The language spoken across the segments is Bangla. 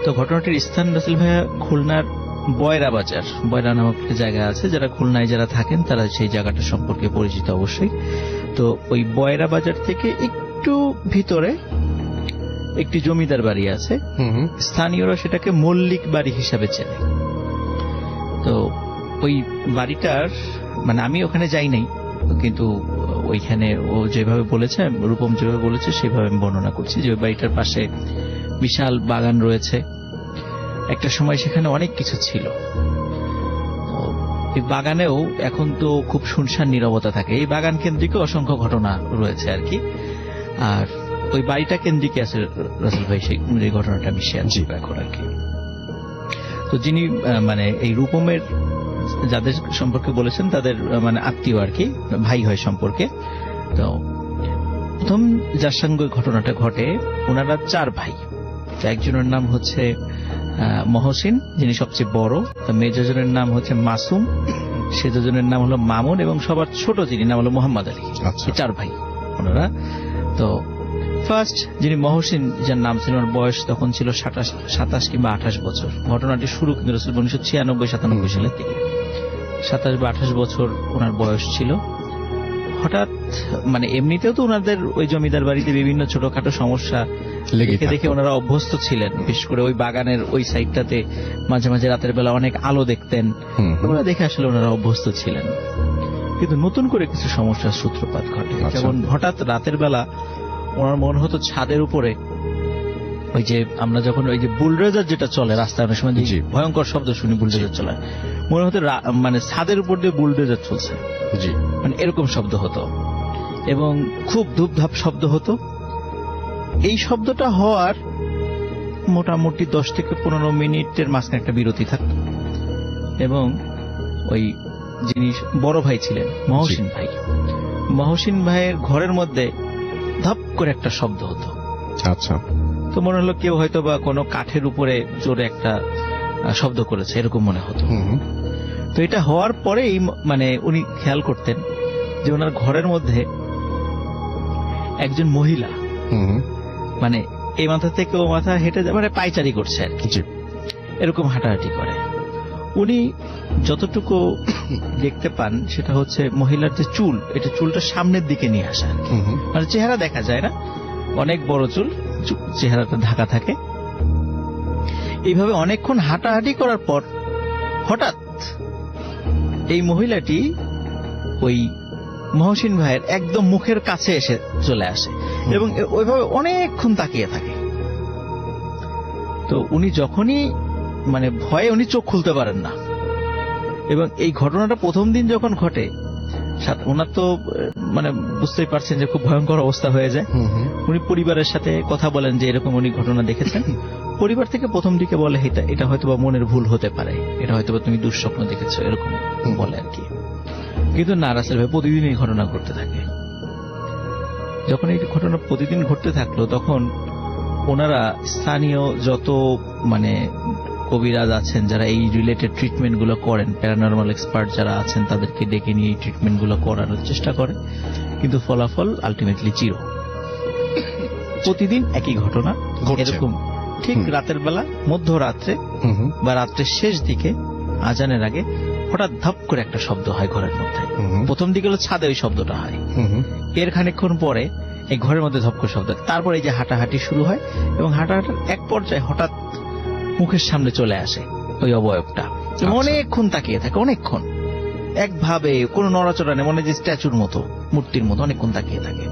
তো ঘটনাটির স্থান রাসেল ভাইয়া খুলনার বয়রা বাজার, বয়রা নামক একটা জায়গা আছে, যারা খুলনায় যারা থাকেন তারা সেই জায়গাটা সম্পর্কে পরিচিত অবশ্যই। তো ওই বয়রা বাজার থেকে একটু ভিতরে একটি জমিদার বাড়ি আছে, স্থানীয়রা সেটাকে মল্লিক বাড়ি হিসাবে চেনে। তো ওই বাড়িটার মানে আমি ওখানে যাই নাই, কিন্তু ওইখানে ও যেভাবে বলেছে, রূপম যেভাবে বলেছে সেভাবে আমি বর্ণনা করছি যে ওই বাড়িটার পাশে বিশাল বাগান রয়েছে। একটা সময় সেখানে অনেক কিছু ছিল। এই বাগানেও এখন তো খুব শুনশান নীরবতা থাকে। এই বাগান কেন্দ্রিক অসংখ্য ঘটনা রয়েছে আর কি। আর ওই বাড়িটা কেন্দ্রিক আছে রাসেল ভাই, সেই ঘটনাটা আমি শেয়ার করব এখন আর কি। তো যিনি মানে এই রূপমের যাদের সম্পর্কে বলেছেন তাদের মানে আত্মীয় আর কি, ভাই হয় সম্পর্কে। তো প্রথম যার সঙ্গে ঘটনাটা ঘটে, ওনারা 4 ভাই। একজনের নাম হচ্ছে মহসিন, যিনি সবচেয়ে বড়। মেজজনের নাম হচ্ছে মাসুম, সেজজনের নাম হলো মামুন, এবং সবার ছোট যিনি নাম হলো মোহাম্মদ আলী। 4 ভাই ওনারা। তো ফার্স্ট যিনি মহসিন, যার নাম ছিল, ওনার বয়স তখন ছিল 27 কিংবা 28 বছর। ঘটনাটি শুরু কিন্তু 1996-97 সালের দিকে। 27 বা 28 বছর ওনার বয়স ছিল। হঠাৎ মানে এমনিতেও তো ওনাদের ওই জমিদার বাড়িতে বিভিন্ন ছোটখাটো সমস্যা দেখে দেখে ওনারা অভ্যস্ত ছিলেন। বিশেষ করে ওই বাগানের ওই সাইডটাতে মাঝে মাঝে রাতের বেলা অনেক আলো দেখতেন, ওরা দেখে আসলে ওনারা অভ্যস্ত ছিলেন। কিন্তু নতুন করে কিছু সমস্যার সূত্রপাত ঘটে। যেমন হঠাৎ রাতের বেলা ওনার মনে হতো ছাদের উপরে ওই যে আমরা যখন ওই যে বুলডোজার যেটা চলে রাস্তায়, অনেক সময় ভয়ঙ্কর শব্দ শুনি বুলডোজার চলে, মনে হতো মানে ছাদের উপর দিয়ে বুলডোজার চলছে, মানে এরকম শব্দ হতো এবং খুব ধূপধাপ শব্দ হতো। এই শব্দটা হওয়ার মোটামুটি 10 থেকে 15 মিনিটের মাঝখানে একটা বিরতি থাকত, এবং ওই যিনি বড় ভাই ছিলেন মহসিন ভাইয়ের ঘরের মধ্যে ধপ করে একটা শব্দ হতো। আচ্ছা। তো মনে হলো কেউ হয়তো বা কোনো কাঠের উপরে জোরে একটা শব্দ করেছে, এরকম মনে হতো। তো এটা হওয়ার পরেই মানে উনি খেয়াল করতেন যে ওনার ঘরের মধ্যে একজন মহিলা মানে এই মাথা থেকে ও মাথা হেঁটে মানে পায়চারি করছে আর কি, এরকম হাঁটাহাঁটি করে। উনি যতটুকু দেখতে পান সেটা হচ্ছে মহিলার যে চুল, এটা চুলটা সামনের দিকে নিয়ে আসা, মানে চেহারা দেখা যায় না, অনেক বড় চুল, চেহারাটা ঢাকা থাকে। এইভাবে অনেকক্ষণ হাঁটাহাঁটি করার পর হঠাৎ এই মহিলাটি ওই মহসিন ভাইয়ের একদম মুখের কাছে এসে চলে আসে এবং ওইভাবে অনেকক্ষণ তাকিয়ে থাকে। তো উনি যখনই মানে ভয়ে উনি চোখ খুলতে পারেন না, এবং এই ঘটনাটা প্রথম দিন যখন ঘটে ওনার তো মানে বুঝতেই পারছেন যে খুব ভয়ঙ্কর অবস্থা হয়ে যায়। উনি পরিবারের সাথে কথা বলেন যে এরকম উনি ঘটনা দেখেছেন। পরিবার থেকে প্রথম দিকে বলে এটা হয়তো বা মনের ভুল হতে পারে, এটা হয়তো বা তুমি দুঃস্বপ্ন দেখেছো, এরকম বলে আর কি। কিন্তু না, রাসেল ভাই প্রতিদিন এই ঘটনা ঘটতে থাকে। যখন এই ঘটনা প্রতিদিন ঘটতে থাকলো তখন ওনারা স্থানীয় যত মানে কবিরাজ আছেন যারা এই রিলেটেড ট্রিটমেন্ট গুলো করেন, প্যারানরমাল এক্সপার্ট যারা আছেন, তাদেরকে ডেকে নিয়ে এই ট্রিটমেন্ট গুলো করানোর চেষ্টা করে, কিন্তু ফলাফল আলটিমেটলি জিরো। প্রতিদিন একই ঘটনা এরকম, ঠিক রাতের বেলা মধ্যরাত্রে বা রাত্রের শেষ দিকে আজানের আগে হঠাৎ ধপ করে একটা শব্দ হয় ঘরের মধ্যে। প্রথম দিকে হলো ছাদে ওই শব্দটা হয়, এর খানিকক্ষণ পরে এই ঘরের মধ্যে ধপ করে শব্দ, তারপরে এই যে হাঁটাহাঁটি শুরু হয় এবং হাঁটাহাঁটার এক পর্যায়ে হঠাৎ মুখের সামনে চলে আসে ওই অবয়বটা। অনেকক্ষণ তাকিয়ে থাকে, অনেকক্ষণ একভাবে কোনো নড়াচড়া নেই, মনে যে স্ট্যাচুর মতো, মূর্তির মতো অনেকক্ষণ তাকিয়ে থাকে।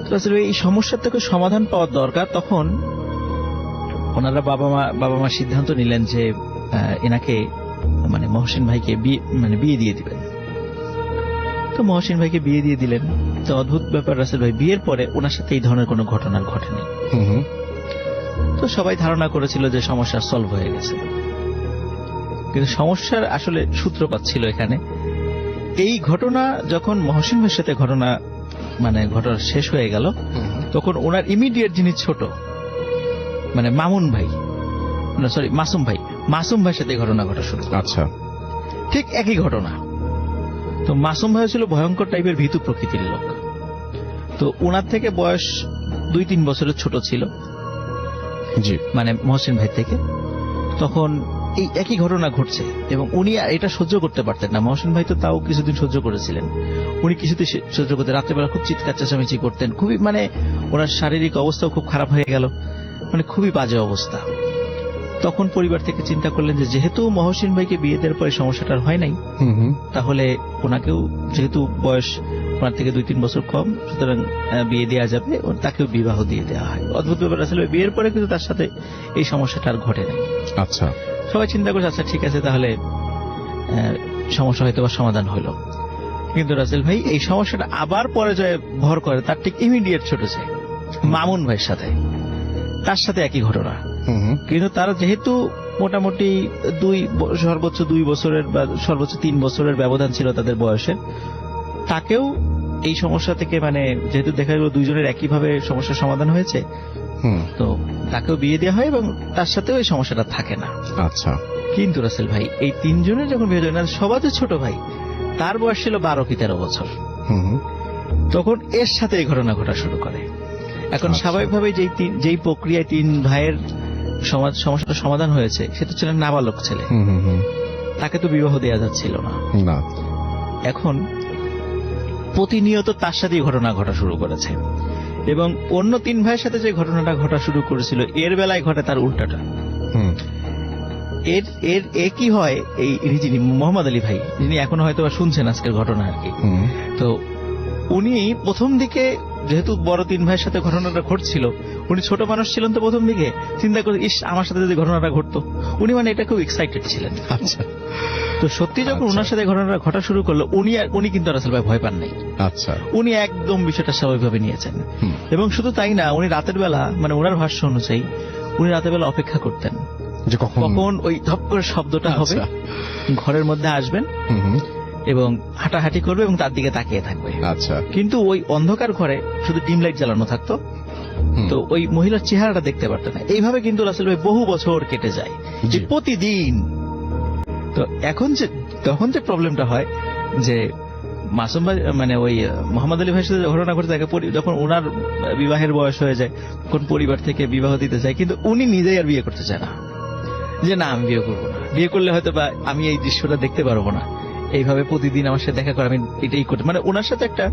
তো আসলে এই সমস্যার থেকে সমাধান পাওয়ার দরকার। তখন ওনারা বাবা মা সিদ্ধান্ত নিলেন যে এনাকে মানে মহসিন ভাইকে বিয়ে দিয়ে দিবেন। তো মহসিন ভাইকে বিয়ে দিয়ে দিলেন। তো অদ্ভুত ব্যাপার, রাসেল ভাই বিয়ের পরে ওনার সাথে এই ধরনের কোনো ঘটনা ঘটেনি। তো সবাই ধারণা করেছিল যে সমস্যা সলভ হয়ে গেছে, কিন্তু সমস্যার আসলে সূত্রপাত ছিল এখানে। এই ঘটনা যখন মহসিন ভাইয়ের সাথে ঘটনা শেষ হয়ে গেল, তখন ওনার ইমিডিয়েট যিনি ছোট মানে মাসুম ভাইয়ের সাথে ঘটনা ঘটা শুরু। আচ্ছা, ঠিক একই ঘটনা। তো মাসুম ভাই ছিল ভয়ঙ্কর টাইপের ভীতু প্রকৃতির লোক। তো ওনার থেকে বয়স 2-3 বছরের ছোট ছিল, জি। মানে মহসিন ভাই থেকে, তখন এই একই ঘটনা ঘটছে এবং উনি আর এটা সহ্য করতে পারতেন না। মহসিন ভাই তো তাও কিছুদিন সহ্য করেছিলেন, উনি কিছুদিন সহ্য করতে, রাত্রেবেলা খুব চিৎকার চেঁচামেচি করতেন, খুবই মানে ওনার শারীরিক অবস্থাও খুব খারাপ হয়ে গেল, মানে খুবই বাজে অবস্থা। তখন পরিবার থেকে চিন্তা করলেন যে যেহেতু মহসিন ভাইকে বিয়ে দেওয়ার পরে সমস্যাটা হয় নাই, তাহলে ওনাকেও যেহেতু বয়স ওনার থেকে 2-3 বছর কম, সুতরাং বিয়ে দেওয়া যাবে, তাকেও বিবাহ দিয়ে দেওয়া হয়। অদ্ভুত ব্যাপার আসলে বিয়ের পরে কিন্তু তার সাথে এই সমস্যাটা আর ঘটে নাই। আচ্ছা, সবাই চিন্তা করছে আচ্ছা ঠিক আছে, তাহলে সমস্যা হয়তো বা সমাধান হলো। কিন্তু রাসেল ভাই এই সমস্যাটা আবার পরাজয়ে ভর করে তার ঠিক ইমিডিয়েট ছোট ছেলে মামুন ভাইয়ের সাথে, তার সাথে একই ঘটনা। কিন্তু তারা যেহেতু মোটামুটি সর্বোচ্চ 2 বছরের বা সর্বোচ্চ 3 বছরের ব্যবধান ছিল তাদের বয়সের, তাকেও এই সমস্যা থেকে মানে যেহেতু দেখা গেল দুইজনের একইভাবে সমস্যার সমাধান হয়েছে, তো তাকেও বিয়ে দেওয়া হয় এবং তার সাথেও এই সমস্যাটা থাকে না। আচ্ছা। কিন্তু রাসেল ভাই এই 3 জনের যখন বিয়ে হয়, সবাই ছোট ভাই, তার বয়স ছিল 12 কি 13 বছর, তখন এর সাথে এই ঘটনা ঘটা শুরু করে। এখন স্বাভাবিকভাবে যেই প্রক্রিয়ায় 3 ভাইয়ের সমস্যাটা সমাধান হয়েছে, সে তো ছিলেন নাবালক ছেলে, তাকে তো বিবাহ দেওয়া যাচ্ছিল না। এখন প্রতিনিয়ত তার সাথে ঘটনা ঘটা শুরু করেছে এবং অন্য 3 ভাইয়ের সাথে যে ঘটনাটা ঘটা শুরু করেছিল এর বেলায় ঘটে তার উল্টাটা। এর কি হয়, এই যিনি মোহাম্মদ আলী ভাই, যিনি এখনো হয়তো শুনছেন আজকের ঘটনা আর কি, তো উনি প্রথম দিকে যেহেতু বড় 3 ভাইয়ের সাথে ঘটনাটা ঘটছিল, উনি ছোট মানুষ ছিলেন, তো প্রথম দিকে চিন্তা করে ইস আমার সাথে যদি ঘটনাটা ঘটতো, উনি মানে এটা খুব এক্সাইটেড ছিলেন। আচ্ছা, তো সত্যি যখন ওনার সাথে ঘটনাটা ঘটা শুরু করলো, উনি কিন্তু রাসেল ভাই ভয় পান নাই। আচ্ছা, উনি একদম বিষয়টা স্বাভাবিকভাবে নিয়েছেন এবং শুধু তাই না, উনি রাতের বেলা মানে ওনার ভাষ্য অনুযায়ী উনি রাতের বেলা অপেক্ষা করতেন যে কখন ওই ধপ করে শব্দটা হবে, ঘরের মধ্যে আসবেন এবং হাঁটাহাঁটি করবে এবং তার দিকে তাকিয়ে থাকবে। আচ্ছা, কিন্তু ওই অন্ধকার ঘরে শুধু ডিম লাইট জ্বালানো থাকতো, তো ওই মহিলার চেহারাটা দেখতে পারতেন না। এইভাবে কিন্তু রাসেল ভাই বহু বছর কেটে যায় প্রতিদিন। তো তখন যে প্রবলেমটা হয় যে মাসুম ভাই মানে ওই মোহাম্মদ আলী ভাইয়ের সাথে ঘটনা ঘটে থাকে, যখন ওনার বিবাহের বয়স হয়ে যায়, তখন পরিবার থেকে বিবাহ দিতে চায়, কিন্তু উনি নিজেই আর বিয়ে করতে চায় না, যে না আমি বিয়ে করবো না, বিয়ে করলে হয়তো বা আমি এই দৃশ্যটা দেখতে পারবো না, এইভাবে প্রতিদিন আমার সাথে দেখা করে আমি এটাই করতে, মানে ওনার সাথে একটা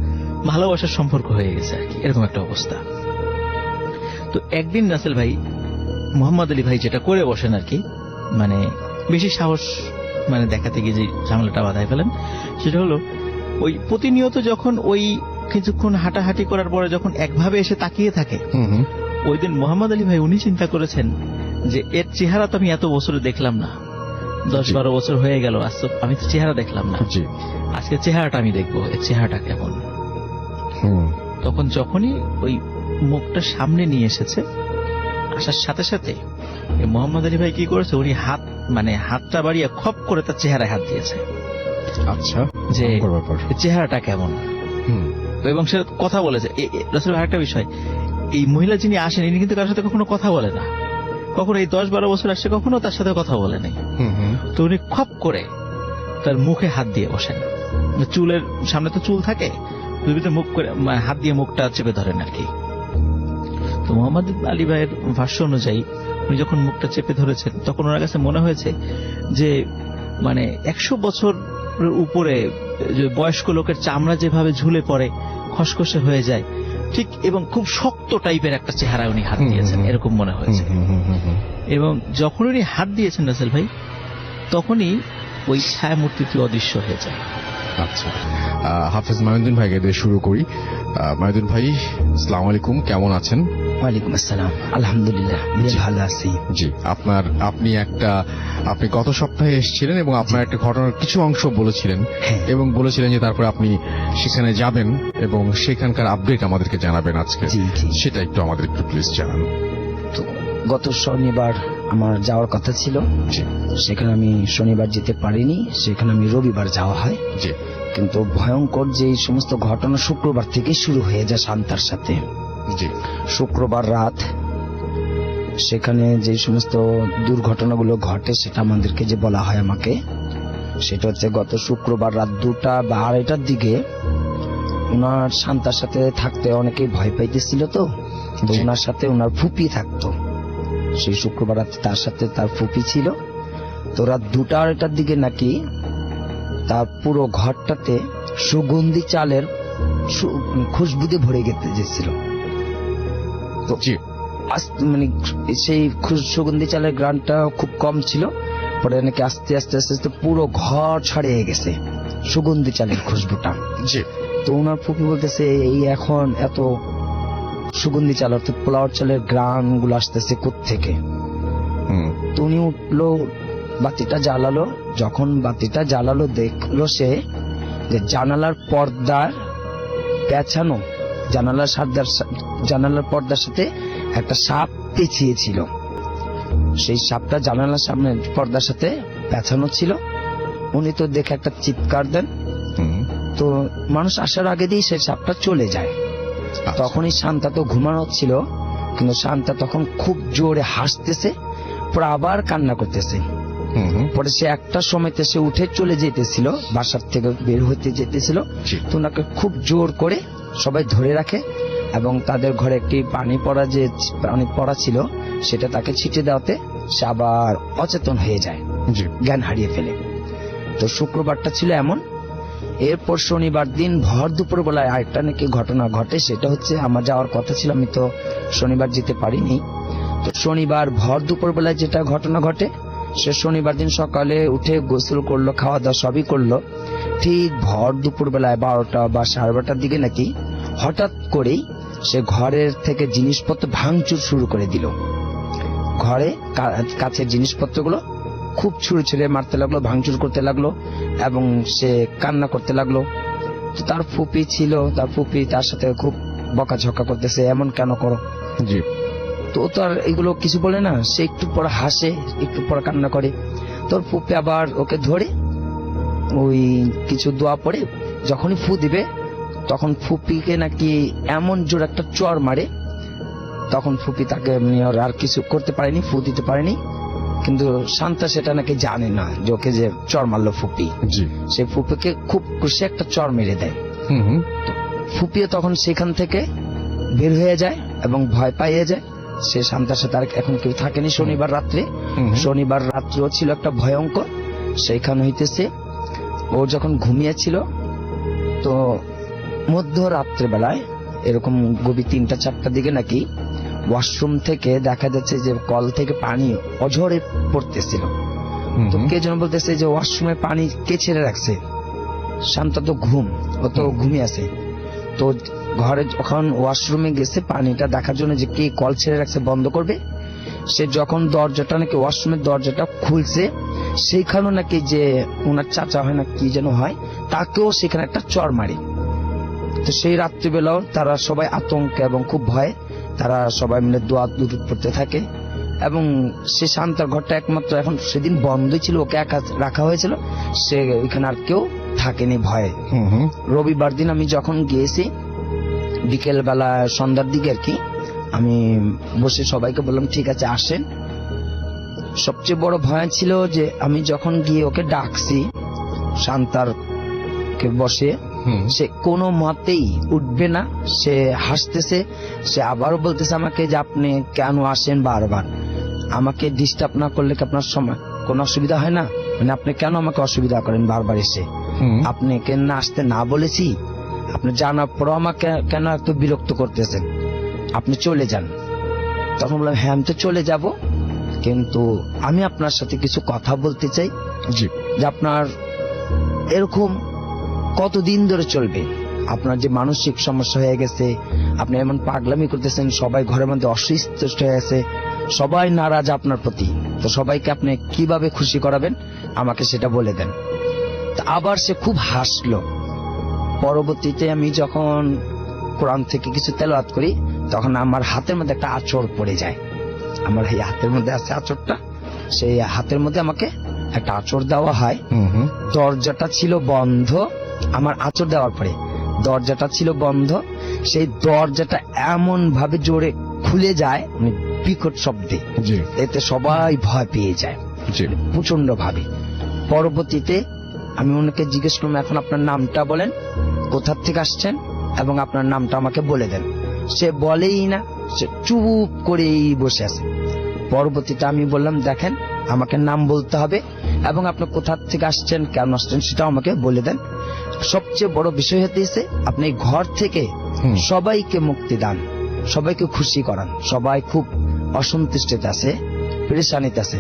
ভালোবাসার সম্পর্ক হয়ে গেছে আর কি, এরকম একটা অবস্থা। তো একদিন রাসেল ভাই মোহাম্মদ আলী ভাই যেটা করে বসেন আর কি, মানে বেশি সাহস মানে দেখাতে গিয়ে যে ঝামেলাটা বাধায় ফেলেন, সেটা হলো ওই প্রতিনিয়ত যখন ওই কিছুক্ষণ হাঁটাহাঁটি করার পরে যখন একভাবে এসে তাকিয়ে থাকে, ওই দিন মোহাম্মদ আলী ভাই উনি চিন্তা করেছেন যে এর চেহারা তো আমি এত বছরে দেখলাম না, 10-12 বছর হয়ে গেল, আমি তো চেহারা দেখলাম না, আজকে চেহারাটা আমি দেখবো, এর চেহারাটা কেমন। তখন যখনই ওই মুখটা সামনে নিয়ে এসেছে, আসার সাথে সাথে মোহাম্মদ আলী ভাই কি করেছে, উনি হাতটা বাড়িয়ে খপ করে তার চেহারায় হাত দিয়েছে। আচ্ছা, যে চেহারাটা কেমন, এবং সে কথা বলেছে। রাসূল আরেকটা বিষয়, এই মহিলা যিনি আসেন ইনি কিন্তু কারোর সাথে কখনো কথা বলে না, কখনো এই 10-12 বছর আসছে কখনো তার সাথে কথা বলে নাই। তো উনি খপ করে তার মুখে হাত দিয়ে বসেন, চুলের সামনে তো চুল থাকে, মুখ করে হাত দিয়ে মুখটা চেপে ধরেন আর কি। তো মোহাম্মদ আলী ভাইয়ের ভাষ্য অনুযায়ী উনি যখন মুখটা চেপে ধরেছেন, তখন ওনার কাছে মনে হয়েছে যে মানে 100 বছর উপরে যে বয়স্ক লোকের চামড়া যেভাবে ঝুলে পড়ে, খসখসে হয়ে যায়, ঠিক এবং খুব শক্ত টাইপের একটা চেহারা উনি হাত দিয়েছেন, এরকম মনে হয়েছে। এবং যখন উনি হাত দিয়েছেন রাসেল ভাই, তখনই ওই ছায়া মূর্তিটি অদৃশ্য হয়ে যায়। আচ্ছা, হাফেজ মাইনুদ্দিন ভাইকে দিয়ে শুরু করি। মাইনুদ্দিন ভাই, আসসালামু আলাইকুম, কেমন আছেন? ওয়ালাইকুম আসসালাম, আলহামদুলিল্লাহ ভালো আছি। জি, আপনি গত সপ্তাহে এসেছিলেন এবং আপনার একটা ঘটনার কিছু অংশ বলেছিলেন এবং বলেছিলেন যে তারপরে আপনি সেখানে যাবেন এবং সেখানকার আপডেট আমাদেরকে জানাবেন আজকে, সেটা একটু আমাদের একটু প্লিজ জানান। তো গত শনিবার আমার যাওয়ার কথা ছিল, সেখানে আমি শনিবার যেতে পারিনি, সেখানে আমি রবিবার যাওয়া হয়। কিন্তু ভয়ঙ্কর যে সমস্ত ঘটনা শুক্রবার থেকে শুরু হয়ে যায় শান্তার সাথে। শুক্রবার রাত সেখানে যে সমস্ত দুর্ঘটনাগুলো ঘটে সেটা আমাদেরকে যে বলা হয় আমাকে, সেটা হচ্ছে গত শুক্রবার রাত 2টা বা 2:30টার দিকে ওনার শান্তার সাথে থাকতে অনেকেই ভয় পাইতেছিল, তো ওনার সাথে ওনার ফুপি থাকতো। সেই শুক্রবার রাতে তার সাথে তার ফুপি ছিল। তো রাত 2টা-2:30টার দিকে নাকি তার পুরো ঘরটাতে সুগন্ধি চালের খুশবুতে ভরে গেছিল। তো জি মানে সেই সুগন্ধি চালের গ্রানটা খুব কম ছিল, পরে নাকি আস্তে আস্তে আস্তে আস্তে পুরো ঘর ছড়িয়ে গেছে সুগন্ধি চালের খুশবুটা। জি তো ওনার ফুপি বলতেছে এই এখন এত সুগন্ধি চাল অর্থাৎ পোলাওয়ার চালের গ্রান গুলো আসতেছে কোত্থেকে। তো উনি উঠলো, বাতিটা জ্বালালো। যখন বাতিটা জ্বালালো দেখলো সে যে জানালার পর্দার পেঁচানো, জানালার পর্দার সাথে একটা সাপ পেঁচিয়ে ছিল। সেই সাপটা জানালার সামনে পর্দার সাথে পেঁচানো ছিল। উনি তো দেখে একটা চিৎকার দেন। তো মানুষ আসার আগে দিয়ে সেই সাপটা চলে যায়। তখনই শান্তা তো ঘুমানো ছিল, কিন্তু শান্তা তখন খুব জোরে হাসতেছে, পরে আবার কান্না করতেছে। পরে সে একটা সময়তে সে উঠে চলে যেতেছিল, বাসার থেকে বের হতে যেতেছিল। তো ওনাকে খুব জোর করে সবাই ধরে রাখে এবং তাদের ঘরে একটি পানি পড়া ছিল, সেটা তাকে ছিটে দেওয়াতে সে আবার অচেতন হয়ে যায়, জ্ঞান হারিয়ে ফেলে। তো শুক্রবারটা ছিল এমন। এরপর শনিবার দিন ভর দুপুর বেলায় আরেকটা নাকি ঘটনা ঘটে। সেটা হচ্ছে আমার যাওয়ার কথা ছিল, আমি তো শনিবার যেতে পারিনি। তো শনিবার ভর দুপুর বেলায় যেটা ঘটনা ঘটে, সে শনিবার দিন সকালে উঠে গোসল করলো, খাওয়া দাওয়া সবই করলো। ঠিক ভর দুপুর বেলায় 12টা বা 12:30টার দিকে নাকি হঠাৎ করেই সে ঘরের থেকে জিনিসপত্র ভাঙচুর শুরু করে দিল। ঘরে কাছের জিনিসপত্রগুলো খুব ছুঁড়ে মারতে লাগলো, ভাঙচুর করতে লাগলো এবং সে কান্না করতে লাগলো। তো তার ফুপি ছিল, তার ফুপি তার সাথে খুব বকাঝকা করতেছে, এমন কেন করো। জি তো তার এগুলো কিছু বলে না, সে একটু পর হাসে, একটু পর কান্না করে। তোর ফুপি আবার ওকে ধরে ওই কিছু দোয়া পড়ে যখনই ফু দিবে তখন ফুপিকে নাকি এমন জোর একটা চর মারে। তখন ফুপি তাকে আর কিছু করতে পারেনি, ফু দিতে পারেনি। কিন্তু শান্তা সেটা নাকি জানে না যে ওকে যে চর মারলো ফুপি, সে ফুপিকে খুব খুশি একটা চর মেরে দেয়। ফুপিও তখন সেখান থেকে বের হয়ে যায় এবং ভয় পাইয়ে যায়। সে শান্তার সাথে আর এখন কেউ থাকেনি। শনিবার রাত্রেও ছিল একটা ভয়ঙ্কর। সেইখান হইতেছে ও যখন ঘুমিয়েছিল, তো মধ্যরাত্রে বেলায় এরকম গভীর 3টা-4টার দিকে নাকি ওয়াশরুম থেকে দেখা যাচ্ছে যে কল থেকে পানি অঝরে পড়তেছিল। তো কে যেন বলতেছে যে ওয়াশরুমে পানি কে ছেড়ে রাখছে। শান্তা তো ও তো ঘুমিয়ে আছে। তো ঘরে যখন ওয়াশরুমে গেছে পানিটা দেখার জন্য যে কে কল ছেড়ে রাখছে বন্ধ করবে, সে যখন দরজাটা নাকি ওয়াশরুমের দরজাটা খুলছে, সেইখানে নাকি যে ওনার চাচা হয় না কি যেন হয়, তাকেও সেখানে একটা চর মারে। তো সেই রাত্রিবেলাও তারা সবাই আতঙ্কে এবং খুব ভয়ে তারা সবাই মিলে দোয়া দুরূদ পড়তে থাকে। এবং সে শান্তার ঘরটা একমাত্র এখন সেদিন বন্ধই ছিল, ওকে একা রাখা হয়েছিল, সে ওইখানে আর কেউ থাকেনি ভয়ে। রবিবার দিন আমি যখন গিয়েছি বিকেল বেলা সন্ধ্যার দিকে আর কি, আমি বসে সবাইকে বললাম ঠিক আছে আসেন। সবচেয়ে বড় ভয় ছিল যে আমি যখন গিয়ে ওকে ডাকছি শান্তার কে বসে, সে কোনো মতেই উঠবে না। সে হাসতেছে, সে আবারও বলতেছে আমাকে যে আপনি কেন আসেন বারবার, আমাকে ডিস্টার্ব না করলে কি আপনার সময় কোনো অসুবিধা হয় না, মানে আপনি কেন আমাকে অসুবিধা করেন বারবার এসে, আপনি কেন আসতে না বলেছি, আপনি জানার পরও আমাকে কেন এত বিরক্ত করতেছেন, আপনি চলে যান। তখন বললাম হ্যাঁ আমি তো চলে যাব, কিন্তু আমি আপনার সাথে কিছু কথা বলতে চাই। যে আপনার এরকম কতদিন ধরে চলবে, আপনার যে মানসিক সমস্যা হয়ে গেছে, আপনি এমন পাগলামি করতেছেন, সবাই ঘরের মধ্যে অসুস্থ হয়ে আছে, সবাই নারাজ আপনার প্রতি, তো সবাইকে আপনি কিভাবে খুশি করাবেন আমাকে সেটা বলে দেন। আবার সে খুব হাসলো। পরবর্তীতে আমি যখন কোরআন থেকে কিছু তেলাওয়াত করি তখন আমার হাতের মধ্যে একটা আঁচড় পড়ে যায়। আমার এই হাতের মধ্যে আছে আঁচড়টা, সেই হাতের মধ্যে আমাকে একটা আঁচড় দেওয়া হয়। দরজাটা ছিল বন্ধ, আমার আঁচড় দেওয়ার পরে দরজাটা ছিল বন্ধ, সেই দরজাটা এমন ভাবে জোরে খুলে যায় মানে বিকট শব্দে, এতে সবাই ভয় পেয়ে যায় প্রচন্ড ভাবে। পরবর্তীতে আমি ওনাকে জিজ্ঞেস করলাম এখন আপনার নামটা বলেন, কোথা থেকে আসছেন এবং আপনার নামটা আমাকে বলে দেন। সে বলেই না, সে চুপ করেই বসে আছে। পরবর্তীতে আমি বললাম, দেখেন আমাকে নাম বলতে হবে এবং আপনি কোথা থেকে আসছেন, কেন আসছেন সেটাও আমাকে বলে দেন। সবচেয়ে বড় বিষয় হতেছে আপনি ঘর থেকে সবাইকে মুক্তি দান, সবাইকে খুশি করান। সবাই খুব অসন্তুষ্টিতে আছে, পেরেশানিতে আছে।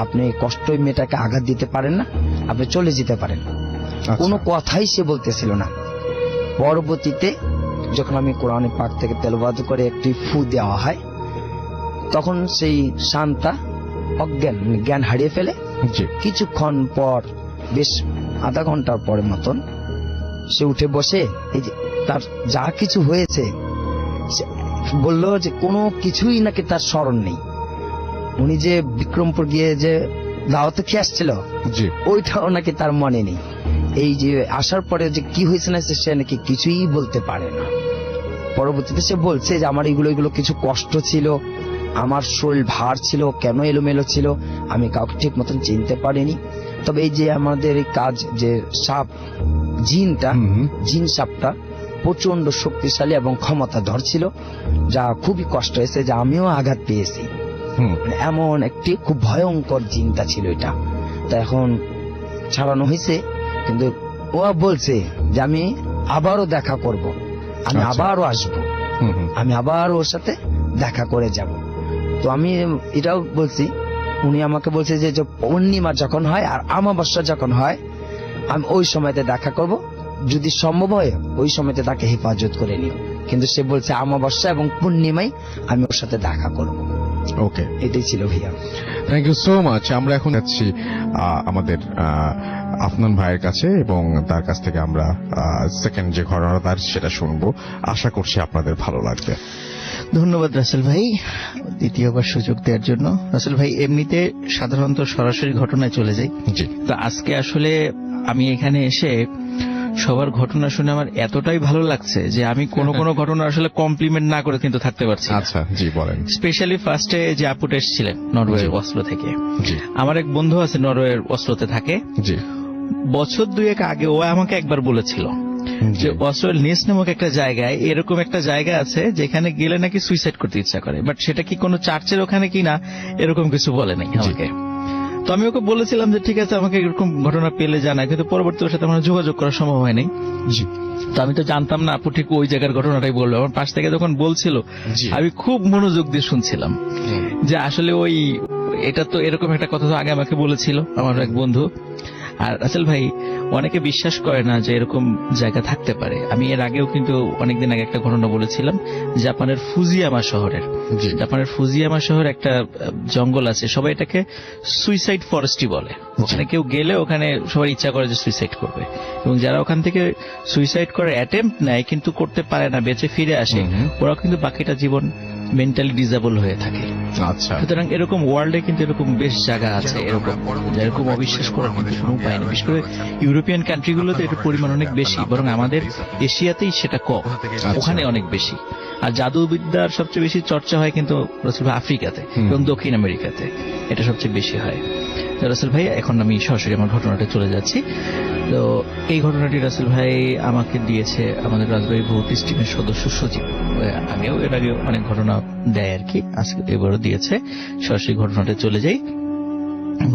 আপনি কষ্টই মেয়েটাকে আঘাত দিতে পারেন না, আপনি চলে যেতে পারেন। কোনো কথাই সে বলতেছিল না। পরবর্তীতে যখন আমি কোরআনে পাক থেকে তেলাওয়াত করে একটি ফু দেওয়া হয়, তখন সেই শান্তা অজ্ঞান জ্ঞান হারিয়ে ফেলে। কিছুক্ষণ পর, বেশ আধা ঘন্টার পরে মতন, সে উঠে বসে এই যে তার যা কিছু হয়েছে বলল যে কোনো কিছুই নাকি তার স্মরণ নেই। উনি যে বিক্রমপুর গিয়ে যে দাওয়াতে খেয়ে আসছিল, ওইটাও নাকি তার মনে নেই। এই যে আসার পরে যে কি হয়েছে না সে নাকি কিছুই বলতে পারে না। পরবর্তীতে সে বলছে যে আমার এগুলো কিছু কষ্ট ছিল, আমার শরীর ভার ছিল, কেন এলোমেলো ছিল আমি কাউকে ঠিক মতন চিনতে পারিনি। তবে এই যে আমাদের এই কাজ যে সাপ জিনটা, জিন সাপটা প্রচন্ড শক্তিশালী এবং ক্ষমতাধর ছিল, যা খুবই কষ্ট হয়েছে, যা আমিও আঘাত পেয়েছি। এমন একটি খুব ভয়ঙ্কর জিনটা ছিল এটা। তা এখন ছাড়ানো হয়েছে, কিন্তু ও বলছে যে আমি আবারও দেখা করব, আমি আবারও আসবো, আমি আবার ওর সাথে দেখা করে যাব। তো আমি এটাও বলছি, উনি আমাকে বলছে যে পূর্ণিমা যখন হয় আর অমাবস্যা যখন হয় আমি ওই সময়তে দেখা করব, যদি সম্ভব হয় ওই সময়তে তাকে হেফাজত করে নিও। কিন্তু সে বলছে অমাবস্যা এবং পূর্ণিমায় আমি ওর সাথে দেখা করব। ওকে, এটাই ছিল ভাইয়া। Thank you so much. আমরা এখন যাচ্ছি আমাদের আফনান ভাইয়ের কাছে এবং তার কাছ থেকে আমরা সেকেন্ড যে ঘটনা তার সেটা শুনবো। আশা করছি আপনাদের ভালো লাগবে। ধন্যবাদ রাসেল ভাই দ্বিতীয়বার সুযোগ দেওয়ার জন্য। রাসেল ভাই, এমনিতে সাধারণত সরাসরি ঘটনায় চলে যাই, তো আজকে আসলে আমি এখানে এসে সবার ঘটনা শুনে আমার এতটাই ভালো লাগছে যে আমি কোনো ঘটনা আসলে কমপ্লিমেন্ট না করে কিন্তু থাকতে পারছি। আচ্ছা, জি বলেন। স্পেশালি ফার্স্টে যে আপুটা এসেছিলেন নরওয়ের অসলো থেকে, আমার এক বন্ধু আছে নরওয়ের অসলোতে থাকে। বছর 2 আগে ও আমাকে একবার বলেছিল যে অসলোর নেস নামক একটা জায়গায় এরকম একটা জায়গা আছে যেখানে গেলে নাকি সুইসাইড করতে ইচ্ছা করে, বাট সেটা কি কোনো চার্চের ওখানে কিনা এরকম কিছু বলে নাই আমাকে। তো আমি ওকে বলেছিলাম যে ঠিক আছে আমাকে এরকম ঘটনা পেলে জানায়, কিন্তু পরবর্তী ওর সাথে আমার যোগাযোগ করা সম্ভব হয়নি। তো আমি তো জানতাম না আপু ঠিক ওই জায়গার ঘটনাটাই বললো। আমার পাশ থেকে যখন বলছিল আমি খুব মনোযোগ দিয়ে শুনছিলাম যে আসলে এটা তো এরকম একটা কথা তো আগে আমাকে বলেছিল আমার এক বন্ধু। আর রাসেল ভাই, অনেকে বিশ্বাস করে না যে এরকম জায়গা থাকতে পারে। আমি এর আগেও কিন্তু অনেকদিন আগে একটা ঘটনা বলেছিলাম, জাপানের ফুজিয়ামা শহরের একটা জঙ্গল আছে, সবাই এটাকে সুইসাইড ফরেস্টই বলে। ওখানে কেউ গেলে ওখানে সবার ইচ্ছা করে যে সুইসাইড করবে, এবং যারা ওখান থেকে সুইসাইড করার অ্যাটেম্প্ট নেয় কিন্তু করতে পারে না, বেঁচে ফিরে আসে, ওরা কিন্তু বাকিটা জীবন মেন্টালি ডিসেবল হয়ে থাকে। আচ্ছা, সুতরাং এরকম ওয়ার্ল্ডে কিন্তু এরকম বেশ জায়গা আছে এরকম অবিশ্বাস করার কিন্তু কোনো উপায় নেই। বিশেষ করে ইউরোপিয়ান কান্ট্রিগুলোতে এটার পরিমাণ অনেক বেশি, বরং আমাদের এশিয়াতেই সেটা কম, ওখানে অনেক বেশি। আর জাদুবিদ্যার সবচেয়ে বেশি চর্চা হয় কিন্তু আফ্রিকাতে এবং দক্ষিণ আমেরিকাতে, এটা সবচেয়ে বেশি হয়। রাসেল ভাই, এখন আমি সরাসরি আমার ঘটনাটা চলে যাচ্ছি। তো এই ঘটনাটি রাসেল ভাই আমাকে দিয়েছে আমাদের রাজবাড়ী ভৌতিক টিমের সদস্য সচিব। এর আগে অনেক ঘটনা দেয় আর কি, আজকে এবারও দিয়েছে। সরাসরি ঘটনাটা চলে যাই।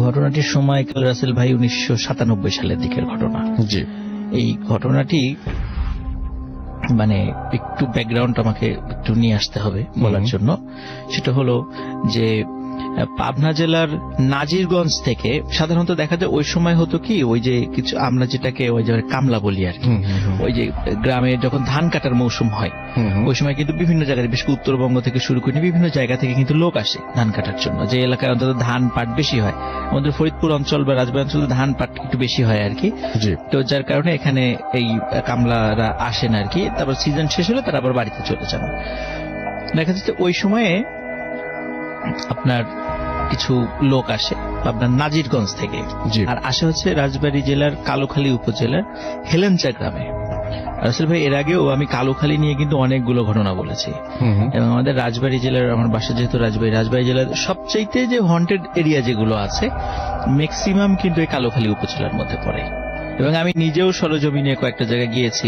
ঘটনাটির সময়কাল রাসেল ভাই 1997 সালের দিকের ঘটনা। এই ঘটনাটি মানে একটু ব্যাকগ্রাউন্ড আমাকে একটু নিয়ে আসতে হবে বলার জন্য। সেটা হলো যে পাবনা জেলার নাজিরগঞ্জ থেকে সাধারণত দেখা যায় ওই সময় হতো কি, ওই যে কিছু আমরা যেটাকে ওই যে কামলা বলি আর কি, ওই যে গ্রামে যখন ধান কাটার মৌসুম হয় ওই সময় কিন্তু বিভিন্ন জায়গায়, বিশেষ করে উত্তরবঙ্গ থেকে শুরু করে বিভিন্ন জায়গা থেকে কিন্তু লোক আসে ধান কাটার জন্য। যে এলাকায় অন্তত ধান পাট বেশি হয়, আমাদের ফরিদপুর অঞ্চল বা রাজবাড়ী অঞ্চলে ধান পাট একটু বেশি হয় আর কি। তো যার কারণে এখানে এই কামলারা আসেন আর কি। তারপর সিজন শেষ হলে তারা আবার বাড়িতে চলে যান। দেখা যাচ্ছে ওই সময়ে আপনার কিছু লোক আসে আপনার নাজিরগঞ্জ থেকে, আর আসে হচ্ছে রাজবাড়ী জেলার কালুখালী উপজেলার হেলেঞ্চা গ্রামে। রাসেল ভাই, এর আগেও আমি কালুখালী নিয়ে কিন্তু অনেকগুলো ঘটনা বলেছি, এবং আমাদের রাজবাড়ী জেলার, আমার বাসা যেহেতু রাজবাড়ী জেলার সবচাইতে যে হন্টেড এরিয়া যেগুলো আছে ম্যাক্সিমাম কিন্তু এই কালুখালী উপজেলার মধ্যে পড়ে। এবং আমি নিজেও সরজমিনে কয়েকটা জায়গায় গিয়েছি,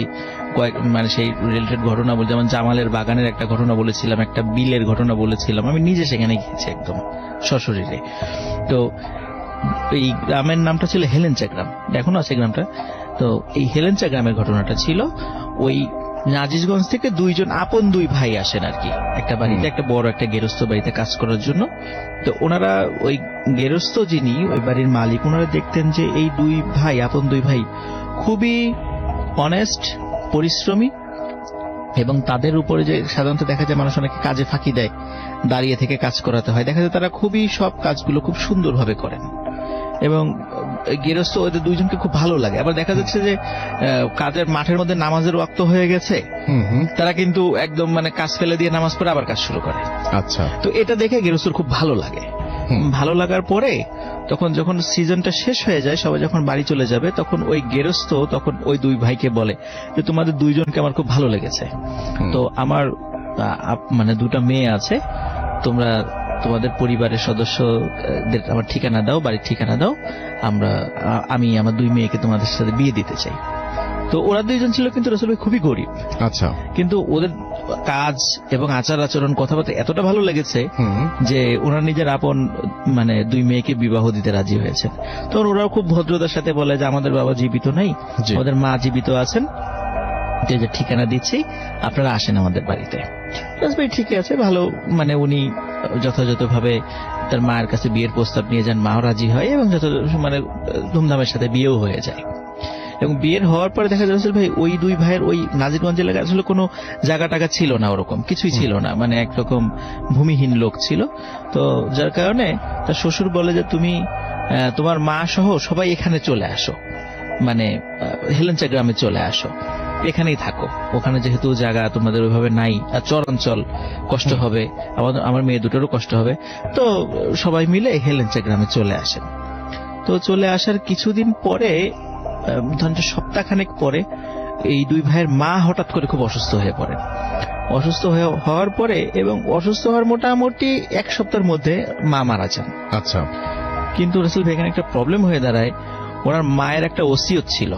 মানে সেই রিলেটেড ঘটনা বলে, যেমন জামালের বাগানের একটা ঘটনা বলেছিলাম, একটা বিলের ঘটনা বলেছিলাম, আমি নিজে সেখানে গিয়েছি একদম সশরীরে। তো এই গ্রামের নামটা ছিল হেলেঞ্চা গ্রাম, এখনো আছে গ্রামটা। তো এই হেলেঞ্চা গ্রামের ঘটনাটা ছিল ওই নাজিরগঞ্জ থেকে দুইজন আপন দুই ভাই আসেন আর কি একটা বাড়িতে, একটা বড় একটা গেরস্ত বাড়িতে কাজ করার জন্য। তো ওনারা ওই গেরস্ত যিনি ওই বাড়ির মালিক, ওনারা দেখতেন যে এই দুই ভাই, আপন দুই ভাই খুবই অনেস্ট, পরিশ্রমী, এবং তাদের উপরে যে সাধারণত দেখা যায় মানুষ অনেকে কাজে ফাঁকি দেয়, দাঁড়িয়ে থেকে কাজ করাতে হয়, দেখা যায় তারা খুবই সব কাজগুলো খুব সুন্দরভাবে করেন। এবং গেরস্ত ওদের দুইজনকে খুব ভালো লাগে। আবার দেখা যাচ্ছে যে কাজের মাঠের মধ্যে নামাজের ওয়াক্ত হয়ে গেছে, তারা কিন্তু একদম মানে কাজ ফেলে দিয়ে নামাজ পড়ে আবার কাজ শুরু করে। আচ্ছা, তো এটা দেখে গেরস্তর খুব ভালো লাগে। ভালো লাগার পরে তখন যখন সিজনটা শেষ হয়ে যায়, সবাই যখন বাড়ি চলে যাবে, তখন ওই গেরস্ত তখন ওই দুই ভাইকে বলে যে তোমাদের দুইজনকে আমার খুব ভালো লেগেছে, তো আমার মানে দুটো মেয়ে আছে, তোমরা তোমাদের পরিবারের সদস্যদের আমার ঠিকানা দাও, বাড়ির ঠিকানা দাও, আমি আমার দুই মেয়েকে তোমাদের সাথে বিয়ে দিতে চাই। তো ওরা দুইজন ছিল কিন্তু রাসূল ভাই খুবই গরিব। আচ্ছা, কিন্তু ওদের কাজ এবং আচার আচরণ, কথাবার্তা এতটা ভালো লেগেছে যে ওরা নিজের আপন মানে দুই মেয়েকে বিবাহ দিতে রাজি হয়েছে। তখন ওরাও খুব ভদ্রতার সাথে বলে যে আমাদের বাবা জীবিত নাই, আমাদের মা জীবিত আছেন, যে ঠিকানা দিচ্ছি, আপনারা আসেন আমাদের বাড়িতে। ভাই ঠিক আছে, ভালো, মানে উনি যথাযথভাবে তার মায়ের কাছে বিয়ের প্রস্তাব নিয়ে যান, মাও রাজি হয় এবং মানে ধুমধামের সাথে বিয়েও হয়ে যায়। এবং বিয়ের হওয়ার পরে দেখা যাচ্ছে ভাই ওই দুই ভাইয়ের ওই নাজিরগঞ্জ এলাকায় আসলে কোনো জায়গা টাকা ছিল না, ওরকম কিছুই ছিল না, মানে একরকম ভূমিহীন লোক ছিল। তো যার কারণে তার শ্বশুর বলে যে তুমি তোমার মা সহ সবাই এখানে চলে আসো, মানে হেলেঞ্চা গ্রামে চলে আসো, এখানেই থাকো, ওখানে যেহেতু জায়গা তোমাদের ওইভাবে নাই, আর চরাঞ্চল, কষ্ট হবে, আমার মেয়ে দুটোরও কষ্ট হবে। তো সবাই মিলে হেলেঞ্চা গ্রামে চলে আসেন। তো চলে আসার কিছুদিন পরে, ধরেন সপ্তাহখানেক পরে, এই দুই ভাইয়ের মা হঠাৎ করে খুব অসুস্থ হয়ে পড়েন। অসুস্থ হওয়ার পরে এবং অসুস্থ হওয়ার মোটামুটি এক সপ্তাহের মধ্যে মা মারা যান। আচ্ছা, কিন্তু রাসূল ভাই এখানে একটা প্রবলেম হয়ে দাঁড়ায়, ওনার মায়ের একটা ওসিয়ত ছিল,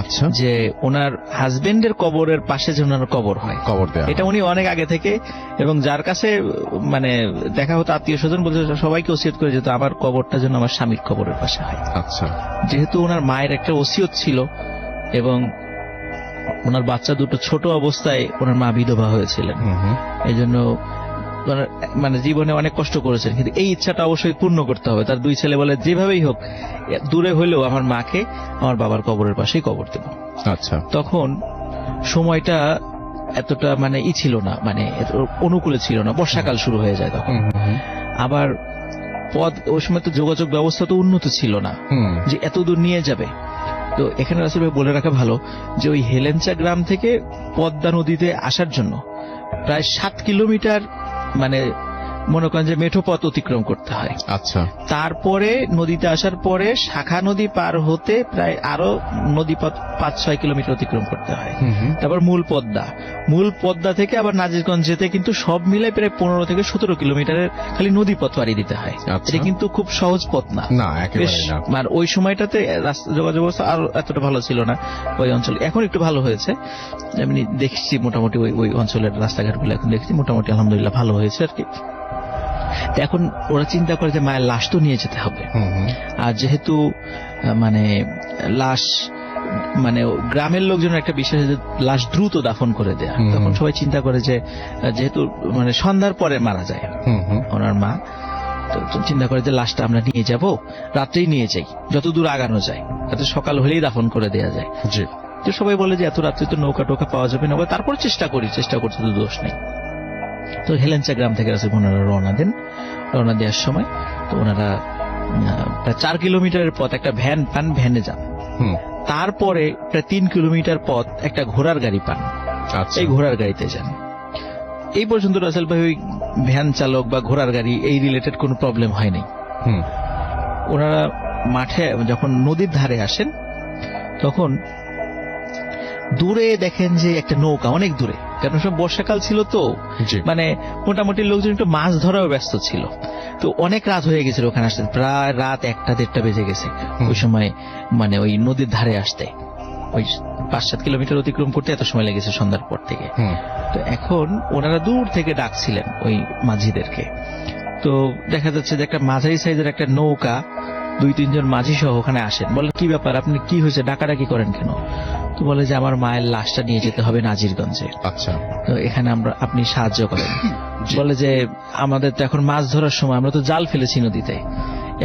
আচ্ছা, যে ওনার হাজবেন্ডের কবরের পাশে যে ওনার কবর হয়, কবর দেয়া, এটা উনি অনেক আগে থেকে, এবং যার কাছে মানে দেখা হতো আত্মীয় স্বজন বলতে সবাইকে ওসিয়ত করে যেত আমার কবরটা যেন আমার স্বামীর কবরের পাশে হয়। আচ্ছা, যেহেতু ওনার মায়ের একটা ওসিয়ত ছিল এবং ওনার বাচ্চা দুটো ছোট অবস্থায় ওনার মা বিধবা হয়েছিলেন, এই জন্য মানে জীবনে অনেক কষ্ট করেছেন, কিন্তু এই ইচ্ছাটা অবশ্যই পূর্ণ করতে হবে। তার দুই ছেলে বলে যেভাবেই হোক দূরে হলেও আমার মাকে আমার বাবার কবরের পাশেই কবর দেব। আচ্ছা, তখন সময়টা এতটা মানে ছিল না, মানে অনুকূলে ছিল না, বর্ষাকাল শুরু হয়ে যায় তখন। আবার ওই সময় তো যোগাযোগ ব্যবস্থা তো উন্নত ছিল না যে এত দূর নিয়ে যাবে। তো এখানে রাসূল ভাই বলে রাখা ভালো যে ওই হেলেঞ্চা গ্রাম থেকে পদ্মা নদীতে আসার জন্য প্রায় 7 কিলোমিটার মানে মনে করেন যে মেঠো পথ অতিক্রম করতে হয়। আচ্ছা, তারপরে নদীতে আসার পরে শাখা নদী পার হতে প্রায় আরো নদী পথ 5-6 কিলোমিটার অতিক্রম করতে হয়। তারপর মূল পদ্মা থেকে আবার নাজিরগঞ্জ যেতে কিন্তু সব মিলে প্রায় 15 থেকে 17 কিলোমিটারের খালি নদী পথ পাড়ি দিতে হয়। এটা কিন্তু খুব সহজ পথ না, আর ওই সময়টাতে যোগাযোগ ব্যবস্থা আরো এতটা ভালো ছিল না ওই অঞ্চলে। এখন একটু ভালো হয়েছে, এমনি দেখছি মোটামুটি ওই অঞ্চলের রাস্তাঘাটগুলো এখন দেখছি মোটামুটি আলহামদুলিল্লাহ ভালো হয়েছে আর কি। এখন ওরা চিন্তা করে যে মায়ের লাশ তো নিয়ে যেতে হবে, আর যেহেতু মানে লাশ মানে গ্রামের লোকজনের একটা বিশ্বাস যে লাশ দ্রুত দাফন করে দেয়া, তখন সবাই চিন্তা করে যে যেহেতু মানে সন্ধ্যার পরে মারা যায় ওনার মা, তো চিন্তা করে যে লাশটা আমরা নিয়ে যাব, রাত্রেই নিয়ে যাই, যতদূর আগানো যায়, যাতে সকাল হলেই দাফন করে দেয়া যায়। তো সবাই বলে যে এত রাত্রে তো নৌকা টোকা পাওয়া যাবে না, তারপর চেষ্টা করতে তো দোষ নেই। তো হেলেঞ্চা গ্রাম থেকে রাসূল ওনারা রওনা দেওয়ার সময় তো ওনারা প্রায় 4 কিলোমিটারের পথ একটা ভ্যানে যান। তারপরে প্রায় 3 কিলোমিটার পথ একটা ঘোড়ার গাড়ি পান। এই ঘোড়ার গাড়িতে যান। এই পর্যন্ত রাসূল ভাই ওই ভ্যান চালক বা ঘোড়ার গাড়ি এই রিলেটেড কোনো প্রবলেম হয়নি। ওনারা মাঠে যখন নদীর ধারে আসেন তখন দূরে দেখেন যে একটা নৌকা, অনেক দূরে কারণ সব বর্ষাকাল ছিল তো, জি। মানে মোটামুটি লোকজন একটু মাছ ধরাও ব্যস্ত ছিল। তো অনেক রাত হয়ে গেছিল ওখানে আসতে, প্রায় রাত 1টা-1:30 বেজে গেছে ওই সময়, মানে ওই নদীর ধারে আসতে। ওই 5-7 কিলোমিটার অতিক্রম করতে এত সময় লেগেছে সন্ধ্যার পর থেকে। তো এখন ওনারা দূর থেকে ডাকছিলেন ওই মাঝিদেরকে। তো দেখা যাচ্ছে যে একটা মাঝারি সাইজের একটা নৌকা, 2-3 জন মাঝি সহ ওখানে আসেন। বলে কি ব্যাপার, আপনি কি হয়েছে, ডাকাডাকি করেন কেন? তো বলে যে আমার মায়ের লাশটা নিয়ে যেতে হবে নাজিরগঞ্জে। আচ্ছা। তো এখানে আপনি সাহায্য করেন। বলে যে আমাদের তো এখন মাছ ধরার সময়, আমরা তো জাল ফেলেছি নদীতে,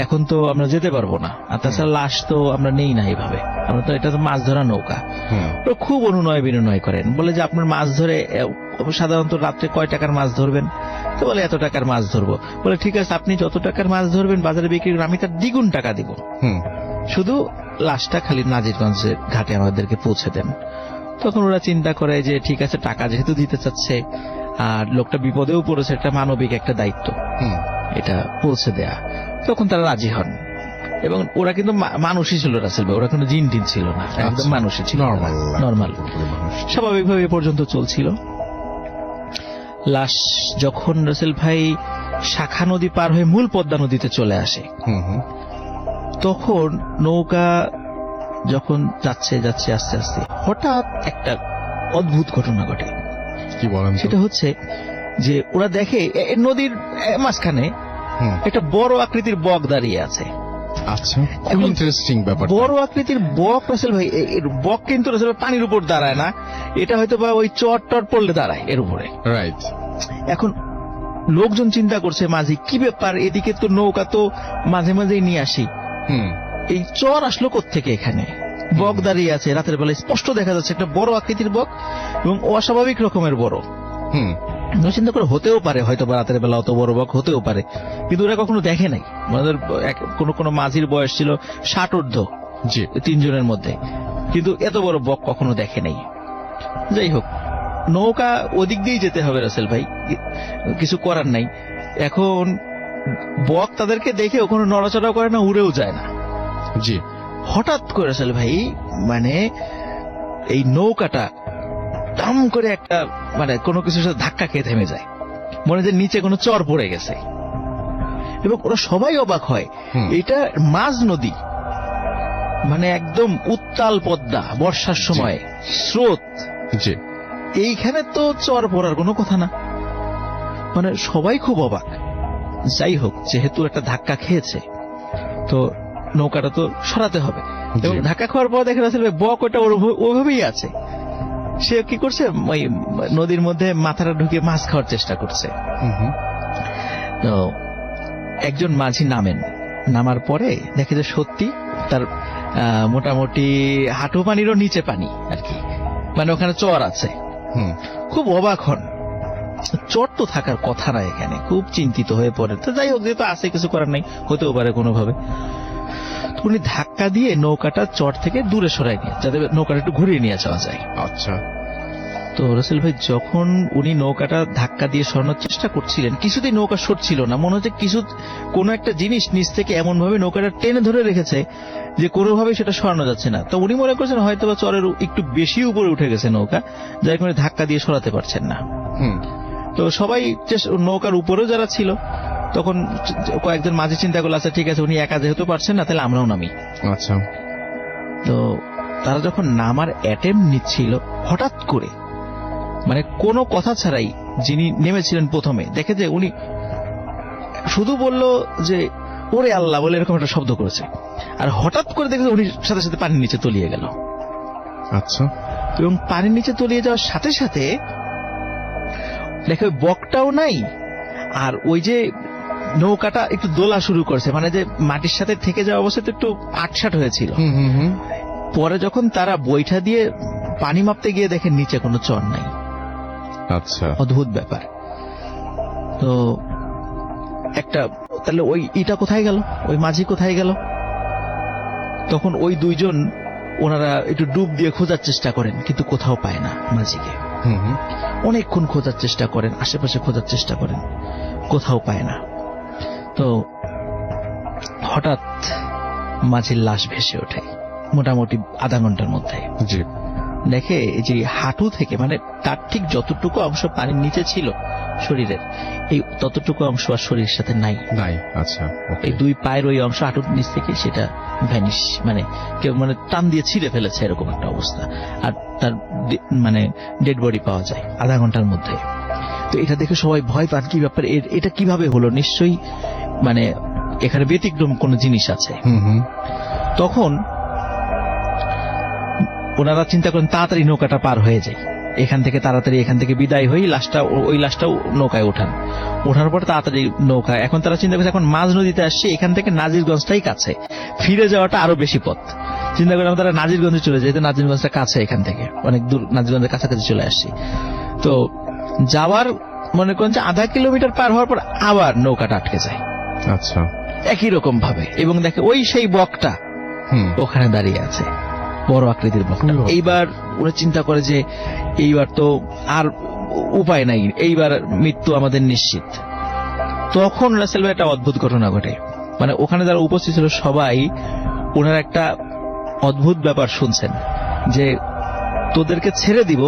এখন তো আমরা যেতে পারবো না, আর তাছাড়া লাশ তো আমরা নেই না এইভাবে, আমরা তো এটা তো মাছ ধরা নৌকা। তো খুব অনুনয় বিনয় করেন, বলে যে আপনার মাছ ধরে সাধারণত রাত্রে কয় টাকার মাছ ধরবেন? তো বলে এত টাকার মাছ ধরবো। বলে ঠিক আছে, আপনি যত টাকার মাছ ধরবেন বাজারে বিক্রি করে আমি তার দ্বিগুণ টাকা দিব, শুধু লাশটা খালি নাজিরগঞ্জের ঘাটে আমাদেরকে পৌঁছে দেন। তখন ওরা চিন্তা করে যে ঠিক আছে, টাকা যেহেতু দিতে চাচ্ছে আর লোকটা বিপদেও পড়েছে, একটা মানবিক একটা দায়িত্ব এটা পৌঁছে দেয়া। তখন তারা রাজি হন, এবং ওরা কিন্তু মানুষই ছিল রাসেল ভাই, ওরা কোনো জিন টিন ছিল না, একদম মানুষই ছিল, নর্মাল স্বাভাবিকভাবে এ পর্যন্ত চলছিল। লাশ যখন রাসেল ভাই শাখা নদী পার হয়ে মূল পদ্মা নদীতে চলে আসে, তখন নৌকা যখন যাচ্ছে যাচ্ছে আস্তে আস্তে হঠাৎ একটা অদ্ভুত ঘটনা ঘটে। কি বলেন? সেটা হচ্ছে যে ওরা দেখে নদীর মাঝখানে একটা বড় আকৃতির বক দাঁড়িয়ে আছে। আচ্ছা, খুব ইন্টারেস্টিং ব্যাপার। বড় আকৃতির বক রাসেল ভাই, এর বক কিন্তু রাসেল ভাই পানির উপর দাঁড়ায় না, এটা হয়তো বা ওই চট টট পড়লে দাঁড়ায় এর উপরে। রাইট। এখন লোকজন চিন্তা করছে মাঝি কি ব্যাপার, এদিকে তো নৌকা তো মাঝে মাঝেই নিয়ে আসি, এই চর আসলো কোত্থেকে এখানে? বক দাঁড়িয়ে আছে রাতের বেলায়, স্পষ্ট দেখা যাচ্ছে একটা বড় আকৃতির বক এবং অস্বাভাবিক রকমের বড়। চিন্তা করে হতেও পারে হয়তো বা রাতের বেলা অত বড় বক হতেও পারে, কিন্তু ওরা কখনো দেখে নাই। আমাদের কোন কোন মাঝির বয়স ছিল 60 ঊর্ধ্ব 3 জনের মধ্যে, কিন্তু এত বড় বক কখনো দেখে নাই। যাই হোক, নৌকা ওদিক দিয়েই যেতে হবে রাসেল ভাই, কিছু করার নাই। এখন বক তাদেরকে দেখে ওখানে নড়াচড়া করে না, উড়েও যায় না। জি। হঠাৎ করে রাসেল ভাই মানে এই নৌকাটা দাম করে একটা মানে কোনো কিছুর সাথে ধাক্কা খেয়ে থেমে যায়, মনে হয় নিচে কোনো চর পড়ে গেছে। এবং ওরা সবাই অবাক হয়, এটা মাঝ নদী, মানে একদম উত্তাল পদ্মা, বর্ষার সময় স্রোত, এইখানে তো চর পড়ার কোনো কথা না। মানে সবাই খুব অবাক। যাই হোক, যেহেতু একটা ধাক্কা খেয়েছে তো নৌকাটা তো সরাতে হবে, এবং ধাক্কা খাওয়ার পর দেখে রাসেল ভাই বক ওটা ওইভাবেই আছে। সে কি করছে, ওই নদীর মধ্যে মাথাটা ঢুকিয়ে মাছ খাওয়ার চেষ্টা করছে। তো একজন মাঝি নামার পরে দেখে যে সত্যি তার মোটামুটি হাঁটু পানিরও নিচে পানি আর কি, মানে ওখানে চর আছে। খুব অবাক হন, চর তো থাকার কথা না এখানে, খুব চিন্তিত হয়ে পড়ে। তো যাই হোক, যেহেতু আছে কিছু করার নাই, হতেও পারে কোনোভাবে। উনি ধাক্কা দিয়ে নৌকাটা চর থেকে দূরে সরাই নিয়ে, যাতে নৌকাটা একটু ঘুরিয়ে নিয়ে যাওয়া যায়। আচ্ছা। তো রাসেল ভাই যখন উনি নৌকাটা ধাক্কা দিয়ে সরানোর চেষ্টা করছিলেন, কিছুতেই নৌকা সরছিল না, মনে হচ্ছে কোনো একটা জিনিস নিচ থেকে এমন ভাবে নৌকাটা টেনে ধরে রেখেছে যে কোনোভাবেই সেটা সরানো যাচ্ছে না। তো উনি মনে করছেন হয়তো বা চরের একটু বেশি উপরে উঠে গেছে নৌকা, যার কারণে ধাক্কা দিয়ে সরাতে পারছেন না। তো সবাই নৌকার উপরেও যারা ছিল, তখন কয়েকজন মাঝি চিন্তা করলো আচ্ছা ঠিক আছে, উনি একা যেহেতু পারছেন না, তাহলে আমরাও নামি। আচ্ছা। তো তারা যখন নামার অ্যাটেম্প নিচ্ছিল, হঠাৎ করে মানে কোনো কথা ছাড়াই যিনি নেমেছিলেন প্রথমে, দেখে যে উনি শুধু বলল যে ওরে আল্লাহ বলে এরকম একটা শব্দ করেছে, আর হঠাৎ করে দেখে উনি সাথে সাথে পানির নিচে তলিয়ে গেল। আচ্ছা। এবং পানির নিচে তলিয়ে যাওয়ার সাথে সাথে দেখে বকটাও নাই, আর ওই যে নৌকাটা একটু দোলা শুরু করছে, মানে যে মাটির সাথে থেকে যাওয়া অবস্থাতে একটু আটসাট হয়েছিল। পরে যখন তারা বৈঠা দিয়ে পানি মাপতে গিয়ে দেখেন নিচে কোনো চর নাই। আচ্ছা, অদ্ভুত ব্যাপার। তো তাহলে ওই ইটা কোথায় গেল, ওই মাঝি কোথায় গেল? তখন ওই দুইজন ওনারা একটু ডুব দিয়ে খোঁজার চেষ্টা করেন, কিন্তু কোথাও পায় না মাঝিকে। অনেকক্ষণ খোঁজার চেষ্টা করেন, আশেপাশে খোঁজার চেষ্টা করেন, কোথাও পায় না। তো হঠাৎ মাঝির লাশ ভেসে ওঠে মোটামুটি আধা ঘন্টার মধ্যে। দেখে যে হাঁটু থেকে মানে তার ঠিক যতটুকু অংশ পানির নিচে ছিল শরীরের, এই ততটুকু অংশ আর শরীরের সাথে নাই। আচ্ছা, এই 2 পায়ের ওই অংশ হাঁটুর নিচ থেকে সেটা ভ্যানিশ, মানে কেউ মানে টান দিয়ে ছিঁড়ে ফেলেছে এরকম একটা অবস্থা। আর তার মানে ডেড বডি পাওয়া যায় আধা ঘন্টার মধ্যে। তো এটা দেখে সবাই ভয় পান, কি ব্যাপার, এটা কিভাবে হলো, নিশ্চয়ই মানে এখানে ব্যতিক্রম কোন জিনিস আছে। তখন ওনারা চিন্তা করেন তাড়াতাড়ি নৌকাটা পার হয়ে যায়, এখান থেকে বিদায় হয়ে ওই লাশটাও নৌকায় ওঠার পর তাড়াতাড়ি নৌকা, এখন তারা চিন্তা করছে এখন মাঝ নদীতে আসছে, এখান থেকে নাজিরগঞ্জটাই কাছে, ফিরে যাওয়াটা আরো বেশি পথ। চিন্তা করলাম তারা নাজিরগঞ্জে চলে যায়, নাজিরগঞ্জটা কাছে, এখান থেকে অনেক দূর, নাজিরগঞ্জের কাছাকাছি চলে আসছি। তো যাওয়ার মনে করেন যে আধা কিলোমিটার পার হওয়ার পর আবার নৌকাটা আটকে যায়। আচ্ছা, একই রকম ভাবে, এবং দেখে ওই সেই বকটা ওখানে দাঁড়িয়ে আছে, বড় আকৃতির বকটা। এইবার ওরা চিন্তা করে যে এইবার তো আর উপায় নাই, এইবার মৃত্যু আমাদের নিশ্চিত। তখন রাসেল ভাই একটা অদ্ভুত ঘটনা ঘটে, মানে ওখানে যারা উপস্থিত ছিল সবাই ওনার একটা অদ্ভুত ব্যাপার শুনছেন, যে তোদেরকে ছেড়ে দিব,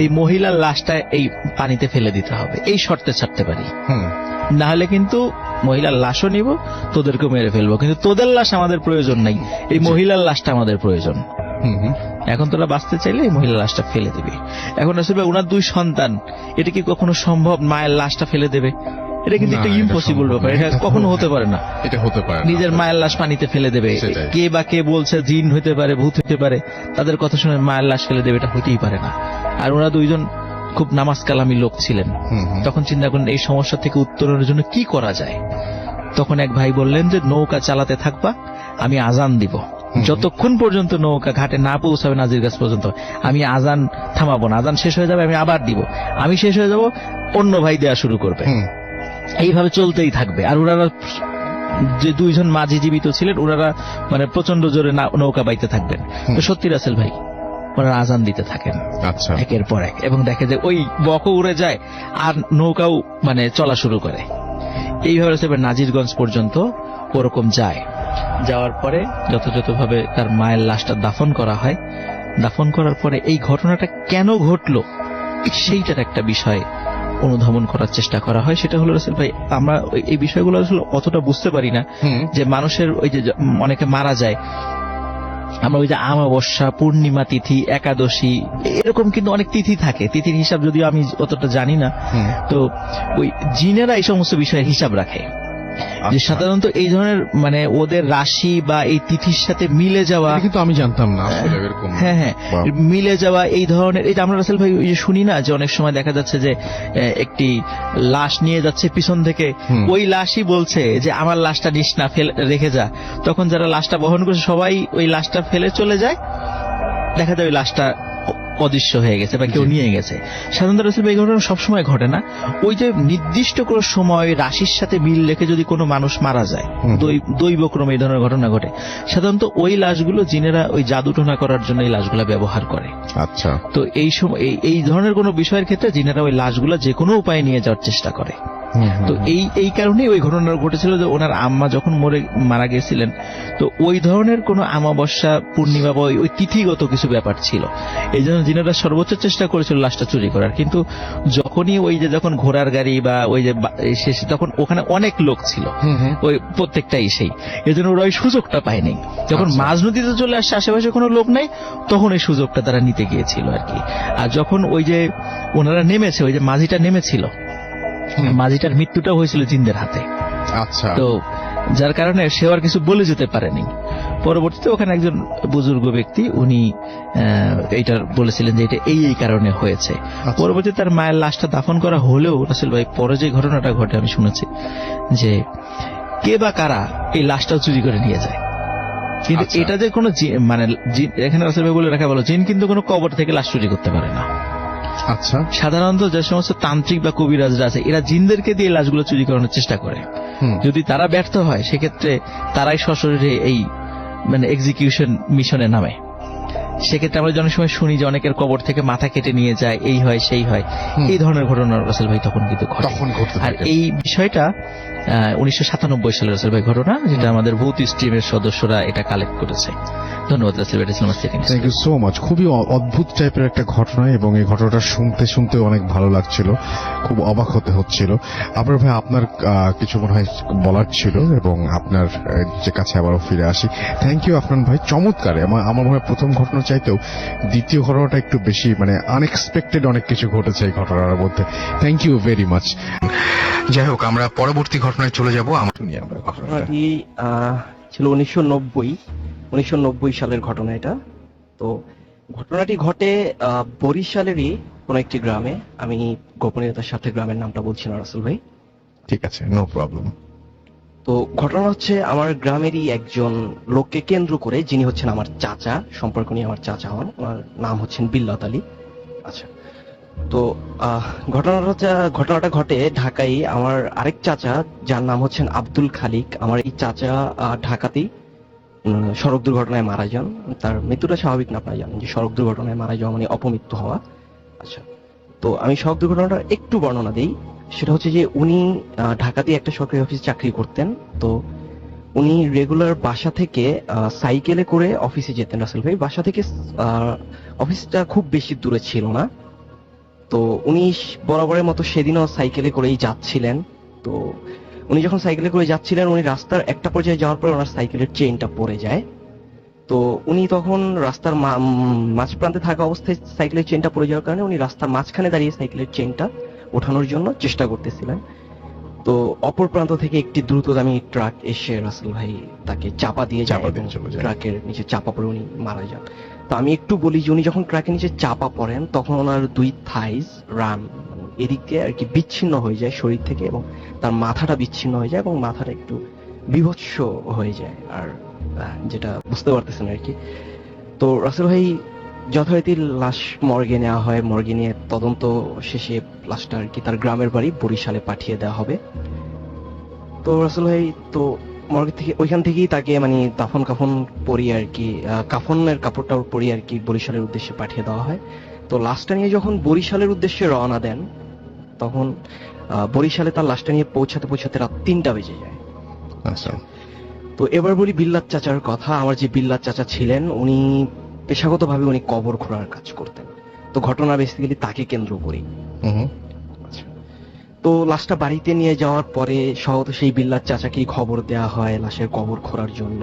এই মহিলার লাশটা এই পানিতে ফেলে দিতে হবে, এই শর্তে ছাড়তে পারি, না হলে কিন্তু মহিলার লাশও নিব, তোদেরকেও মেরে ফেলবো, কিন্তু তোদের লাশ আমাদের প্রয়োজন নাই, এই মহিলার লাশটা আমাদের প্রয়োজন। এখন তোরা বাঁচতে চাইলে এই মহিলার লাশটা ফেলে দিবি। এখন রাসূল ভাই ওনার 2 সন্তান, এটা কি কখনো সম্ভব মায়ের লাশটা ফেলে দেবে? এটা কিন্তু একটা ইম্পসিবল ব্যাপার, এটা কখনো হতে পারে না। এটা হতে পারে না, নিজের মায়ের লাশ পানিতে ফেলে দেবে, কে বা কে বলছে জিন হতে পারে, ভূত হতে পারে, তাদের কথা শুনে মায়ের লাশ ফেলে দেবে, এটা হতেই পারে না। আর ওরা 2 জন খুব নামাজ কালামি লোক ছিলেন। তখন চিন্তা করেন এই সমস্যা থেকে উত্তরণের জন্য কি করা যায়। তখন এক ভাই বললেন যে নৌকা চালাতে থাকবা, আমি আজান দিব, যতক্ষণ পর্যন্ত নৌকা ঘাটে না পৌঁছাবে নাজিরগঞ্জ পর্যন্ত আমি আজান থামাবো না, আজান শেষ হয়ে যাবে আমি আবার দিব, আমি শেষ হয়ে যাব অন্য ভাই দেয়া শুরু করবে, এইভাবে চলতেই থাকবে। আর ওনারা যে 2 জন মাঝি জীবিত ছিলেন, ওনারা মানে প্রচন্ড জোরে নৌকা বাইতে থাকবেন। তো সত্যি রাসেল ভাই ওনারা আজান দিতে থাকেন একের পর এক, এবং দেখে যে ওই বকও উড়ে যায় আর নৌকাও মানে চলা শুরু করে। এইভাবে নাজিরগঞ্জ পর্যন্ত ওরকম যায়। যাওয়ার পরে যথাযথভাবে তার মায়ের লাশটা দাফন করা হয়। দাফন করার পরে এই ঘটনাটা কেন ঘটলো সেইটার একটা বিষয় অনুধাবন করার চেষ্টা করা হয়। সেটা হলো রাসেল ভাই, আমরা এই বিষয়গুলো আসলে অতটা বুঝতে পারি না, যে মানুষের ওই যে অনেকে মারা যায়, আমরা ওই যে অমাবস্যা, পূর্ণিমা তিথি, একাদশী, এরকম কিন্তু অনেক তিথি থাকে, তিথির হিসাব যদিও আমি অতটা জানি না। তো ওই জিনেরা এই সমস্ত বিষয়ের হিসাব রাখে, যে সাধারণত এই ধরনের মানে ওদের রাশি বা এই তিথির সাথে মিলে যাওয়া, কিন্তু আমি জানতাম না এরকম। হ্যাঁ, মিলে যাওয়া এই ধরনের, এই যে আমরা রাসেল ভাই ওই যে শুনি না যে অনেক সময় দেখা যাচ্ছে যে একটি লাশ নিয়ে যাচ্ছে পিছন থেকে, ওই লাশই বলছে যে আমার লাশটা নিস না, রেখে যা। তখন যারা লাশটা বহন করছে সবাই ওই লাশটা ফেলে চলে যায়, দেখা যায় ওই লাশটা অদৃশ্য হয়ে গেছে বা কেউ নিয়ে গেছে। সাধারণত রাসূল ভাই এই ঘটনা সবসময় ঘটে না, ওই যে নির্দিষ্ট কোনো সময় রাশির সাথে মিল রেখে যদি কোনো মানুষ মারা যায়, দৈবক্রমে এই ধরনের ঘটনা ঘটে, সাধারণত ওই লাশগুলো জিনেরা ওই জাদুটোনা করার জন্য এই লাশগুলো ব্যবহার করে। আচ্ছা, তো এই সময় এই ধরনের কোনো বিষয়ের ক্ষেত্রে জিনেরা ওই লাশগুলো যে কোনো উপায়ে নিয়ে যাওয়ার চেষ্টা করে। তো এই কারণেই ওই ঘটনা ঘটেছিল যে ওনার আম্মা যখন মারা গেছিলেন, তো ওই ধরনের কোন আমাবস্যা, পূর্ণিমা বা ওই তিথিগত কিছু ব্যাপার ছিল, এই জন্য জিনেরা সর্বোচ্চ চেষ্টা করেছিল লাশটা চুরি করার। কিন্তু যখনই ওই যে যখন ঘোড়ার গাড়ি বা ওই যে শেষে, তখন ওখানে অনেক লোক ছিল, ওই প্রত্যেকটাই সেই, এই জন্য ওরা ওই সুযোগটা পায়নি। যখন মাঝ নদীতে চলে আসছে, আশেপাশে কোনো লোক নাই, তখন এই সুযোগটা তারা নিতে গিয়েছিল আর কি। আর যখন ওই যে ওনারা নেমেছে, ওই যে মাঝিটা নেমেছিল, মাঝিটার মৃত্যুটা হয়েছিল জিনদের হাতে। আচ্ছা, তো যার কারণে সে আর কিছু বলে যেতে পারেনি। পরবর্তীতে ওখানে একজন বুজুর্গ ব্যক্তি, উনি এইটা বলেছিলেন যে এটা এই কারণে হয়েছে। পরবর্তীতে তার মায়ের লাশটা দাফন করা হলেও রাসূল ভাই পরে যে ঘটনাটা ঘটে আমি শুনেছি, যে কে বা কারা এই লাশটাও চুরি করে নিয়ে যায়। কিন্তু এটা যে কোনো মানে এখানে রাসূল ভাই বলে রাখা ভালো, জিন কিন্তু কোনো কবর থেকে লাশ চুরি করতে পারে না। আচ্ছা, সাধারণত যে সমস্ত তান্ত্রিক বা কবিরাজরা আছে, এরা জিনদেরকে দিয়ে লাশগুলো চুরি করানোর চেষ্টা করে। যদি তারা ব্যর্থ হয়, সেক্ষেত্রে তারাই সশরীরে এই মানে এক্সিকিউশন মিশনে নামে। সেক্ষেত্রে আমরা অনেক সময় শুনি যে অনেকের কবর থেকে মাথা কেটে নিয়ে যায়, এই হয় সেই হয়, এই ধরনের ঘটনা রাসূল ভাই তখন কিন্তু ঘটে। আর এই বিষয়টা 1997 সালের রাসূল ভাই ঘটনা, যেটা আমাদের ভূত স্ট্রিমের সদস্যরা এটা কালেক্ট করেছে। ধন্যবাদ রাসেল ভাই, এটা ছিল আমার second. Thank you so much. খুবই অদ্ভুত টাইপের একটা ঘটনা এবং এই ঘটনাটা শুনতে শুনতে অনেক ভালো লাগছিল, খুব অবাক হতে হচ্ছিল। আপনার ভাই আপনার কিছু মনে হয় বলার ছিল এবং আপনার যে কাছে আবারও ফিরে আসি। থ্যাংক ইউ আফনান ভাই, চমৎকার। আমার মনে হয় প্রথম ঘটনার চাইতেও দ্বিতীয় ঘটনাটা একটু বেশি মানে আনএক্সপেক্টেড অনেক কিছু ঘটেছে এই ঘটনার মধ্যে। Thank you very much. যাই হোক, আমরা পরবর্তী ঘটনায় চলে যাব। ঘটনাটি ছিল 1990 সালের ঘটনা এটা। তো ঘটনাটি ঘটে বরিশালেরই কোন একটি গ্রামে। আমি গোপনীয়তার সাথে গ্রামের নামটা বলছি না রাসেল ভাই। ঠিক আছে, নো প্রবলেম। তো ঘটনা হচ্ছে আমার গ্রামেরই একজন লোককে কেন্দ্র করে, যিনি হচ্ছেন আমার চাচা, সম্পর্ক নিয়ে আমার চাচা হন, ওনার নাম হচ্ছেন বিল্লাত আলী। আচ্ছা, তো ঘটনাটা ঘটে ঢাকায়। আমার আরেক চাচা যার নাম হচ্ছেন আব্দুল খালিক, আমার এই চাচা ঢাকাতেই সড়ক দুর্ঘটনায় মারা যান। তার মৃত্যুটা স্বাভাবিক না, আপনারা জানেন যে সড়ক দুর্ঘটনায় মারা যাওয়া মানে অপমৃত্যু হওয়া। আচ্ছা, তো আমি সড়ক দুর্ঘটনাটা একটু বর্ণনা দিই। সেটা হচ্ছে যে উনি ঢাকাতে একটা সরকারি অফিসে চাকরি করতেন। তো উনি রেগুলার বাসা থেকে সাইকেলে করে অফিসে যেতেন রাসেল ভাই। বাসা থেকে অফিসটা খুব বেশি দূরে ছিল না। তো উনি বরাবরের মতো সেদিনও সাইকেলে করেই যাচ্ছিলেন। তো উনি যখন সাইকেলে করে যাচ্ছিলেন, উনি রাস্তার একটা পর্যায়ে যাওয়ার পর ওনার সাইকেলের চেইনটা পড়ে যায়। তো উনি তখন রাস্তার মাঝ প্রান্তে থাকা অবস্থায় সাইকেলের চেইনটা পড়ে যাওয়ার কারণে উনি রাস্তার মাঝখানে দাঁড়িয়ে সাইকেলের চেইনটা ওঠানোর জন্য চেষ্টা করতেছিলেন। তো অপর প্রান্ত থেকে একটি দ্রুতগামী ট্রাক এসে রাসেল ভাই তাকে চাপা দিয়ে যায় এবং ট্রাকের নিচে চাপা পড়ে উনি মারা যান। তো আমি একটু বলি যে উনি যখন ট্রাকের নিচে চাপা পড়েন, তখন ওনার দুই থাইস রান এদিকে আর কি বিচ্ছিন্ন হয়ে যায় শরীর থেকে, এবং তার মাথাটা বিচ্ছিন্ন হয়ে যায় এবং মাথাটা একটু বিভৎস হয়ে যায়। আর যেটা বুঝতে পারতেছেন আর কি। তো রাসেল ভাই যথারীতি লাশ মর্গে নেওয়া হয়। মর্গে নিয়ে তদন্ত শেষে লাশটা আর কি তার গ্রামের বাড়ি বরিশালে পাঠিয়ে দেওয়া হবে। তো রাসেল ভাই তো মর্গে থেকে ওইখান থেকেই তাকে মানে দাফন কাফন পরিয়ে আর কি, কাফনের কাপড়টা পরিয়ে আর কি বরিশালের উদ্দেশ্যে পাঠিয়ে দেওয়া হয়। তো লাশটা নিয়ে যখন বরিশালের উদ্দেশ্যে রওনা দেন, তখন বরিশালে তার লাশটা নিয়ে পৌঁছাতে রাত 3টা বেজে যায়। আচ্ছা, তো এবার বলি বিল্লাত চাচার কথা। আমার যে বিল্লাত চাচা ছিলেন, উনি পেশাগতভাবে উনি কবর খোঁড়ার কাজ করতেন। তো ঘটনা বেসিক্যালি তাকে কেন্দ্র করেই। তো লাশটা বাড়িতে নিয়ে যাওয়ার পরে সহত সেই বিল্লাত চাচাকেই খবর দেওয়া হয় লাশের কবর খোঁড়ার জন্য।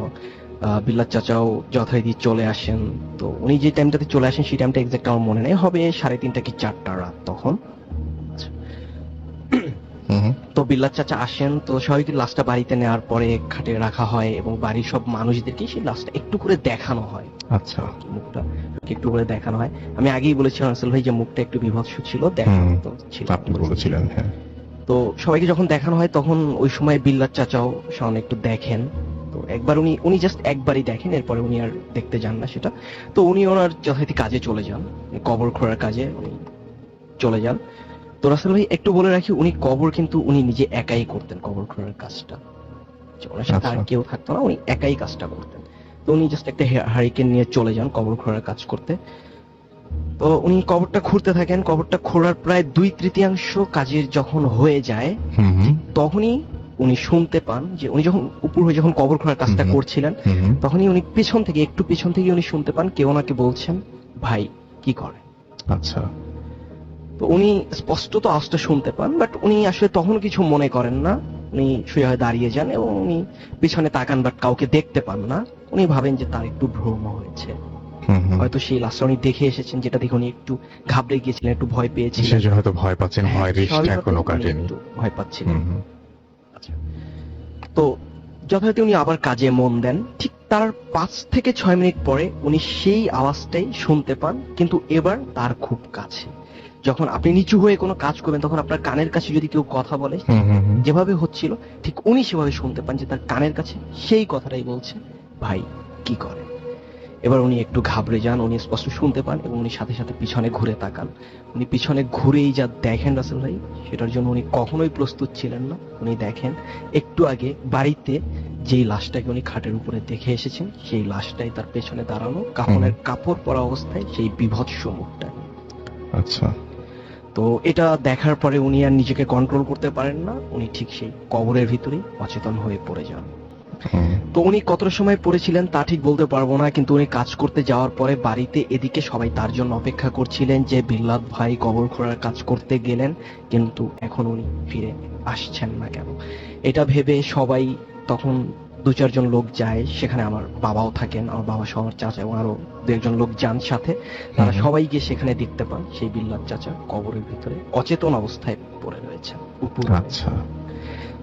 বিল্লাত চাচাও যথারীতি চলে আসেন। তো উনি যে টাইমটাতে চলে আসেন সেই টাইমটা এক্সাক্ট আমার মনে নেই, হবে 3:30 কি 4টা রাত তখন। তো বিল্লাত চাচা আসেন। তো স্বাভাবিক লাশটা বাড়িতে নেওয়ার পরে খাটে রাখা হয় এবং বাড়ির সব মানুষদেরকে সেই লাশটা একটু করে দেখানো হয়। আচ্ছা, মুখটা একটু করে দেখানো হয়। আমি আগেই বলেছিলাম আসল ভাই যে মুখটা একটু বিভৎস ছিল, দেখানো তো ছিল, আপনি বলেছিলেন। হ্যাঁ, তো সবাইকে যখন দেখানো হয় তখন ওই সময় বিল্লাত চাচাও সামনে একটু দেখেন। তো একবার উনি জাস্ট একবারই দেখেন, এরপরে উনি আর দেখতে যান না সেটা। তো উনি ওনার যথারীতি কাজে চলে যান, কবর খোঁড়ার কাজে উনি চলে যান। তো রাসেল ভাই একটু বলে রাখি, উনি কবর কিন্তু উনি নিজে একাই করতেন, কবর খোঁড়ার কাজটা। ওনার সাথে আর কেউ থাকতো না, উনি একাই কাজটা করতেন। তো উনি জাস্ট একটা হারিকেন নিয়ে চলে যান কবর খোঁড়ার কাজ করতে। তো উনি কবরটা খুঁড়তে থাকেন। কবরটা খোঁড়ার প্রায় 2/3 কাজের যখন হয়ে যায়, তখনই উনি শুনতে পান যে উনি যখন উপর হয়ে যখন কবর খোঁড়ার কাজটা করছিলেন, তখনই উনি একটু পেছন থেকে উনি শুনতে পান কেউ ওনাকে বলছেন, ভাই কি করে। আচ্ছা, তো উনি স্পষ্টত আওয়াজটা শুনতে পান, বাট উনি আসলে তখন কিছু মনে করেন না। উনি শুয়ে হয়ে দাঁড়িয়ে যান এবং উনি পিছনে তাকান, বাট কাউকে দেখতে পান না। উনি ভাবেন যে তার একটু ভ্রম হয়েছে, হয়তো সেই লাশটা উনি দেখে এসেছেন, যেটা দেখে উনি একটু ঘাবড়ে গিয়েছিলেন, একটু ভয় পেয়েছিলেন, সেজন্য হয়তো ভয় পাচ্ছেন, ভয় রিস্কটা এখনো কাটেনি, ভয় পাচ্ছিলেন। আচ্ছা, তো যথারীতি উনি আবার কাজে মন দেন। ঠিক তার 5 থেকে 6 মিনিট পরে উনি সেই আওয়াজটাই শুনতে পান, কিন্তু এবার তার খুব কাছে। যখন আপনি নিচু হয়ে কোনো কাজ করবেন, তখন আপনার কানের কাছে যদি কেউ কথা বলে, যেভাবে হচ্ছিল ঠিক উনি সেভাবে শুনতে পান যে তার কানের কাছে সেই কথাটাই বলছে, ভাই কি করে। এবার উনি একটু ঘাবড়ে যান, উনি স্পষ্ট শুনতে পান এবং উনি সাথে সাথে পিছনে ঘুরে তাকান। উনি পিছনে ঘুরেই যা দেখেন রাসেল ভাই, সেটার জন্য উনি কখনোই প্রস্তুত ছিলেন না। উনি দেখেন একটু আগে বাড়িতে যেই লাশটাকে উনি খাটের উপরে দেখে এসেছেন, সেই লাশটাই তার পেছনে দাঁড়ানো, কাফনের কাপড় পরা অবস্থায়, সেই বিভৎস মুখটা। আচ্ছা, তো এটা দেখার পরে উনি আর নিজেকে কন্ট্রোল করতে পারেন না, উনি ঠিক সেই কবরের ভিতরেই অচেতন হয়ে পড়ে যান। তো উনি কতটা সময় পড়েছিলেন তা ঠিক বলতে পারবো না, কিন্তু উনি কাজ করতে যাওয়ার পরে বাড়িতে এদিকে সবাই তার জন্য অপেক্ষা করছিলেন যে বিল্লাত ভাই কবর খোঁড়ার কাজ করতে গেলেন, কিন্তু এখন উনি ফিরে আসছেন না কেন। এটা ভেবে সবাই তখন 2-4 জন লোক যায় সেখানে, আমার বাবাও থাকেন, আমার বাবা সহ আমার চাচা এবং আরো 2-1 জন লোক যান সাথে। তারা সবাই গিয়ে সেখানে দেখতে পান সেই বিল্লাত চাচা কবরের ভিতরে অচেতন অবস্থায় পড়ে রয়েছেন উপর। আচ্ছা,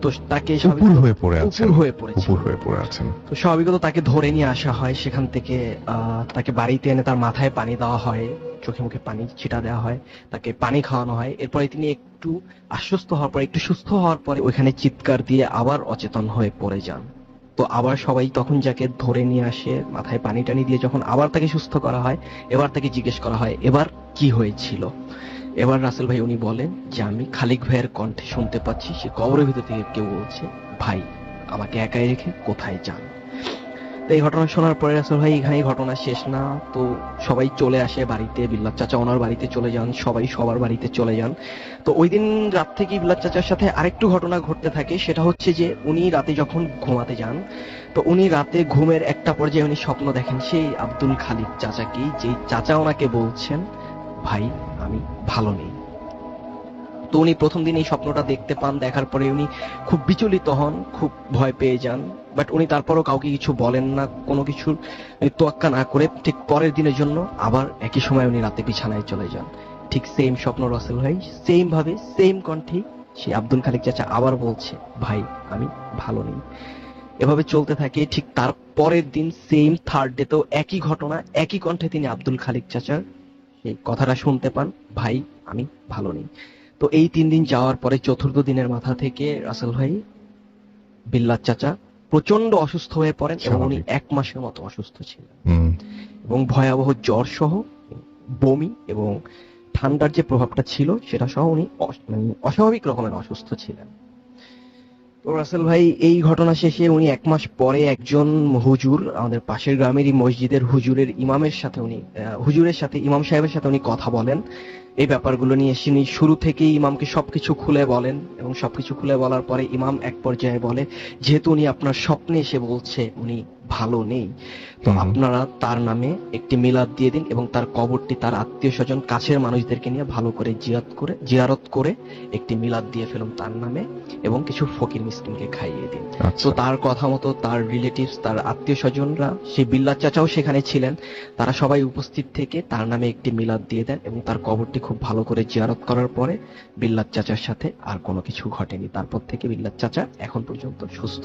তো তাকে উপর হয়ে পড়ে আছেন। উপর হয়ে পড়েছেন। উপর হয়ে পড়ে আছেন। তো স্বাভাবিকত তাকে ধরে নিয়ে আসা হয়, সেখান থেকে তাকে বাড়িতে এনে তার মাথায় পানি দেওয়া হয়, চোখে মুখে পানি ছিটা দেওয়া হয়, তাকে পানি খাওয়ানো হয়। এরপরে তিনি একটু আশ্বস্ত হওয়ার পরে, একটু সুস্থ হওয়ার পরে ওইখানে চিৎকার দিয়ে আবার অচেতন হয়ে পড়ে যান। তো আবার সবাই তখন যাকে ধরে নিয়ে আসে, মাথায় পানি টানি দিয়ে যখন আবার তাকে সুস্থ করা হয়, এবার তাকে জিজ্ঞেস করা হয় এবার কি হয়েছিল। এবার রাসেল ভাই উনি বলেন যে আমি খালিক ভাইয়ের কণ্ঠে শুনতে পাচ্ছি সে কবরের ভিতর থেকে কেউ বলছে, ভাই আমাকে একাই রেখে কোথায় যান। তো এই ঘটনা শোনার পরে রাসেল ভাই এখানে ঘটনা শেষ না, তো সবাই চলে আসে বাড়িতে, বিল্লাত চাচা ওনার বাড়িতে চলে যান, সবাই সবার বাড়িতে চলে যান। তো ওই দিন রাত থেকে বিল্লাত চাচার সাথে আরেকটু ঘটনা ঘটতে থাকে, সেটা হচ্ছে যে উনি রাতে যখন ঘুমাতে যান, তো উনি রাতে ঘুমের একটা পর্যায়ে উনি স্বপ্ন দেখেন সেই আব্দুল খালিক চাচাকে, যেই চাচা ওনাকে বলছেন ভাই আমি ভালো নেই। তো উনি প্রথম দিন এই স্বপ্নটা দেখতে পান, দেখার পরে উনি খুব বিচলিত হন, খুব ভয় পেয়ে যান, বাট উনি তারপরও কাউকে কিছু বলেন না, কোনো কিছুর তোয়াক্কা না করে ঠিক পরের দিনের জন্য আবার একই সময় উনি রাতে বিছানায় চলে যান। ঠিক সেম স্বপ্ন রাসেল ভাই সেম ভাবে সেম কণ্ঠে সেই আব্দুল খালিক চাচা আবার বলছে ভাই আমি ভালো নেই। এভাবে চলতে থাকে। ঠিক তার পরের দিন সেম থার্ড ডে তো একই ঘটনা, একই কণ্ঠে তিনি আব্দুল খালিক চাচার এই কথাটা শুনতে পান, ভাই আমি ভালো নেই। তো এই 3 দিন যাওয়ার পরে চতুর্থ দিনের মাথা থেকে রাসেল ভাই বিল্লাত চাচা প্রচন্ড অসুস্থ হয়ে পড়েন এবং উনি 1 মাসের মতো অসুস্থ ছিলেন এবং ভয়াবহ জ্বর সহ বমি এবং ঠান্ডার যে প্রভাবটা ছিল সেটা সহ উনি অস্বাভাবিক রকমের অসুস্থ ছিলেন। তো রাসেল ভাই এই ঘটনা শেষে উনি 1 মাস পরে একজন হুজুর, আমাদের পাশের গ্রামেরই মসজিদের হুজুরের ইমামের সাথে উনি হুজুরের সাথে ইমাম সাহেবের সাথে উনি কথা বলেন এই ব্যাপারগুলো নিয়ে। তিনি শুরু থেকেই ইমামকে সবকিছু খুলে বলেন এবং সবকিছু খুলে বলার পরে ইমাম এক পর্যায়ে বলে, যেহেতু উনি আপনার স্বপ্নে এসে বলছে উনি ভালো নেই, তো আপনারা তার নামে একটি মিলাদ দিয়ে দিন এবং তার কবরটি তার আত্মীয় স্বজন কাছের মানুষদেরকে নিয়ে ভালো করে জিয়ারত করে একটি মিলাদ দিয়ে ফেলুন তার নামে এবং কিছু ফকির মিসকিনকে খাইয়ে দিন। তো তার কথা মতো তার রিলেটিভস, তার আত্মীয় স্বজনরা, সেই বিল্লাত চাচাও সেখানে ছিলেন, তারা সবাই উপস্থিত থেকে তার নামে একটি মিলাদ দিয়ে দেন এবং তার কবরটি খুব ভালো করে জিয়ারত করার পরে বিল্লাত চাচার সাথে আর কোনো কিছু ঘটেনি। তারপর থেকে বিল্লাত চাচা এখন পর্যন্ত সুস্থ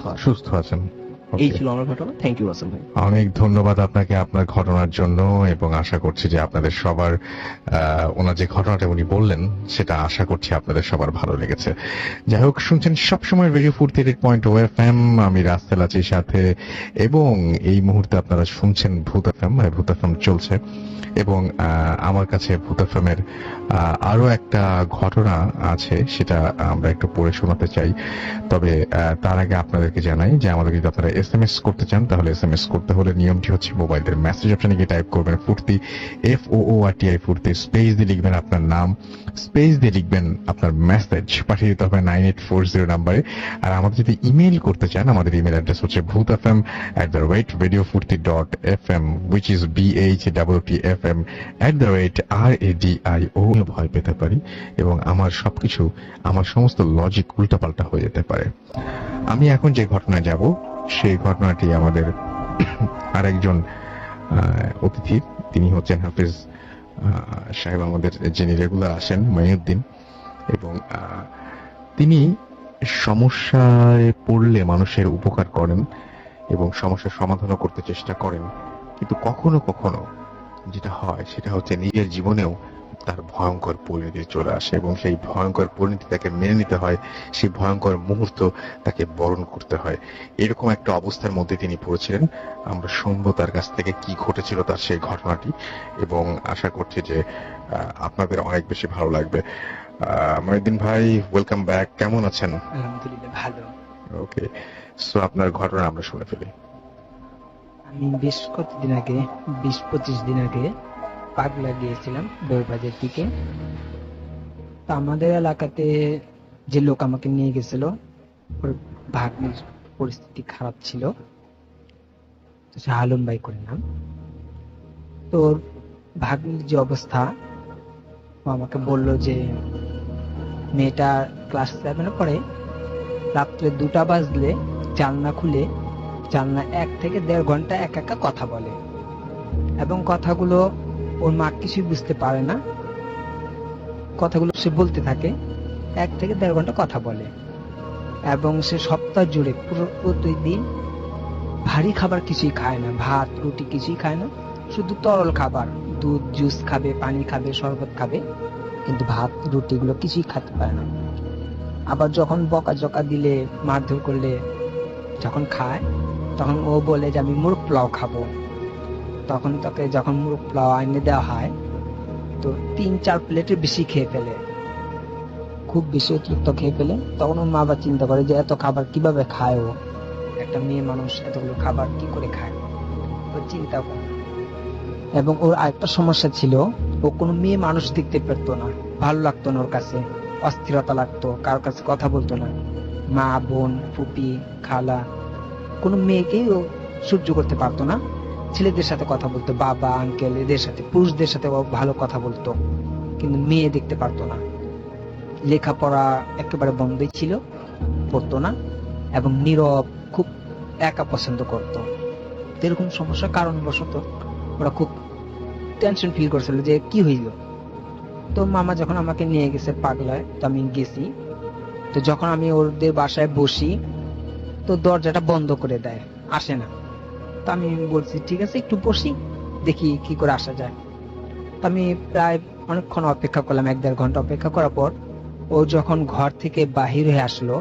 আছেন। এই ছিল আমার ঘটনা। থ্যাংক ইউ রাসেল ভাই। অনেক ধন্যবাদ আপনাকে আপনার ঘটনার জন্য, এবং আশা করছি যে আপনাদের সবার ওনার যে ঘটনাটা উনি বললেন সেটা আশা করছি আপনাদের সবার ভালো লেগেছে। যাই হোক, শুনছেন সবসময় রেডিও 48.0 FM, আমি রাসেল আছি সাথে, এবং এই মুহূর্তে আপনারা শুনছেন ভূত এফএম। ভূত এফএম চলছে এবং আমার কাছে ভূত এফএমের আরো একটা ঘটনা আছে, সেটা আমরা একটু পড়ে শোনাতে চাই। তবে তার আগে আপনাদেরকে জানাই যে আমাদের যদি আপনারা SMS করতে চান তাহলে SMS করতে হলে নিয়মটি হচ্ছে মোবাইলের মেসেজ অপশনে গিয়ে টাইপ করবেন ফুর্তি, FOORTI ফুর্তি, স্পেস দিয়ে লিখবেন আপনার নাম, স্পেস দিয়ে লিখবেন আপনার মেসেজ, পাঠিয়ে দিতে হবে 9840 নাম্বারে। আর আমাদের যদি ইমেল করতে চান, আমাদের ইমেল অ্যাড্রেস হচ্ছে bhutfm@radiofurti.fm, which is BHWTFM@radio। ভয় পেতে পারি এবং আমার সবকিছু, আমার সমস্ত লজিক উল্টাপাল্টা হয়ে যেতে পারে। আমি এখন যে ঘটনায় যাব সেই ঘটনাটি আমাদের আরেকজন অতিথি, তিনি হচ্ছেন হাফিজ সাহেব, আমাদের যিনি রেগুলার আসেন, মঈনুদ্দিন, এবং তিনি সমস্যায় পড়লে মানুষের উপকার করেন এবং সমস্যার সমাধানও করতে চেষ্টা করেন, কিন্তু কখনো কখনো যেটা হয় সেটা হচ্ছে নিজের জীবনেও তার ভয়ঙ্কর পরিণতি চলে আসে এবং সেই ভয়ঙ্কর পরিণতি তাকে মেনে নিতে হয়, সেই ভয়ঙ্কর মুহূর্ত তাকে বরণ করতে হয়। এরকম একটা অবস্থার মধ্যে তিনি পড়েছিলেন। আমরা শুনবো তার কাছ থেকে কি ঘটেছিল তার সেই ঘটনাটি, এবং আশা করছি যে আপনাদের অনেক বেশি ভালো লাগবে। মঈনুদ্দিন ভাই, ওয়েলকাম ব্যাক, কেমন আছেন? আলহামদুলিল্লাহ ভালো। ওকে, সো আপনার ঘটনা আমরা শুনে ফেলি। আমি বেশ কতদিন আগে, 20-25 দিন আগে পাগলা গিয়েছিলাম বউবাজার দিকে। তো আমাদের এলাকাতে যে লোক আমাকে নিয়ে গেছিল, ওর ভাগ্নির পরিস্থিতি খারাপ ছিল। তো সে আলম ভাই করে নাম। তোর ভাগ্নির যে অবস্থা, ও আমাকে বলল যে মেয়েটা ক্লাস 7-এ পড়ে, রাত্রে 2টা বাজলে জানলা খুলে জানলা 1 থেকে 1.5 ঘন্টা একা একা কথা বলে, এবং কথাগুলো ওর মা কিছুই বুঝতে পারে না। কথাগুলো সে বলতে থাকে, 1 থেকে 1.5 ঘন্টা কথা বলে, এবং সে সপ্তাহ জুড়ে প্রতিদিন ভারী খাবার কিছুই খায় না, ভাত রুটি কিছুই খায় না, শুধু তরল খাবার, দুধ জুস খাবে, পানি খাবে, শরবত খাবে, কিন্তু ভাত রুটি গুলো কিছুই খেতে পারে না। আবার যখন বকাঝকা দিলে, মারধর করলে যখন খায়, তখন ও বলে যে আমি মুরগ পোলাও খাবো। তখন তাকে যখন মুরগ পোলাও এনে দেওয়া হয়, তো 3-4 প্লেটের বেশি খেয়ে ফেলে, খুব বেশি অতিরিক্ত খেয়ে ফেলে। তখন ওর মা আবার চিন্তা করে যে এত খাবার কিভাবে খায়, ও একটা মেয়ে মানুষ এতগুলো খাবার কি করে খায়, ও চিন্তা করে। এবং ওর আরেকটা সমস্যা ছিল, ও কোনো মেয়ে মানুষ দেখতে পেতো না, ভালো লাগতো না ওর কাছে, অস্থিরতা লাগতো, কারোর কাছে কথা বলতো না। মা, বোন, ফুপি, খালা, কোনো মেয়েকেই ও সহ্য করতে পারতো না। ছেলেদের সাথে কথা বলতো, বাবা, আঙ্কেল, এদের সাথে, পুরুষদের সাথে ও ভালো কথা বলতো, কিন্তু মেয়ে দেখতে পারতো না। লেখাপড়া একেবারে বন্ধই ছিল, পড়তো না, এবং নীরব, খুব একা পছন্দ করতো। এরকম সমস্যার কারণবশত ওরা খুব টেনশন ফিল করছিল যে কি হইল। তো মামা যখন আমাকে নিয়ে গেছে পাগলায়, তো আমি গেছি। তো যখন আমি ওদের বাসায় বসি, তো দরজাটা বন্ধ করে দেয়, আসে না। তো আমি বলছি ঠিক আছে, একটু বসি, দেখি কি করে আসা যায়। তো আমি প্রায় অনেকক্ষণ অপেক্ষা করলাম, 1-1.5 ঘন্টা অপেক্ষা করার পর ও যখন ঘর থেকে বাহির হয়ে আসলো,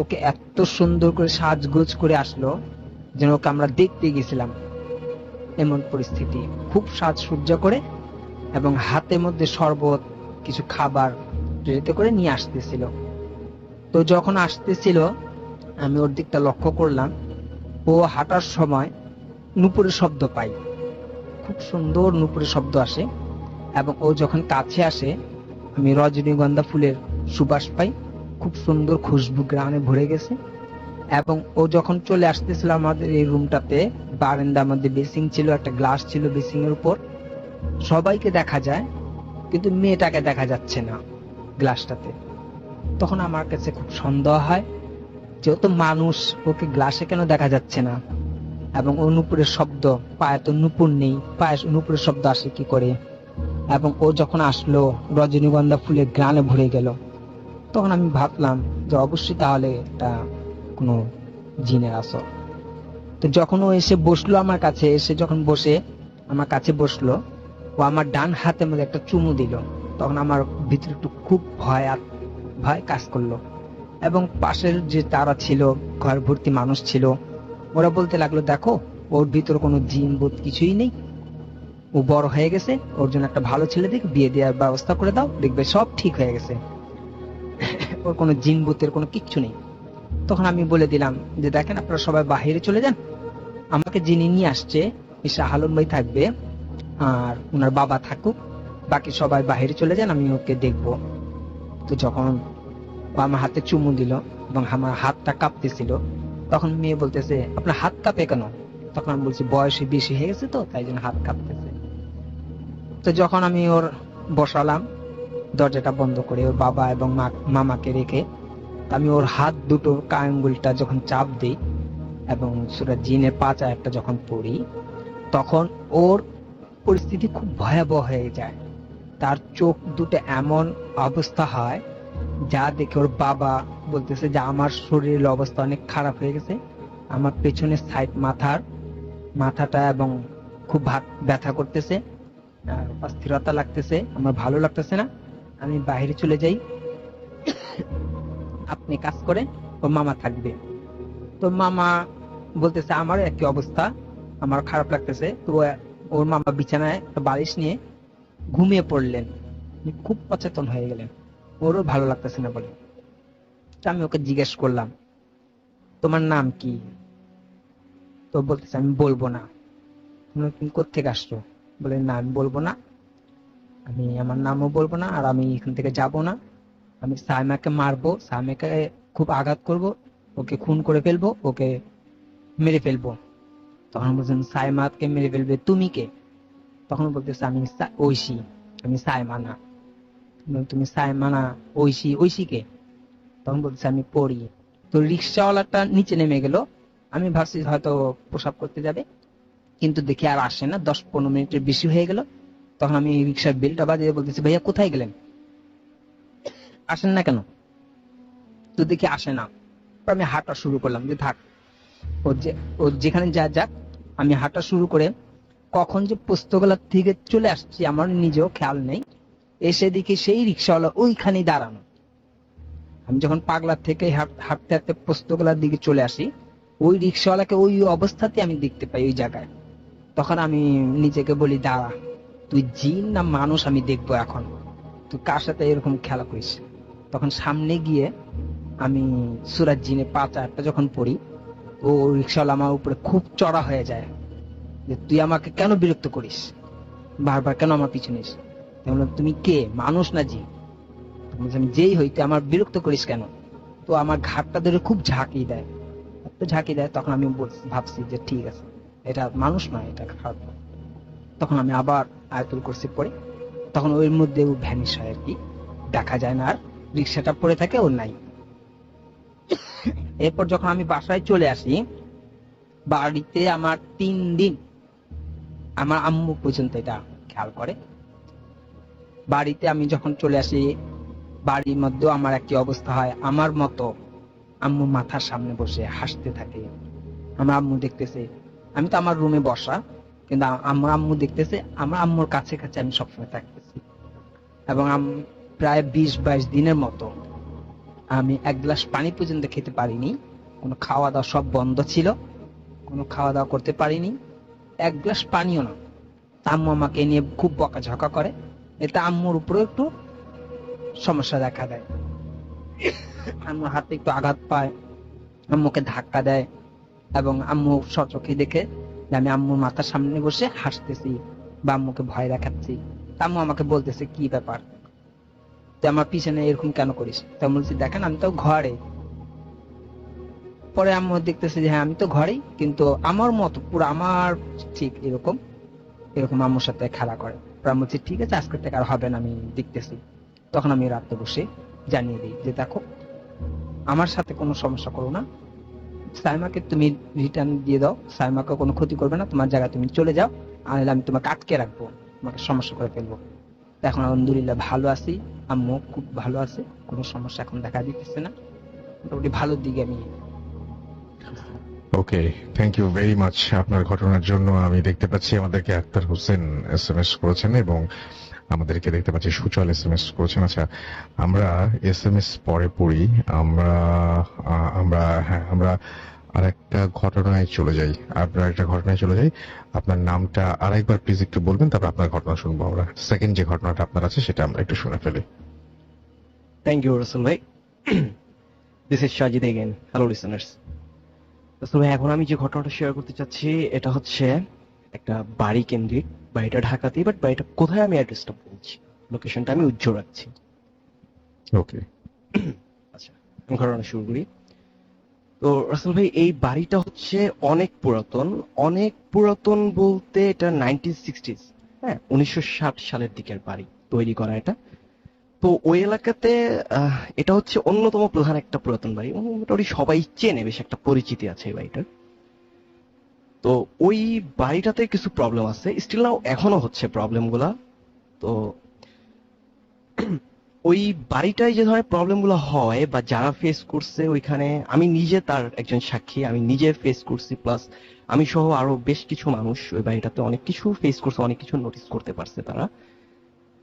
ওকে এত সুন্দর করে সাজগোজ করে আসলো যেন ওকে আমরা দেখতে গেছিলাম, এমন পরিস্থিতি। খুব সাজসজ্জা করে, এবং হাতের মধ্যে শরবত, কিছু খাবার ট্রেতে করে নিয়ে আসতেছিল। তো যখন আসতেছিল, আমি ওর দিকটা লক্ষ্য করলাম, ও হাঁটার সময় নুপুরের শব্দ পাই, খুব সুন্দর নুপুরের শব্দ আসে। এবং ও যখন কাছে আসে, আমি রজনীগন্ধা ফুলের সুবাস পাই, খুব সুন্দর খুশবু গ্রামে ভরে গেছে। এবং ও যখন চলে আসতেছিল আমাদের এই রুমটাতে, বারান্দার মধ্যে বেসিং ছিল, একটা গ্লাস ছিল বেসিং এর উপর, সবাইকে দেখা যায় কিন্তু মেয়েটাকে দেখা যাচ্ছে না গ্লাসটাতে। তখন আমার কাছে খুব সন্দেহ হয়, যেহেতু মানুষ, ওকে গ্লাসে কেন দেখা যাচ্ছে না, এবং ও নুপুরের শব্দ, পায়ে তো নুপুর নেই, পায়ে নুপুরের শব্দ আসে কি করে। এবং ও যখন আসলো, রজনীগন্ধা ফুলের গ্রানে ভরে গেল। তখন আমি ভাবলাম যে অবশ্যই তাহলে এটা কোনো জিনের আসর। তো যখন ও এসে বসলো আমার কাছে, এসে যখন বসে আমার কাছে বসলো, ও আমার ডান হাতের মধ্যে একটা চুমু দিল। তখন আমার ভিতরে একটু খুব ভয় কাজ করলো। এবং পাশের যে তারা ছিল, ঘর ভর্তি মানুষ ছিল, ওরা বলতে লাগলো দেখো, ওর ভিতরে কোনো জিন ভূত কিছুই নেই, ও বড় হয়ে গেছে, ওর জন্য একটা ভালো ছেলে দেখে বিয়ে দেওয়ার ব্যবস্থা করে দাও, দেখবে সব ঠিক হয়ে গেছে, ওর কোনো জিন ভূতের কোনো কিচ্ছু নেই। তখন আমি বলে দিলাম যে দেখেন, আপনারা সবাই বাহিরে চলে যান, আমাকে যিনি নিয়ে আসছে শাহ আলম ভাই থাকবে, আর ওনার বাবা থাকুক, বাকি সবাই বাহিরে চলে যান, আমি ওকে দেখবো। তো যখন ও আমার হাতে চুমু দিল এবং আমার হাতটা কাঁপতেছিল, তখন মেয়ে বলতেছে আপনার হাত কাঁপে কেন? তখন আমি বলছি বয়স বেশি হয়ে গেছে তো, তাই জন্য হাত কাঁপতেছে। তো যখন আমি ওর বসালাম, দরজাটা বন্ধ করে ওর বাবা এবং মামাকে রেখে, আমি ওর হাত দুটোর আঙ্গুলটা যখন চাপ দিই এবং সূরা জিনের 5 আয়াতটা যখন পড়ি, তখন ওর পরিস্থিতি খুব ভয়াবহ হয়ে যায়। তার চোখ দুটো এমন অবস্থা হয় যা দেখে ওর বাবা বলতেছে যে আমার শরীরের অবস্থা অনেক খারাপ হয়ে গেছে, আমার পেছনের সাইড মাথাটা এবং খুব ব্যথা করতেছে, আর অস্থিরতা লাগতেছে, আমার ভালো লাগতেছে না, আমি বাইরে চলে যাই, আপনি কাজ করে, ওর মামা থাকবে। তো মামা বলতেছে আমার একই অবস্থা, আমার খারাপ লাগতেছে। তো ওর মামা বিছানায় একটা বালিশ নিয়ে ঘুমিয়ে পড়লেন, খুব অচেতন হয়ে গেলেন, ওরও ভালো লাগতেছে না বলে। আমি ওকে জিজ্ঞেস করলাম তোমার নাম কি? তো বলতেছে আমি বলবো না। তুমি কোত্থেকে আসছো? বলে না আমি বলবো না, আমি আমার নামও বলবো না, আর আমি এখান থেকে যাব না, আমি সাইমাকে মারবো, সাইমাকে খুব আঘাত করব, ওকে খুন করে ফেলবো, ওকে মেরে ফেলবো। তখন বলছেন সাইমাকে মেরে ফেলবে তুমি কে? তখন বলতেছে আমি ঐশী, আমি সাইমা না। তুমি সাইমা না, ঐশী, ঐশী কে? তখন বলতেছে আমি পড়ি। তো রিক্সাওয়ালাটা নিচে নেমে গেল। আমি ভাবছি হয়তো প্রসাব করতে যাবে, কিন্তু দেখি আর আসে না। 10-15 মিনিটের বেশি হয়ে গেল। তখন আমি রিক্সার বেলটা বাজিয়ে বলতেছি ভাইয়া কোথায় গেলেন, আসেন না কেন? তো দেখি আসে না। আমি হাঁটা শুরু করলাম যে থাক, ও যেখানে যাক। আমি হাঁটা শুরু করে কখন যে পোস্তগোলা থেকে চলে আসছি আমার নিজেও খেয়াল নেই। এসে দেখি সেই রিক্সাওয়ালা ওইখানেই দাঁড়ানো। আমি যখন পাগলার থেকে হাঁটতে হাঁটতে পোস্তগোলার দিকে চলে আসি, ওই রিক্সাওয়ালাকে ওই অবস্থাতে আমি দেখতে পাই ওই জায়গায়। তখন আমি নিজেকে বলি দাঁড়া, তুই জিন না মানুষ আমি দেখবো এখন, তুই কার সাথে এরকম খেলা করিস। তখন সামনে গিয়ে আমি সূরা জিনে 5 আয়াতটা যখন পড়ি, ও রিক্সাওয়ালা আমার উপরে খুব চড়া হয়ে যায় যে তুই আমাকে কেন বিরক্ত করিস, বারবার কেন আমার পিছনে নিস। তুমি কে, মানুষ না জিন? আমি যেই হইতে আমার বিরক্ত করিস কেন? তো আমার ঘাটটা ধরে খুব ঝাঁকি দেয়, এত ঝাঁকি দেয়। তখন আমি ভাবছি যে ঠিক আছে, এটা মানুষ নয়, এটা খারাপ। তখন আমি আবার আয়াতুল কুরসি পড়ি। তখন ওর মধ্যে ও ভ্যানিশ হয় আর কি, দেখা যায় না আর। রিক্সাটা পড়ে থাকে, ও নাই। এরপর যখন আমি বাসায় চলে আসি, বাড়িতে আমার 3 দিন, আমার আম্মু পর্যন্ত এটা খেয়াল করে। বাড়িতে আমি যখন চলে আসি, বাড়ির মধ্যেও আমার একটি অবস্থা হয়। আমার মতো আম্মু মাথার সামনে বসে হাসতে থাকে। আমার আম্মু দেখতেছে, আমি তো আমার রুমে বসা, কিন্তু আমার আম্মু দেখতেছে, আমার আম্মুর কাছে কাছে আমি সবসময় থাকতেছি। এবং প্রায় 20-22 দিনের মতো আমি 1 গ্লাস পানি পর্যন্ত খেতে পারিনি। কোনো খাওয়া দাওয়া সব বন্ধ ছিল, কোনো খাওয়া দাওয়া করতে পারিনি, 1 গ্লাস পানিও না। আম্মু আমাকে নিয়ে খুব বকাঝকা করে, এতে আম্মুর উপরে একটু সমস্যা দেখা দেয়। আম্মুর হাতে একটু আঘাত পায়, আম্মুকে ধাক্কা দেয়, এবং আম্মু সচক্ষে দেখে যে আমি আম্মুর মাথার সামনে বসে হাসতেছি বা আম্মুকে ভয় দেখাচ্ছি। আম্মু আমাকে বলতেছে কি ব্যাপার, তুই আমার পিছনে এরকম কেন করিস? তা বলছি দেখেন আমি তো ঘরে। পরে আম্মু দেখতেছে যে হ্যাঁ আমি তো ঘরেই, কিন্তু আমার মতো পুরো আমার ঠিক এরকম এরকম আম্মুর সাথে খেলা করে। আমি বলছি ঠিক আছে, আজকের থেকে আর হবে না, আমি দেখতেছি। তখন আমি রাতে বসে জানিয়ে দিই যে দেখো, আমার সাথে কোনো সমস্যা করো না, সাইমাকে তুমি রিটার্ন দিয়ে দাও, সাইমাকে কোনো ক্ষতি করবে না, তোমার জায়গায় তুমি চলে যাও, আর আমি তোমাকে আটকে রাখবো, তোমাকে সমস্যা করে ফেলবো। এখন আলহামদুলিল্লাহ ভালো আছি, আম্মু খুব ভালো আছে, কোনো সমস্যা এখন দেখা দিতেছে না, মোটামুটি ভালোর দিকে আমি। ওকে, থ্যাংক ইউ ভেরি মাচ আপনার ঘটনার জন্য। আমি দেখতে পাচ্ছি আমাদেরকে আক্তার হোসেন SMS করেছেন এবং আমাদেরকে দেখতে পাচ্ছি সুচল SMS করেছেন। আচ্ছা, আমরা SMS পরে পড়ি। আমরা আরেকটা ঘটনায় চলে যাই। আপনার নামটা আরেকবার প্লিজ একটু বলবেন, তারপর আপনার ঘটনা শুনবো আমরা। সেকেন্ড যে ঘটনাটা আপনার আছে সেটা আমরা একটু শুনে ফেলি। থ্যাংক ইউ রাসেল ভাই। This is Sajid again. Hello listeners. Rasel ভাই, এখন আমি যে ঘটনাটা শেয়ার করতে চাচ্ছি এটা হচ্ছে একটা বাড়ি কেন্দ্রিক। বাড়িটা ঢাকাতেই, বাট বাড়িটা কোথায় আমি অ্যাড্রেসটা বলছি, লোকেশনটা আমি উজ্জ্বল রাখছি। ওকে, আচ্ছা, আমি ঘটনা শুরু করি। তো রাসেল ভাই, এই বাড়িটা হচ্ছে অনেক পুরাতন বলতে এটা 1960s, হ্যাঁ 1960 সালের দিকের বাড়ি তৈরি করা এটা। তো ওই এলাকাতে এটা হচ্ছে অন্যতম প্রধান একটা পুরাতন বাড়ি, মোটামুটি সবাই চেনে, বেশ একটা পরিচিতি আছে এই বাড়িটার। তো ওই বাড়িটাতে কিছু প্রবলেম আছে, স্টিল নাও এখনো হচ্ছে প্রবলেম গুলা। তো ওই বাড়িটায় যে ধরনের প্রবলেম গুলো হয় বা যারা ফেস করছে ওইখানে, আমি নিজে তার একজন সাক্ষী, আমি নিজে ফেস করছি, প্লাস আমি সহ আরো বেশ কিছু মানুষ ওই বাড়িটাতে অনেক কিছু ফেস করছে, অনেক কিছু নোটিস করতে পারছে তারা।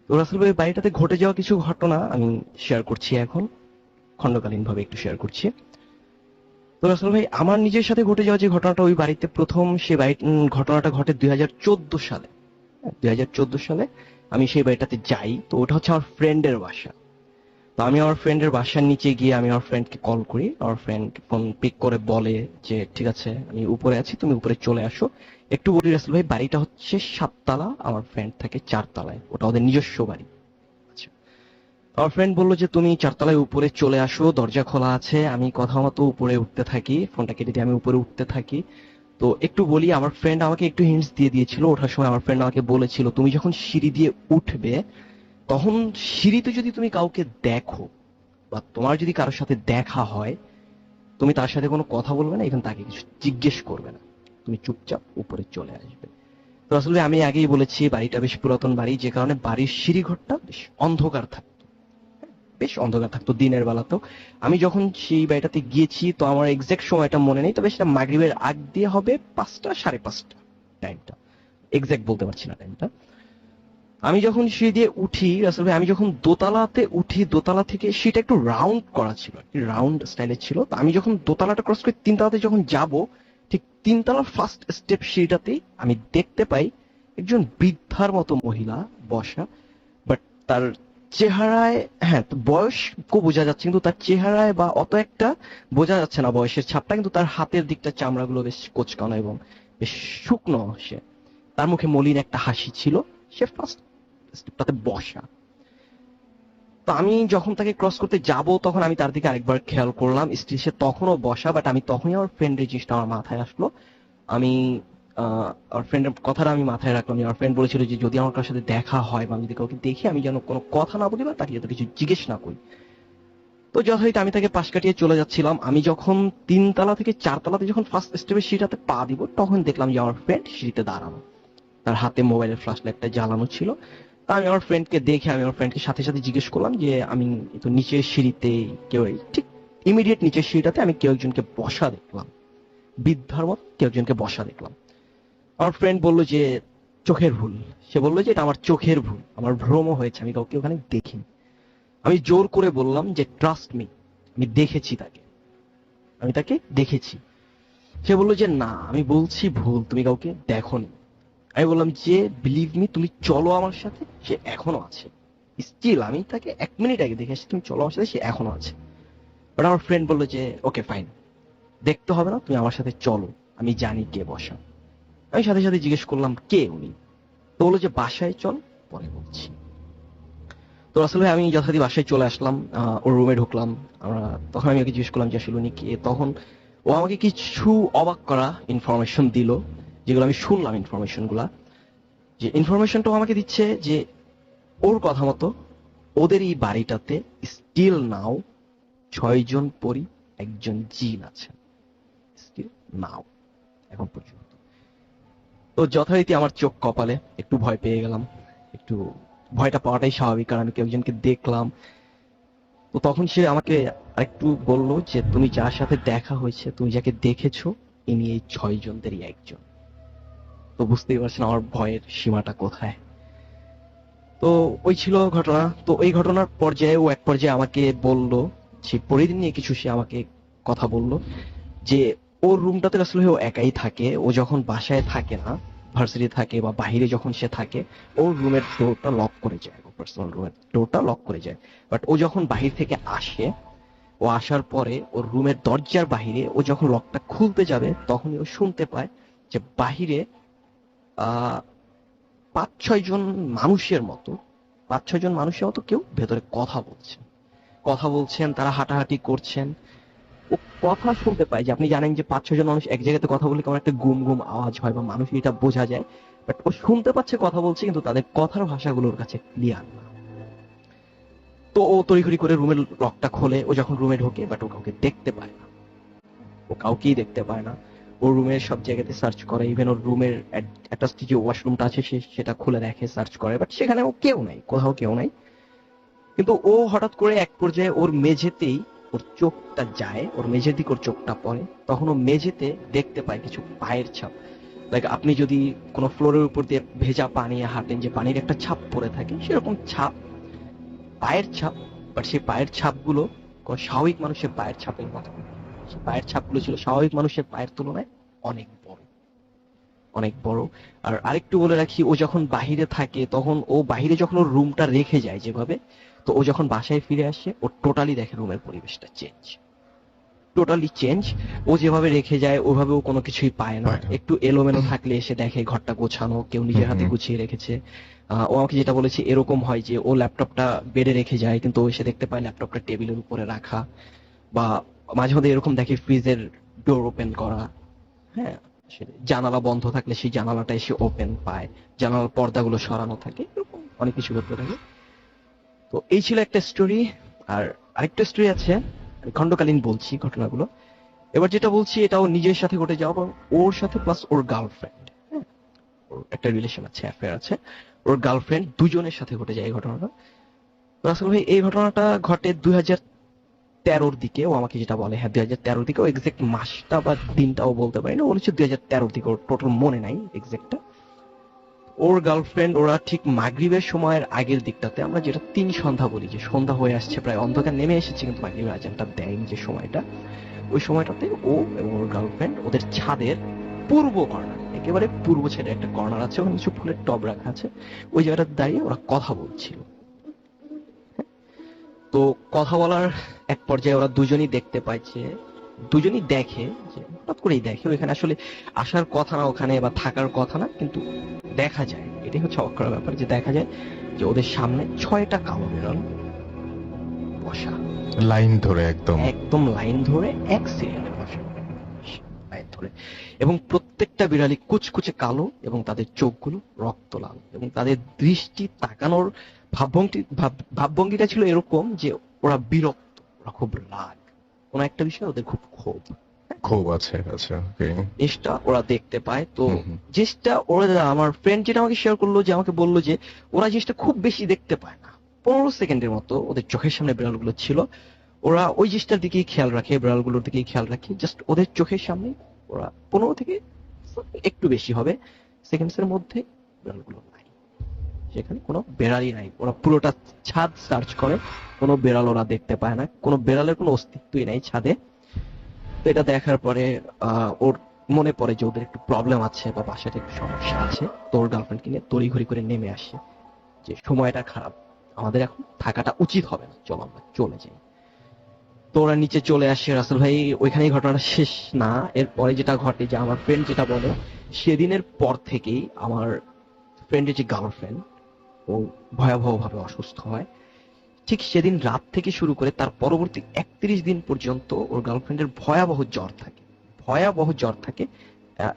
তো রাসেল ভাই, বাড়িটাতে ঘটে যাওয়া কিছু ঘটনা আমি শেয়ার করছি এখন, খণ্ডকালীন ভাবে একটু শেয়ার করছি। তো রাসেল ভাই, আমার নিজের সাথে ঘটে যাওয়া যে ঘটনাটা ওই বাড়িতে প্রথম, সে ঘটনাটা ঘটে 2014 সালে। 2014 সালে আমি সেই বাড়িটাতে যাই। তো ওটা হচ্ছে আমার ফ্রেন্ডের বাসা। তো আমি আমার ফ্রেন্ডের বাসার নিচে গিয়ে আমি আমার ফ্রেন্ডকে কল করি, আমার ফ্রেন্ড ফোন পিক করে বলে যে ঠিক আছে আমি উপরে আছি, তুমি উপরে চলে আসো। একটু বলি রাসেল ভাই, বাড়িটা হচ্ছে 7 তলা, আমার ফ্রেন্ড থাকে 4 তলায়, ওটা ওদের নিজস্ব বাড়ি। আচ্ছা, আমার ফ্রেন্ড বললো যে তুমি 4 তলায় উপরে চলে আসো, দরজা খোলা আছে। আমি কথা মতো উপরে উঠতে থাকি, ফোনটা কেটে দিয়ে আমি উপরে উঠতে থাকি। তো একটু বলি, আমার ফ্রেন্ড আমাকে একটু হিন্টস দিয়ে দিয়েছিল ওঠার সময়। আমার ফ্রেন্ড আমাকে বলেছিল তুমি যখন সিঁড়ি দিয়ে উঠবে তখন সিঁড়িতে যদি তুমি কাউকে দেখো বা তোমার যদি কারোর সাথে দেখা হয়, তুমি তার সাথে কোনো কথা বলবে না, এখন তাকে কিছু জিজ্ঞেস করবে না, তুমি চুপচাপ উপরে চলে আসবে। তো আসলে আমি আগেই বলেছি বাড়িটা বেশ পুরাতন বাড়ি, যে কারণে বাড়ির সিঁড়িঘরটা বেশ অন্ধকার থাকতো, বেশ অন্ধকার থাকতো দিনের বেলাতেও। আমি যখন সেই বাড়িটাতে গিয়েছি, তো আমার এক্সাক্ট সময়টা মনে নেই, তবে সেটা মাগরিবের আগ দিয়ে হবে 5টা 5:30 টাইমটা, এক্সাক্ট বলতে পারছি না টাইমটা। আমি যখন সিঁড়ি দিয়ে উঠি, আসলে আমি যখন দোতলাতে উঠি, দোতলা থেকে সেটা একটু রাউন্ড করা ছিল, রাউন্ড স্টাইলের ছিল। তো আমি যখন দোতলাটা ক্রস করে 3 তলাতে যখন যাব, ঠিক 3 তলার ফার্স্ট স্টেপ সিঁড়িটাতেই আমি দেখতে পাই একজন বৃদ্ধার মতো মহিলা বসা। বাট তার চেহারায়, হ্যাঁ তো বয়স খুব বোঝা যাচ্ছে, কিন্তু তার চেহারায় বা অত একটা বোঝা যাচ্ছে না বয়সের ছাপটা, কিন্তু তার হাতের দিকটা চামড়াগুলো বেশ কোচকানো এবং বেশ শুকনো। সে, তার মুখে মলিন একটা হাসি ছিল। সে ফার্স্ট স্টেপটাতে বসা। তো আমি যখন তাকে ক্রস করতে যাব, তখন আমি তার দিকে আরেকবার খেয়াল করলাম, স্টিল সে তখনও বসা। বাট আমি তখনই আমার ফ্রেন্ডের জিনিসটা আমার মাথায় আসলো। আমি আমার ফ্রেন্ডের কথাটা আমি মাথায় রাখলাম। আমার ফ্রেন্ড বলেছিল যে যদি আমার কারোর সাথে দেখা হয় বা আমি যদি কাউকে দেখি, আমি যেন কোনো কথা না বলি বা তাকে যাতে কিছু জিজ্ঞেস না করি। তো যথারীতি আমি তাকে পাশ কাটিয়ে চলে যাচ্ছিলাম। আমি যখন 3 তলা থেকে 4 তলাতে যখন ফার্স্ট স্টেপের সিঁড়িটাতে পা দিব, তখন দেখলাম যে আমার ফ্রেন্ড সিঁড়িতে দাঁড়ানো, তার হাতে মোবাইলের ফ্ল্যাশ লাইটটা জ্বালানো ছিল। তা আমি আমার ফ্রেন্ডকে দেখে আমি আমার ফ্রেন্ডকে সাথে সাথে জিজ্ঞেস করলাম যে আমি তো নিচের সিঁড়িতে কেউ, ঠিক ইমিডিয়েট নিচের সিঁড়িটাতে আমি কেউ একজনকে বসা দেখলাম, বৃদ্ধার মত কেউ একজনকে বসা দেখলাম। আমার ফ্রেন্ড বললো যে চোখের ভুল। সে বললো যে এটা আমার চোখের ভুল, আমার ভ্রম হয়েছে, আমি কাউকে ওখানে দেখিনি। আমি জোর করে বললাম যে ট্রাস্ট মি, আমি দেখেছি তাকে, আমি তাকে দেখেছি। সে বললো যে না, আমি বলছি ভুল, তুমি কাউকে দেখোনি। আমি বললাম যে বিলিভ মি, তুমি চলো আমার সাথে, সে এখনো আছে। স্টিল আমি তাকে 1 মিনিট আগে দেখে আসছি, তুমি চলো আমার সাথে, সে এখনো আছে। বাট আমার ফ্রেন্ড বললো যে ওকে ফাইন, দেখতে হবে না, তুমি আমার সাথে চলো, আমি জানি কে বসা। আমি সাথে সাথে জিজ্ঞেস করলাম কে উনি। তো বললো যে বাসায় চল, পরে বলছি। তো আসলে আমি যথারীতি বাসায় চলে আসলাম, ওর রুমে ঢুকলাম। আমরা তখন আমি ওকে জিজ্ঞেস করলাম যে আসলে উনি কে। তখন ও আমাকে কিছু অবাক করা ইনফরমেশন দিল, যেগুলো আমি শুনলাম। ইনফরমেশন গুলা, যে ইনফরমেশনটা আমাকে দিচ্ছে যে ওর কথা মতো ওদের এই বাড়িটাতে স্টিল নাও 6 জন পরি, একজন জিন আছে, স্টিল নাও এখন পর্যন্ত। তো যথারীতি আমার চোখ কপালে, একটু ভয় পেয়ে গেলাম। একটু ভয়টা পাওয়াটাই স্বাভাবিক, কারণ আমি কেউ একজনকে দেখলাম। তো তখন সে আমাকে আরেকটু বললো যে তুমি যার সাথে দেখা হয়েছে, তুমি যাকে দেখেছো, ইনি এই 6 জনেরই একজন। তো বুঝতেই পারছেন আমার ভয়ের সীমাটা কোথায়। তো ওই ছিল ঘটনা। তো এই ঘটনার পর্যায়ে ও এক পর্যায়ে আমাকে বলল, সে পরিদিন নিয়ে কিছু সে আমাকে কথা বলল, যে ওর রুমটাতে আসলে ও একাই থাকে। ও যখন বাসায় থাকে না, ভার্সিটি থাকে বা বাহিরে যখন সে থাকে, ওর রুমের ডোরটা লক করে যায়, ওর পার্সোনাল রুমের ডোরটা লক করে যায়। বাট ও যখন বাহির থেকে আসে, ও আসার পরে ওর রুমের দরজার বাহিরে ও যখন লকটা খুলতে যাবে, তখনই ও শুনতে পায় যে বাহিরে 5-6 জন মানুষের মতো, 5-6 জন মানুষের মতো কেউ ভেতরে কথা বলছেন, তারা হাঁটাহাঁটি করছেন। ও কথা শুনতে পায়, যে আপনি জানেন যে 5-6 জন মানুষ এক জায়গাতে কথা বললে কেমন একটা গুম গুম আওয়াজ হয় বা মানুষ, এটা বোঝা যায়। বাট ও শুনতে পাচ্ছে কথা বলছে, কিন্তু তাদের কথার ভাষাগুলোর কাছে ক্লিয়ার না। তো ও তড়িঘড়ি করে রুমের লকটা খোলে। ও যখন রুমে ঢোকে, বাট ও কাউকে দেখতে পায় না, ও কাউকেই দেখতে পায় না। ওর রুমের সব জায়গাতে সার্চ করে, ইভেন ওর রুমের অ্যাটাচড যে ওয়াশরুমটা আছে সেটা খুলে দেখে, সার্চ করে, বাট সেখানেও কেউ নাই, কোথাও কেউ নাই। কিন্তু ও হঠাৎ করে এক পর্যায়ে ওর মেঝেতেই ওর চোখটা যায়, ওর মেঝের দিকে ওর চোখটা পড়ে। তখন ও মেঝেতে দেখতে পায় কিছু পায়ের ছাপ। লাইক আপনি যদি কোনো ফ্লোরের উপর দিয়ে ভেজা পানি হাঁটেন, যে পানির একটা ছাপ পড়ে থাকে, সেরকম ছাপ, পায়ের ছাপ। বাট সেই পায়ের ছাপগুলো কোনো স্বাভাবিক মানুষের পায়ের ছাপের মতো না। সেই পায়ের ছাপগুলো ছিল স্বাভাবিক মানুষের পায়ের তুলনায় অনেক বড়, অনেক বড়। আর আরেকটু বলে রাখি, ও যখন বাহিরে থাকে, তখন ও বাহিরে যখন ওর রুমটা রেখে যায় যেভাবে, তো ও যখন বাসায় ফিরে আসে, ও টোটালি দেখে রুমের পরিবেশটা চেঞ্জ। Totally change. ও যেভাবে রেখে যায় ওভাবে ও কোনো কিছুই পায় না। পায় না। একটু এলোমেলো থাকলে এসে দেখে ঘরটা গোছানো, কেউ নিজের হাতে গুছিয়ে রেখেছে। ও আমাকে যেটা বলেছে এরকম হয় যে ও ল্যাপটপটা বেডে রেখে যায়, কিন্তু ও এসে দেখতে পায় ল্যাপটপটা টেবিলের উপরে রাখা, বা মাঝে মধ্যে এরকম দেখে ফ্রিজের ডোর ওপেন করা। হ্যাঁ, জানালা বন্ধ থাকলে সেই জানালাটা এসে ওপেন পায়, জানালার পর্দাগুলো সরানো থাকে, এরকম অনেক কিছু করতে থাকে। তো এই ছিল একটা স্টোরি। আর আরেকটা স্টোরি আছে, আমি খণ্ডকালীন বলছি ঘটনাগুলো। এবার যেটা বলছি এটাও নিজের সাথে ঘটে যাওয়া, এবং ওর সাথে প্লাস ওর গার্লফ্রেন্ড, ওর একটা রিলেশন আছে, অ্যাফেয়ার আছে, ওর গার্লফ্রেন্ড দুজনের সাথে ঘটে যায় এই ঘটনাটা। তো আসলে ভাই এই ঘটনাটা ঘটে 2013-র দিকে। ও আমাকে যেটা বলে, হ্যাঁ 2013-র দিকে, ও এক্সাক্ট মাসটা বা দিনটাও বলতে পারি না, ও বলেছে 2013-র দিকে, ওর টোটাল মনে নাই এক্সাক্টটা। ওর গার্লফ্রেন্ড, ওরা ঠিক মাগরিবের সময়ের আগের দিকটাতে, আমরা যেটা 3 সন্ধ্যা বলি, যে সন্ধ্যা হয়ে আসছে, প্রায় অন্ধকার নেমে এসেছে কিন্তু মাগরিবের আজানটা দেয়নি যে সময়টা, ওই সময়টাতে ও এবং ওর গার্লফ্রেন্ড ওদের ছাদের পূর্ব কর্নার, একেবারে পূর্ব সাইডে একটা কর্নার আছে, ওখানে কিছু ফুলের টব রাখা আছে, ওই জায়গাটাতে দাঁড়িয়ে ওরা কথা বলছিল। তো কথা বলার এক পর্যায়ে ওরা দুজনই দেখতে পাইছে, দুজনই দেখে যে হঠাৎ করেই দেখে ওইখানে আসলে আসার কথা না ওখানে, বা থাকার কথা না, কিন্তু দেখা যায়, এটাই হচ্ছে অবাক করার ব্যাপার, যে দেখা যায় যে ওদের সামনে 6টা কালো বিড়াল বসা, লাইন ধরে একদম। একদম লাইন ধরে এক সিরিয়ালে বসা, লাইন ধরে, এবং প্রত্যেকটা বিড়ালই কুচকুচে কালো, এবং তাদের চোখগুলো রক্ত লাল, এবং তাদের দৃষ্টি তাকানোর ভাবভঙ্গিটা ছিল এরকম যে ওরা বিরক্ত, ওরা খুব রাগ, কোন একটা বিষয় ওদের খুব ক্ষোভ, খুব আছে, আচ্ছা, ওকে। জিনিসটা ওরা দেখতে পায়। তো হুম, হুম। জিনিসটা ওরা, আমার ফ্রেন্ড যেটা আমাকে শেয়ার করলো, যে আমাকে বললো যে ওরা জিনিসটা খুব বেশি দেখতে পায় না, 15 সেকেন্ডের মতো ওদের চোখের সামনে বিড়ালগুলো ছিল, ওরা ওই জিনিসটার দিকেই খেয়াল রাখে, বিড়ালগুলোর দিকেই খেয়াল রাখে, জাস্ট ওদের চোখের সামনে ওরা 15 থেকে একটু বেশি হবে সেকেন্ডসের মধ্যে বিড়ালগুলো নাই, সেখানে কোনো বেড়ালই নাই। ওরা পুরোটা ছাদ সার্চ করে, কোনো বেড়াল ওরা দেখতে পায় না, কোনো বেড়ালের কোনো অস্তিত্বই নাই ছাদে। তো এটা দেখার পরে ওর মনে পড়ে যে ওদের একটু প্রবলেম আছে, বা বাসাতে একটু সমস্যা আছে। তো ওর গার্লফ্রেন্ডকে নিয়ে তড়িঘড়ি করে নেমে আসে, যে সময়টা খারাপ, আমাদের এখন থাকাটা উচিত হবে না, চলো আমরা চলে যাই। তো ওরা নিচে চলে আসে। রাসেল ভাই, ওইখানেই ঘটনাটা শেষ না, এরপরে যেটা ঘটে, যে আমার ফ্রেন্ড যেটা বলে, সেদিনের পর থেকেই আমার ফ্রেন্ডের যে গার্লফ্রেন্ড, ও ভয়াবহ ভাবে অসুস্থ হয়। ঠিক সেদিন রাত থেকে শুরু করে তার পরবর্তী 31 দিন পর্যন্ত ওর গার্লফ্রেন্ডের ভয়াবহ জ্বর থাকে, ভয়াবহ জ্বর থাকে।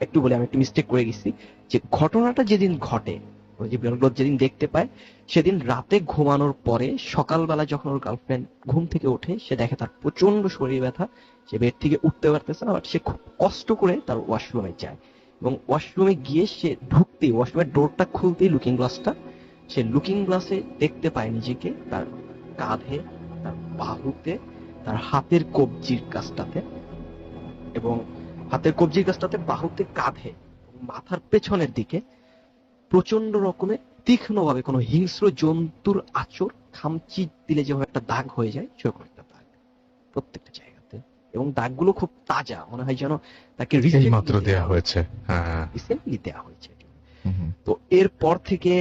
একটু বলে, আমি একটু মিস্টেক করে গেছি, যে ঘটনাটা যেদিন ঘটে, ওই যে বিড়ালগুলো যেদিন দেখতে পায়, সেদিন রাতে ঘুমানোর পরে সকালবেলা যখন ওর গার্লফ্রেন্ড ঘুম থেকে ওঠে, সে দেখে তার প্রচন্ড শরীর ব্যথা, সে বেড থেকে উঠতে পারতেছে না, বাট সে খুব কষ্ট করে তার ওয়াশরুমে যায়, এবং ওয়াশরুমে গিয়ে সে ঢুকতেই, ওয়াশরুমের ডোরটা খুলতেই লুকিং গ্লাসটা, সে লুকিং গ্লাসে দেখতে পায় নিজেকে, তার কাঁধে, তার বাহুতে, তার হাতের কবজির কাছটাতে, এবং হাতের কবজির কাছটাতে, বাহুতে, কাঁধে, মাথার পেছনের দিকে প্রচন্ড রকমের তীক্ষ্ণ ভাবে কোনো হিংস্র জন্তুর আঁচড়, খামচি দিলে যেভাবে একটা দাগ হয়ে যায়, সেরকম একটা দাগ প্রত্যেকটা জায়গাতে, এবং দাগগুলো খুব তাজা, মনে হয় যেন তাকে এই মাত্র দেয়া হয়েছে। হ্যাঁ, রিসেন্টলি দেওয়া হয়েছে। হুম, হুম। তো এরপর থেকে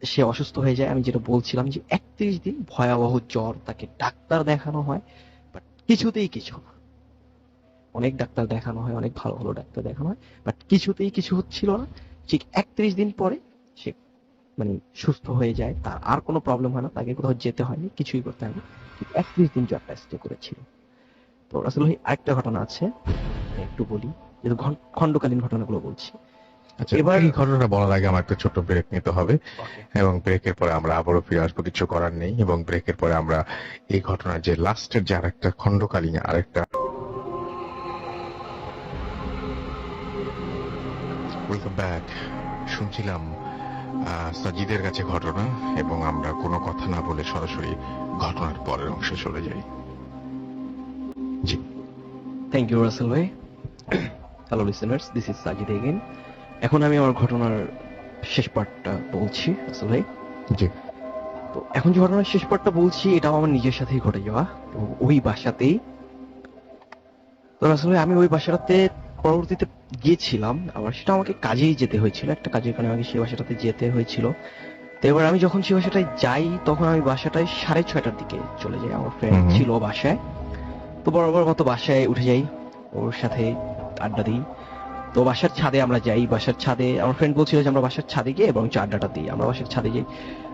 সে অসুস্থ হয়ে যায়। আমি যেটা বলছিলাম, যে 31 দিন ভয়াবহ জ্বর, তাকে ডাক্তার দেখানো হয়, বাট কিছুতেই কিছু না। অনেক ডাক্তার দেখানো হয়, অনেক ভালো ভালো ডাক্তার দেখানো হয়, বাট কিছুতেই কিছু হচ্ছিল না। ঠিক 31 দিন পরে সে মানে সুস্থ হয়ে যায়, তার আর কোনো প্রবলেম হয় না, তাকে কোথাও যেতে হয়নি, কিছুই করতে হয়নি। ঠিক 31 দিন জ্বরটা স্টে করেছিল। তো আসলে ভাই আরেকটা ঘটনা আছে, আমি একটু বলি, যেহেতু খণ্ডকালীন ঘটনাগুলো বলছি। আচ্ছা, এবার- এই ঘটনাটা বলার আগে আমার একটা ছোট্ট ব্রেক নিতে হবে, এবং ব্রেকের পরে আমরা আবারও ফিরে আসবো, কিছু করার নেই। এবং ব্রেকের পরে আমরা এই ঘটনার যে লাস্টের যে আরেকটা খণ্ডকালীন আরেকটা, ওয়েলকাম ব্যাক। শুনছিলাম সাজিদের কাছে ঘটনা, এবং আমরা কোনো কথা না বলে সরাসরি ঘটনার পরের অংশে চলে যাই। জি, থ্যাংক ইউ রাসেল ভাই। Hello listeners, this is Sajid again. এখন আমি আমার ঘটনার শেষ পার্টটা বলছি রাসেল ভাই। জি, তো এখন যে ঘটনার শেষ পার্টটা বলছি, এটাও আমার নিজের সাথেই ঘটে যাওয়া, এবং ওই বাসাতেই। তো রাসেল ভাই, আমি ওই বাসাটাতে পরবর্তীতে গিয়েছিলাম, আবার সেটা আমাকে কাজেই যেতে হয়েছিল, একটা কাজের কারণে আমাকে সেই বাসাটাতে যেতে হয়েছিল। তো এবার আমি যখন সেই বাসাটায় যাই, তখন আমি বাসাটায় 6:30টার দিকে চলে যাই, আমার ফ্রেন্ড হুম। ছিল বাসায়। তো বরাবর মতো বাসায় উঠে যাই, ওর সাথে আড্ডা দিই। তো বাসার ছাদে আমরা যাই, বাসার ছাদে আমার ফ্রেন্ড বলছিল যে আমরা বাসার ছাদে গিয়ে এবং আড্ডাটা দিই। আমরা বাসার ছাদে যাই।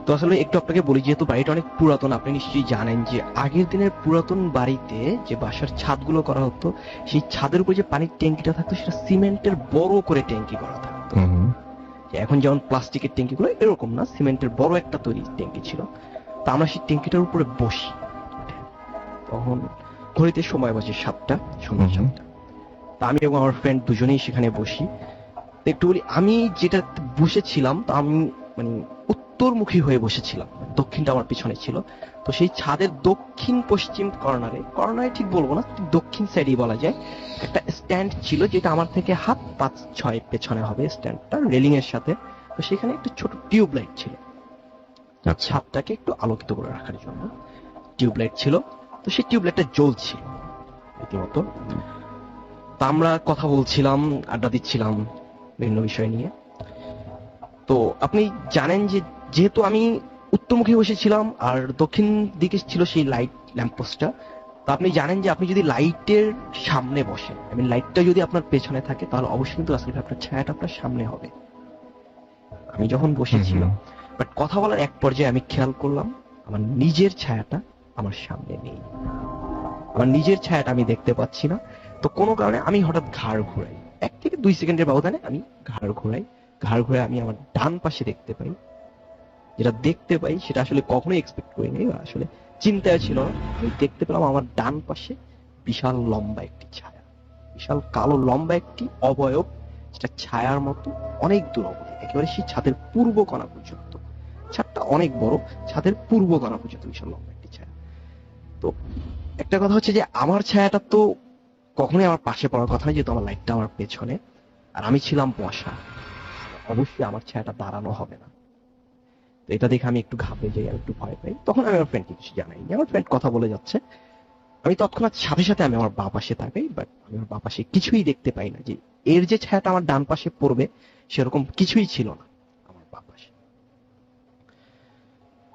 তো আসলে একটু আপনাকে বলি, যেহেতু বাড়িটা অনেক পুরাতন, আপনি নিশ্চয়ই জানেন যে আগের দিনের পুরাতন বাড়িতে যে বাসার ছাদগুলো করা হতো, সেই ছাদের উপর যে পানির ট্যাঙ্কিটা থাকতো সেটা সিমেন্টের বড় করে ট্যাঙ্কি করা থাকতো। যে এখন যেমন প্লাস্টিকের ট্যাঙ্কিগুলো এরকম না, সিমেন্টের বড় একটা তৈরি ট্যাঙ্কি ছিল। তো আমরা সেই ট্যাঙ্কিটার উপরে বসি। তখন ঘড়িতে সময় বাজে 7টা, সন্ধ্যা 7টা। তা আমি এবং আমার ফ্রেন্ড দুজনেই সেখানে বসি। তো একটু বলি, আমি যেটা বসেছিলাম তা আমি মানে উত্তরমুখী হয়ে বসেছিলাম, দক্ষিণটা আমার পিছনে ছিল। তো সেই ছাদের দক্ষিণ পশ্চিম কর্নারে ঠিক বলবো না, দক্ষিণ সাইডেই বলা যায়, একটা স্ট্যান্ড ছিল যেটা আমার থেকে হাত 5-6 পেছনে হবে স্ট্যান্ডটা, রেলিং এর সাথে। তো সেখানে একটা ছোট টিউব লাইট ছিল, ছাদটাকে একটু আলোকিত করে রাখার জন্য টিউব লাইট ছিল। তো সেই টিউব লাইটটা জ্বলছে রীতিমতো। তা আমরা কথা বলছিলাম, আড্ডা দিচ্ছিলাম বিভিন্ন বিষয় নিয়ে। তো আপনি জানেন যে যেহেতু আমি উত্তরমুখী বসেছিলাম আর দক্ষিণ দিকে ছিল সেই লাইট ল্যাম্পপোস্টটা, তো আপনি জানেন যে আপনি যদি লাইটের সামনে বসেন, লাইটটা যদি আপনার পেছনে থাকে, তাহলে অবশ্যই কিন্তু আসলে আপনার ছায়াটা আপনার সামনে হবে। আমি যখন বসেছিলাম, বাট কথা বলার এক পর্যায়ে আমি খেয়াল করলাম আমার নিজের ছায়াটা আমার সামনে নেই, আমার নিজের ছায়াটা আমি দেখতে পাচ্ছি না। তো কোনো কারণে আমি হঠাৎ ঘাড় ঘুরাই, 1 থেকে 2 সেকেন্ডের ব্যবধানে আমি ঘাড় ঘুরাই আমি আমার ডান পাশে দেখতে পাই। যেটা দেখতে পাই সেটা আসলে কখনোই এক্সপেক্ট করিনি, আসলে চিন্তায় ছিল না। আমি দেখতে পেলাম আমার ডান পাশে বিশাল লম্বা একটি ছায়া, বিশাল কালো লম্বা একটি অবয়ব, যেটা ছায়ার মতো অনেক দূর অবধি, একেবারে সেই ছাদের পূর্ব কোণা পর্যন্ত। ছাদটা অনেক বড়, ছাদের পূর্ব কোণা পর্যন্ত বিশাল লম্বা একটি ছায়া। তো একটা কথা হচ্ছে যে আমার ছায়াটা তো কখনোই আমার পাশে পড়ার কথা না, যেহেতু আমার লাইটটা আমার পেছনে আর আমি ছিলাম বসা, অবশ্যই আমার ছায়াটা দাঁড়ানো হবে না। তো এটা দেখে আমি একটু ঘাবড়ে যাই, আমি একটু ভয় পাই। তখন আমি আমার ফ্রেন্ডকে কিছু জানাই, আমার ফ্রেন্ড কথা বলে যাচ্ছে। আমি তৎক্ষণাৎ সাথে সাথে আমি আমার বাঁ পাশে তাকাই, বাট আমি আমার বাঁ পাশে কিছুই দেখতে পাই না। যে এর যে ছায়াটা আমার ডান পাশে পড়বে সেরকম কিছুই ছিল না আমার বাঁ পাশে।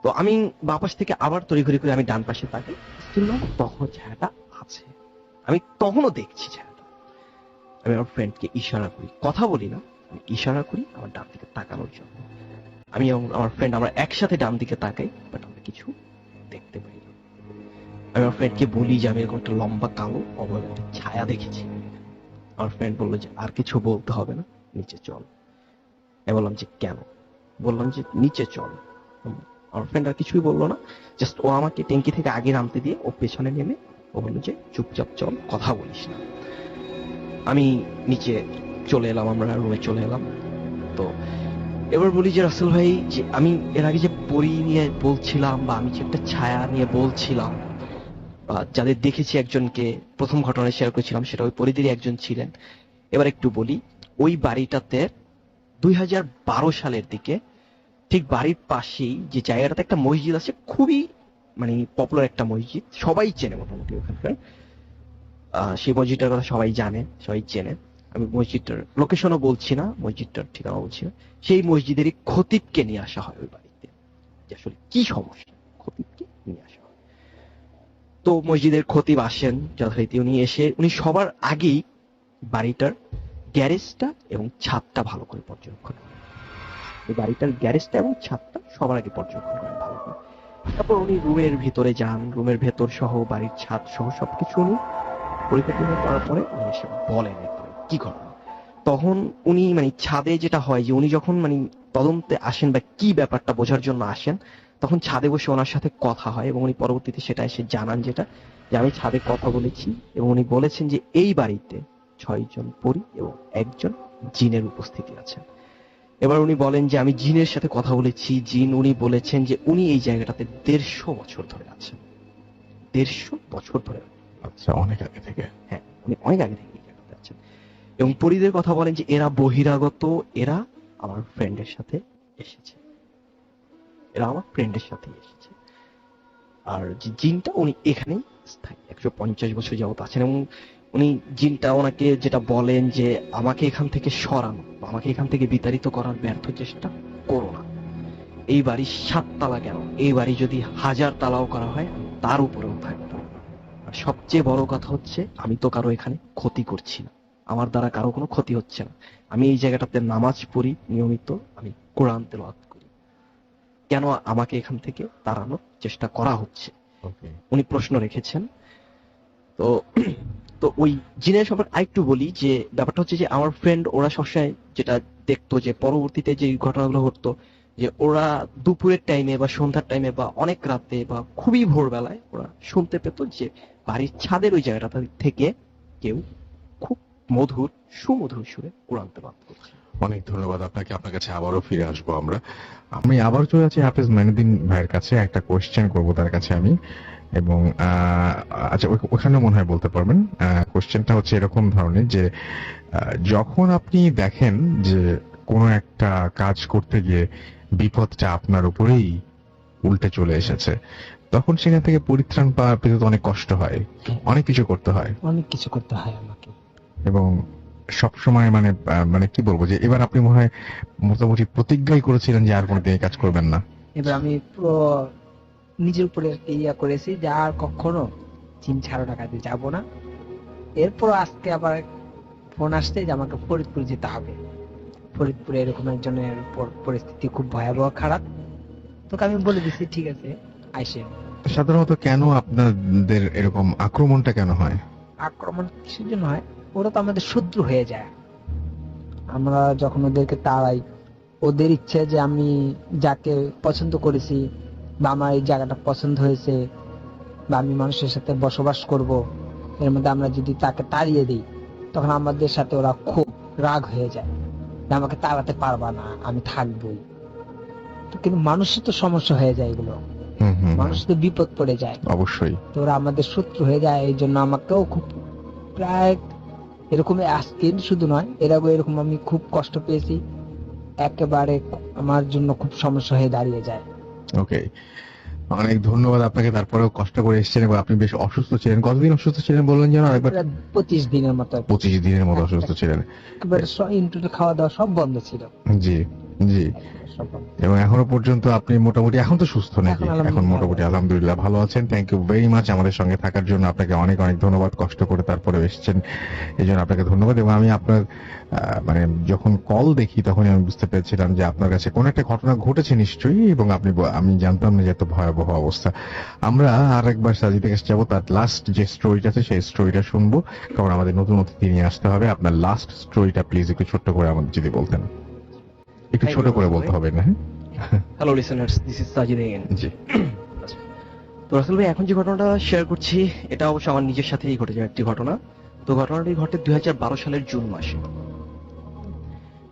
তো আমি বাঁ পাশ থেকে আবার তড়িঘড়ি করে আমি ডান পাশে তাকাই, তখন ছায়াটা আছে, আমি তখনও দেখছি ছায়াটা। আমি আমার ফ্রেন্ডকে ইশারা করি, কথা বলি না, আমি ইশারা করি আমার ডান দিকে তাকানোর জন্য। আমি এবং আমার ফ্রেন্ড আমরা একসাথে ডান দিকে তাকাই, বাট আমরা কিছু দেখতে পাই না। আমি আমার ফ্রেন্ডকে বলি যে আমি এরকম একটা লম্বা কালো অবয়ব একটা ছায়া দেখেছি। আমার ফ্রেন্ড বললো যে আর কিছু বলতে হবে না, নিচে চল। আমি বললাম যে কেন? বললাম যে নিচে চল। আমার ফ্রেন্ড আর কিছুই বললো না, জাস্ট ও আমাকে ট্যাঙ্কি থেকে আগে নামতে দিয়ে ও পেছনে নেমে ও বললো যে চুপচাপ চল, কথা বলিস না। আমি নিচে চলে এলাম, আমরা রুমে চলে এলাম। তো এবার বলি যে রাসেল ভাই, যে আমি এর আগে যে পরি নিয়ে বলছিলাম বা আমি যে একটা ছায়া নিয়ে বলছিলাম, যাদের দেখেছি একজনকে প্রথম ঘটনায় শেয়ার করেছিলাম, সেটা ওই পরিদেরই একজন ছিলেন। এবার একটু বলি, ওই বাড়িটাতে 2012 সালের দিকে ঠিক বাড়ির পাশেই যে জায়গাটাতে একটা মসজিদ আছে, খুবই পপুলার একটা মসজিদ, সবাই চেনে মোটামুটি ওখানকার। সেই মসজিদটার কথা সবাই জানে, সবাই চেনে। আমি মসজিদটার লোকেশনও বলছি না, মসজিদটার ঠিকানা বলছি না। সেই মসজিদেরই খতিবকে নিয়ে আসা হয় ওই বাড়িতে, যে আসলে কি সমস্যা, খতিবকে নিয়ে আসা হয়। তো মসজিদের খতিব আসেন যথারীতি, উনি সবার আগেই বাড়িটার গ্যারেজটা এবং ছাদটা ভালো করে পর্যবেক্ষণ করেন। এই বাড়িটার গ্যারেজটা এবং ছাদটা সবার আগে পর্যবেক্ষণ করেন ভালো করে। তারপর উনি রুমের ভিতরে যান, রুমের ভেতর সহ বাড়ির ছাদ সহ সবকিছু উনি পরিকল্পনা করার পরে উনি এসে বলেন কি ঘটনা। তখন উনি ছাদে যেটা হয় যে উনি যখন তদন্তে আসেন বা কি ব্যাপারটা বোঝার জন্য আসেন, তখন ছাদে বসে ওনার সাথে কথা হয় এবং উনি পরবর্তীতে সেটা এসে জানান, যেটা যে আমি ছাদে কথা বলেছি এবং উনি বলেছেন যে এই বাড়িতে 6 জন পরী এবং 1 জন জিনের উপস্থিতি আছেন। এবার উনি বলেন যে আমি জিনের সাথে কথা বলেছি, জিন উনি বলেছেন যে উনি এই জায়গাটাতে 150 বছর ধরে আছেন। 150 বছর ধরে। আচ্ছা, অনেক আগে থেকে। হ্যাঁ, উনি অনেক আগে থেকে এই জায়গাতে আছেন। এবং পরীদের কথা বলেন যে এরা বহিরাগত, এরা আমার ফ্রেন্ডের সাথে এসেছে, এরা আমার ফ্রেন্ডের সাথে এসেছে। আর যে জিনটা উনি এখানেই স্থায়ী, 150 বছর যাবত আছেন। এবং উনি জিনটা ওনাকে যেটা বলেন যে আমাকে এখান থেকে সরানো, আমাকে এখান থেকে বিতাড়িত করার ব্যর্থ চেষ্টা করো না। এই বাড়ি 7 তালা কেন, এই বাড়ি যদি 1000 তালাও করা হয় তার উপরেও থাকবো, আর আর সবচেয়ে বড় কথা হচ্ছে আমি তো কারো এখানে ক্ষতি করছি না, আমার দ্বারা কারো কোনো ক্ষতি হচ্ছে না। আমি এই জায়গাটাতে নামাজ পড়ি নিয়মিত, আমি কোরআন তেলাওয়াত করি, কেন আমাকে এখান থেকে তাড়ানোর চেষ্টা করা হচ্ছে? উনি প্রশ্ন রেখেছেন। তো তো ওই জিনের সম্পর্কে আরেকটু বলি যে ব্যাপারটা হচ্ছে যে আমার ফ্রেন্ড ওরা সবসময় যেটা দেখতো যে পরবর্তীতে যে ঘটনাগুলো ঘটতো, যে ওরা দুপুরের টাইমে বা সন্ধ্যার টাইমে বা অনেক রাতে বা খুবই ভোরবেলায় ওরা শুনতে পেত যে বাড়ির ছাদের ওই জায়গাটা থেকে কেউ খুব মধুর সুমধুর সুরে কোরআন তেলাওয়াত করছে। অনেক ধন্যবাদ আপনাকে। আপনার কাছে আবারও ফিরে আসবো আমরা। আমি আবার চলে যাচ্ছি হাফেজ মাইনুদ্দিন ভাইয়ের কাছে, একটা কোয়েশ্চেন করব তার কাছে আমি, এবং আচ্ছা ওখানে মনে হয় বলতে পারবেন। কোয়েশ্চেনটা হচ্ছে এরকম ধরনের যে যখন আপনি দেখেন যে কোনো একটা কাজ করতে গিয়ে বিপদটা আপনার উপরেই উল্টে চলে এসেছে, তখন সেখান থেকে পরিত্রাণ পাওয়া পেতে তো অনেক কষ্ট হয়, অনেক কিছু করতে হয়, অনেক কিছু করতে হয় আমাকে। এবং সব সময় মানে মানে কি বলবো, যে এবার আপনি মনে হয় মোটামুটি প্রতিজ্ঞাই করেছিলেন যে আর কোনোদিন এই কাজ করবেন না। এবার আমি পুরো নিজের উপরে ইয়া করেছি যে আর কখনো চীন ছাড়ো টাকাতে যাব না। এরপর আজকে আবার ফোন আসছে যে আমাকে ফরিদপুর যেতে হবে। ফরিদপুরে এরকম একজনের পরিস্থিতি খুব ভয়াবহ খারাপ, তোকে আমি বলে দিচ্ছি ঠিক আছে আইসে। সাধারণত কেন আপনাদের এরকম আক্রমণটা কেন হয়? আক্রমণ কিসের জন্য হয়? ওরা তো আমাদের শত্রু হয়ে যায়। আমরা যখন ওদেরকে তাড়াই, ওদের ইচ্ছে যে আমি যাকে পছন্দ করেছি বা আমার এই জায়গাটা পছন্দ হয়েছে বা আমি মানুষের সাথে বসবাস করব, এর মধ্যে আমরা যদি তাকে তাড়িয়ে দিই, তখন আমাদের সাথে ওরা খুব রাগ হয়ে যায় যে আমাকে তাড়াতে পারবা না, আমি থাকবোই। তো কিন্তু মানুষের তো সমস্যা হয়ে যায়, এগুলো মানুষ তো বিপদ পড়ে যায়, অবশ্যই। তো ওরা আমাদের শত্রু হয়ে যায়। এই জন্য আমাকেও খুব প্রায় এরকম আজকে শুধু নয়, এরকম আমি খুব কষ্ট পেয়েছি, একেবারে আমার জন্য খুব সমস্যা হয়ে দাঁড়িয়ে যায়। ওকে, অনেক ধন্যবাদ আপনাকে। তারপরেও কষ্ট করে এসেছেন এবং আপনি বেশ অসুস্থ ছিলেন। কতদিন অসুস্থ ছিলেন বললেন যেন আরেকবার? প্রায় 25 দিনের মতো। 25 দিনের মতো অসুস্থ ছিলেন। একেবারে ইন্টারনেট খাওয়া দাওয়া সব বন্ধ ছিল। জি জি। সব বন্ধ। এবং এখনো পর্যন্ত আপনি মোটামুটি এখন তো সুস্থ নাকি? এখন আলহামদুলিল্লাহ এখন মোটামুটি আলহামদুলিল্লাহ ভালো আছেন। থ্যাংক ইউ ভেরি মাচ আমাদের সঙ্গে থাকার জন্য। আপনাকে অনেক অনেক ধন্যবাদ, কষ্ট করে তারপরে এসেছেন এই জন্য আপনাকে ধন্যবাদ। এবং আমি আপনার মানে যখন কল দেখি তখনই আমি বুঝতে পেরেছিলাম যে আপনার কাছে কোন একটা ঘটনা ঘটেছে নিশ্চয়ই, এবং আমি জানতাম না যে এত ভয়াবহ অবস্থা। আমরা আর একবার সাজিদের কাছে যাবো, তার লাস্ট যে স্টোরিটা আছে সেই স্টোরিটা শুনবো, কারণ আমাদের নতুন অতিথি নিয়ে আসতে হবে। আপনার লাস্ট স্টোরিটা প্লিজ একটু ছোট্ট করে আমাদের যদি বলতেন। একটু ছোট করে বলতে হবে না? Hello listeners, this is Sajid again. জি। তো রাসেল ভাই, এখন যে ঘটনাটা শেয়ার করছি এটা অবশ্য আমার নিজের সাথেই ঘটে যাওয়া একটি ঘটনা। তো ঘটনাটি ঘটে 2012 সালের জুন মাসে।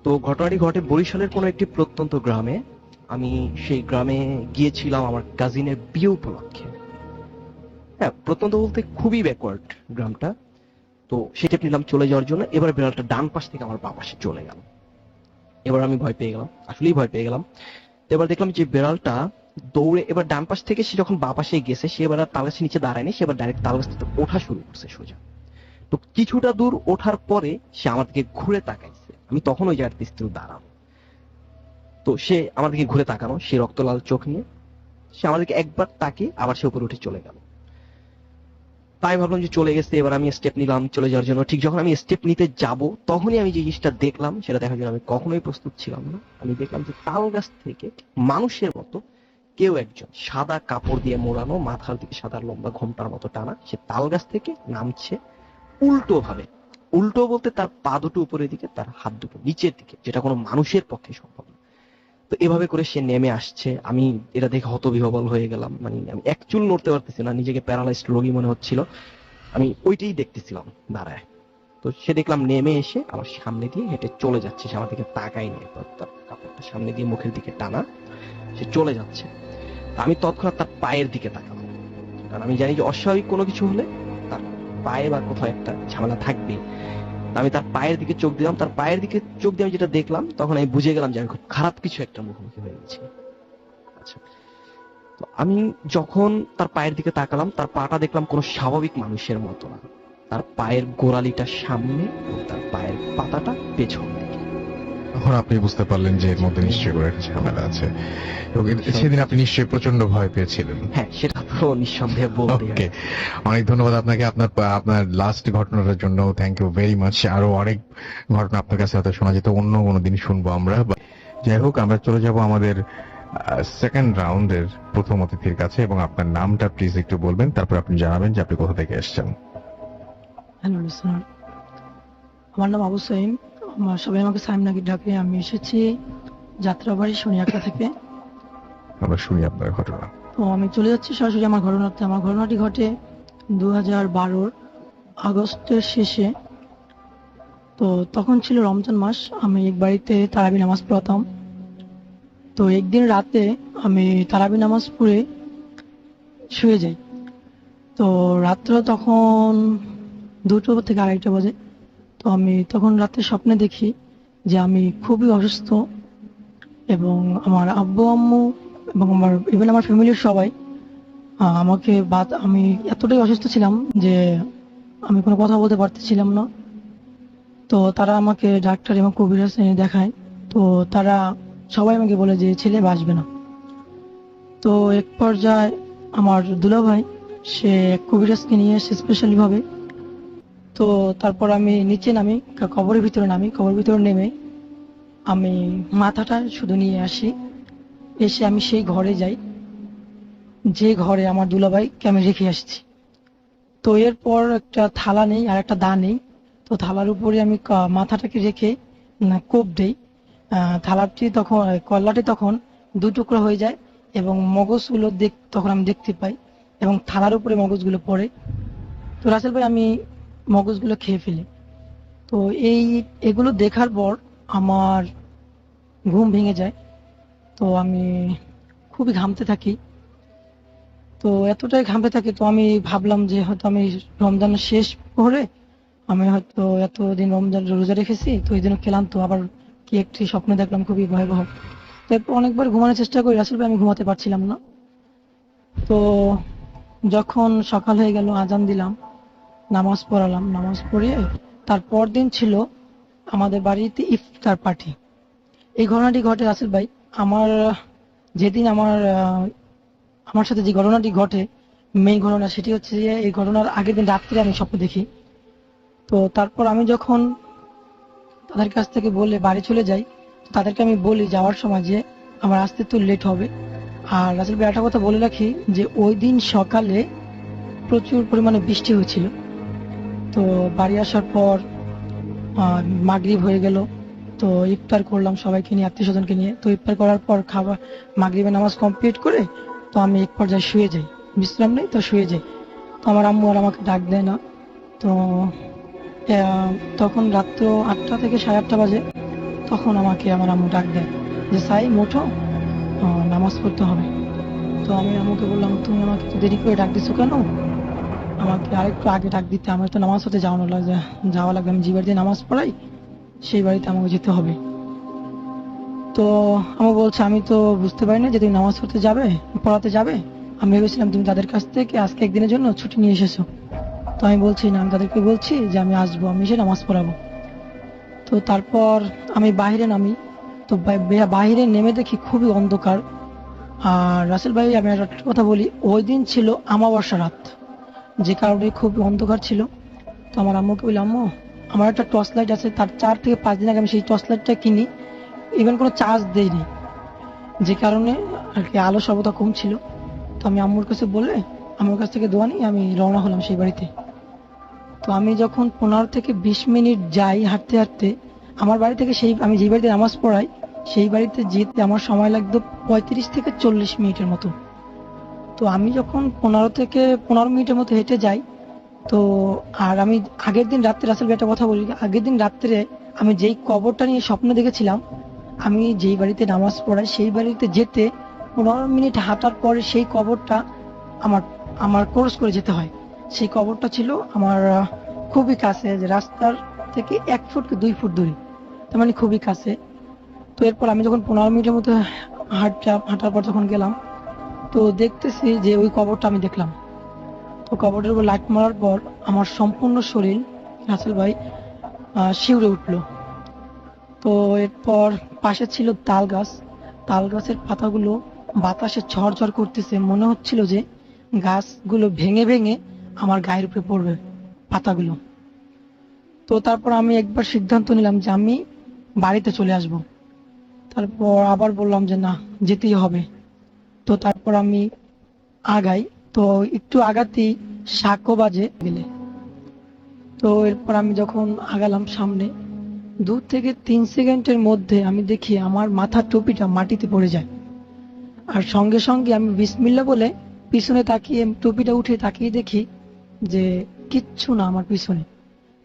তো ঘটনাটি ঘটে বরিশালের কোনো একটি প্রত্যন্ত গ্রামে। আমি সেই গ্রামে গিয়েছিলাম আমার কাজিনের বিয়ে উপলক্ষে। হ্যাঁ, প্রত্যন্ত বলতে খুবই ব্যাকওয়ার্ড গ্রামটা। তো সেটা নিলাম চলে যাওয়ার জন্য। এবার বিড়ালটা ডান পাশ থেকে আমার বাঁ পাশে চলে গেল। এবার আমি ভয় পেয়ে গেলাম, আসলেই ভয় পেয়ে গেলাম। তো এবার দেখলাম যে বিড়ালটা দৌড়ে এবার ডান পাশ থেকে সে যখন বাঁ পাশে গেছে, সে এবার তাল গাছের নিচে দাঁড়ায়নি, সে এবার ডাইরেক্ট তাল গাছ থেকে ওঠা শুরু করছে সোজা। তো কিছুটা দূর ওঠার পরে সে আমার দিকে ঘুরে তাকাইছে। আমি তখন ওই জায়গাতে স্থির দাঁড়ানো। তো সে আমার দিকে ঘুরে তাকানো, সে রক্তলাল চোখ নিয়ে সে আমার দিকে একবার তাকিয়ে আবার সে উপরে উঠে চলে গেল। তাই ভাবলাম যে চলে গেছে, এবার আমি স্টেপ নিলাম চলে যাওয়ার জন্য। ঠিক যখন আমি স্টেপ নিতে যাব, তখনই আমি যে জিনিসটা দেখলাম সেটা দেখার জন্য আমি কখনোই প্রস্তুত ছিলাম না। আমি দেখলাম যে তাল গাছ থেকে মানুষের মতো কেউ একজন সাদা কাপড় দিয়ে মোড়ানো, মাথার দিকে সাদা লম্বা ঘোমটার মতো টানা, সে তাল গাছ থেকে নামছে উল্টো ভাবে। উল্টো বলতে তার পা দুটো উপরের দিকে, তার হাত দুটো নিচের দিকে, যেটা কোনো মানুষের পক্ষে সম্ভব না। তো এভাবে করে সে নেমে আসছে। আমি এটা দেখে হতবিহ্বল হয়ে গেলাম। মানে আমি এক চুল নড়তে পারতেছি না, নিজেকে প্যারালাইজড রোগী মনে হচ্ছিল। আমি ওইটাই দেখতেছিলাম দাঁড়ায়। তো সে দেখলাম নেমে এসে আমার সামনে দিয়ে হেঁটে চলে যাচ্ছে। সে আমার দিকে তাকাই নেই, তার কাপড়টা সামনে দিয়ে মুখের দিকে টানা, সে চলে যাচ্ছে। আমি তৎক্ষণাৎ তার পায়ের দিকে তাকালাম, কারণ আমি জানি যে অস্বাভাবিক কোনো কিছু হলে তার পায়ে বা কোথাও একটা ঝামেলা থাকবে। আমি তার পায়ের দিকে চোখ দিলাম। তার পায়ের দিকে চোখ দিয়ে আমি যেটা দেখলাম, তখন আমি বুঝে গেলাম যে আমি খুব খারাপ কিছু একটা মুখোমুখি হয়ে গেছি। আচ্ছা, তো আমি যখন তার পায়ের দিকে তাকালাম, তার পাটা দেখলাম কোনো স্বাভাবিক মানুষের মতো না। তার পায়ের গোড়ালিটা সামনে এবং তার পায়ের পাতাটা পেছন দিকে। তখন আপনি বুঝতে পারলেন যে এর মধ্যে নিশ্চয়ই করে একটা ঝামেলা আছে, এবং সেদিন আপনি নিশ্চয়ই প্রচন্ড ভয় পেয়েছিলেন। হ্যাঁ, সেটা তো নিঃসন্দেহে বলতে ওকে, অনেক ধন্যবাদ আপনাকে আপনার আপনার লাস্ট ঘটনাটার জন্য। Thank you very much. আরো অনেক ঘটনা আপনার কাছে হয়তো শোনা যেত, অন্য কোনো দিন শুনবো আমরা। যাই হোক, আমরা চলে যাব আমাদের সেকেন্ড রাউন্ডের প্রথম অতিথির কাছে, এবং আপনার নামটা প্লিজ একটু বলবেন, তারপর আপনি জানাবেন যে আপনি কোথা থেকে এসেছেন। হ্যালো লিসনার, আমার নাম আবু সাইম। সবাই আমাকে সাইম নাকি ডাকে। আমি এসেছি যাত্রাবাড়ি সোনিয়াকা থেকে। আমরা শুনি আপনার ঘটনা। তো আমি চলে যাচ্ছি সরাসরি আমার ঘটনাতে। আমার ঘটনাটি ঘটে 2012 আগস্টের শেষে। তো তখন ছিল রমজান মাস। আমি এক বাড়িতে তারাবি নামাজ পড়তাম। তো একদিন রাতে আমি তারাবি নামাজ পড়ে শুয়ে যাই। তো রাত্র তখন 2টো থেকে 2:30 বাজে। তো আমি তখন রাতে স্বপ্নে দেখি যে আমি খুবই অসুস্থ, এবং আমার আব্বু আম্মু এবং আমার ইভেন আমার ফ্যামিলির সবাই আমাকে আমি এতটাই অসুস্থ ছিলাম যে আমি কোনো কথা বলতে পারতেছিলাম না। তো তারা আমাকে ডাক্তার এবং কবিরাজ এনে দেখায়। তো তারা সবাই আমাকে বলে যে ছেলে বাঁচবে না। তো এক পর্যায়ে আমার দুলাভাই সে কবিরাজকে নিয়ে এসে স্পেশালি ভাবে। তো তারপর আমি নিচে নামি, কবরের ভিতরে নামি। কবরের ভিতরে নেমে আমি মাথাটা শুধু নিয়ে আসি। এসে আমি সেই ঘরে যাই যে ঘরে আমার দুলাভাইকে আমি রেখে আসছি। তো এরপর একটা থালা নেই আর একটা দা নেই। তো থালার উপরে আমি মাথাটাকে রেখে কোপ দেই। থালাটি তখন কল্লাটি তখন 2 টুকরো হয়ে যায়, এবং মগজগুলো তখন আমি দেখতে পাই, এবং থালার উপরে মগজগুলো পড়ে। তো রাসেল ভাই, আমি মগজগুলো খেয়ে ফেলি। তো এগুলো দেখার পর আমার ঘুম ভেঙে যায়। তো আমি খুবই ঘামতে থাকি। তো এতটাই ঘামতে থাকি, তো আমি ভাবলাম যে হয়তো আমি রমজান শেষ করে আমি হয়তো এতদিন রমজান রোজা রেখেছি, তো এই জন্য ক্লান্ত। আবার কি একটি স্বপ্ন দেখলাম খুবই ভয়াবহ। তো এরপর অনেকবার ঘুমানোর চেষ্টা করি, আসলে আমি ঘুমাতে পারছিলাম না। তো যখন সকাল হয়ে গেল, আজান দিলাম, নামাজ পড়ালাম। নামাজ পড়িয়ে তারপর দিন ছিল আমাদের বাড়িতে ইফতার পার্টি। এই ঘটনাটি ঘটে রাসেল ভাই, আমার যেদিন আমার সাথে যে ঘটনাটি ঘটে, মেইন ঘটনা, সেটি হচ্ছে যে এই ঘটনার আগের দিন রাত্রে আমি স্বপ্ন দেখি। তো তারপর আমি যখন তাদের কাছ থেকে বলে বাড়ি চলে যাই, তো তাদেরকে আমি বলি যাওয়ার সময় যে আমার আসতে একটু লেট হবে। আর রাসেল ভাই, একটা কথা বলে রাখি যে ওই দিন সকালে প্রচুর পরিমাণে বৃষ্টি হয়েছিল। তো বাড়ি আসার পর মাগরিব হয়ে গেল। তো ইফতার করলাম সবাইকে নিয়ে, আত্মীয় স্বজনকে নিয়ে। তো ইফতার করার পর খাবার মাগরিবের নামাজ কমপ্লিট করে তো আমি এক পর্যায়ে শুয়ে যাই, বিশ্রাম নেই, তো শুয়ে যাই। তো আমার আম্মু আর আমাকে ডাক দেয় না। তো তখন রাত্র 8টা থেকে 8:30 বাজে। তখন আমাকে আমার আম্মু ডাক দেয় যে সাইম ওঠো, নামাজ পড়তে হবে। তো আমি আম্মুকে বললাম, তুমি আমাকে তো দেরি করে ডাক দিছো কেন? আমাকে আরেকটু আগে ডাক দিতে, আমার তো নামাজ হতে যাওয়া লাগবে। আমি যে বাড়িতে নামাজ পড়াই সেই বাড়িতে আমাকে যেতে হবে। তো আমার বলছে, আমি তো বুঝতে পারি না যে তুমি নামাজ পড়াতে যাবে। আমি ভেবেছিলাম তুমি তাদের কাছ থেকে আজকে একদিনের জন্য ছুটি নিয়ে এসেছো। তো আমি বলছি না, আমি তাদেরকে বলছি যে আমি আসবো, আমি এসে নামাজ পড়াবো। তো তারপর আমি বাইরে নামি। তো বাইরে নেমে দেখি খুবই অন্ধকার। আর রাসেল ভাই, আমি একটা কথা বলি, ওই দিন ছিল আমাবস্যা রাত, যে কারণে খুব অন্ধকার ছিল। তো আমার আম্মুকে বলি, আম্মু আমার একটা টর্চ লাইট আছে, তার 4 থেকে 5 দিন আগে আমি সেই টর্চ লাইটটা কিনি, ইভেন কোনো চার্জ দেইনি, যে কারণে আর কি আলো সর্বদা কম ছিল। তো আমি আম্মুর কাছে বলে আমার কাছ থেকে দোয়া নিয়ে আমি রওনা হলাম সেই বাড়িতে। তো আমি যখন 15 থেকে 20 মিনিট যাই হাঁটতে হাঁটতে আমার বাড়ি থেকে, আমি যে বাড়িতে নামাজ পড়াই সেই বাড়িতে যেতে আমার সময় লাগতো 35 থেকে 40 মিনিটের মতো। তো আমি যখন 15 থেকে 15 মিনিটের মতো হেঁটে যাই, তো আর আমি আগের দিন রাত্রে, রাসেল ভাই একটা কথা বলি, আগের দিন রাত্রে আমি যেই কবরটা নিয়ে স্বপ্ন দেখেছিলাম, আমি যেই বাড়িতে নামাজ পড়াই সেই বাড়িতে যেতে 15 মিনিট হাঁটার পরে সেই কবরটা আমার ক্রস করে যেতে হয়। সেই কবরটা ছিল আমার খুবই কাছে, যে রাস্তার থেকে 1 ফুট কি 2 ফুট দূরে, তার মানে খুবই কাছে। তো এরপর আমি যখন 15 মিনিটের মতো হাঁটার পর যখন গেলাম, তো দেখতেছি যে ওই কবরটা আমি দেখলাম। তো কবরের উপর লাইট মারার পর আমার সম্পূর্ণ শরীর রাসেল ভাই শিউরে উঠলো। তো এরপর পাশে ছিল তাল গাছ। তাল গাছের পাতাগুলো বাতাসে ঝড়ঝড় করতেছে, মনে হচ্ছিল যে গাছগুলো ভেঙে ভেঙে আমার গায়ের উপরে পড়বে পাতাগুলো। তো তারপর আমি একবার সিদ্ধান্ত নিলাম যে আমি বাড়িতে চলে আসব। তারপর আবার বললাম যে না, যেতেই হবে। তো তারপর আমি আগাই। তো একটু আগাতেই শাকও বাজে গেলে। তো এরপর আমি যখন আগালাম সামনে, 2 থেকে 3 সেকেন্ডের মধ্যে আমি দেখি আমার মাথার টুপিটা মাটিতে পড়ে যায়। আর সঙ্গে সঙ্গে আমি বিসমিল্লাহ বলে পিছনে তাকিয়ে টুপিটা উঠে তাকিয়ে দেখি যে কিচ্ছু না আমার পিছনে।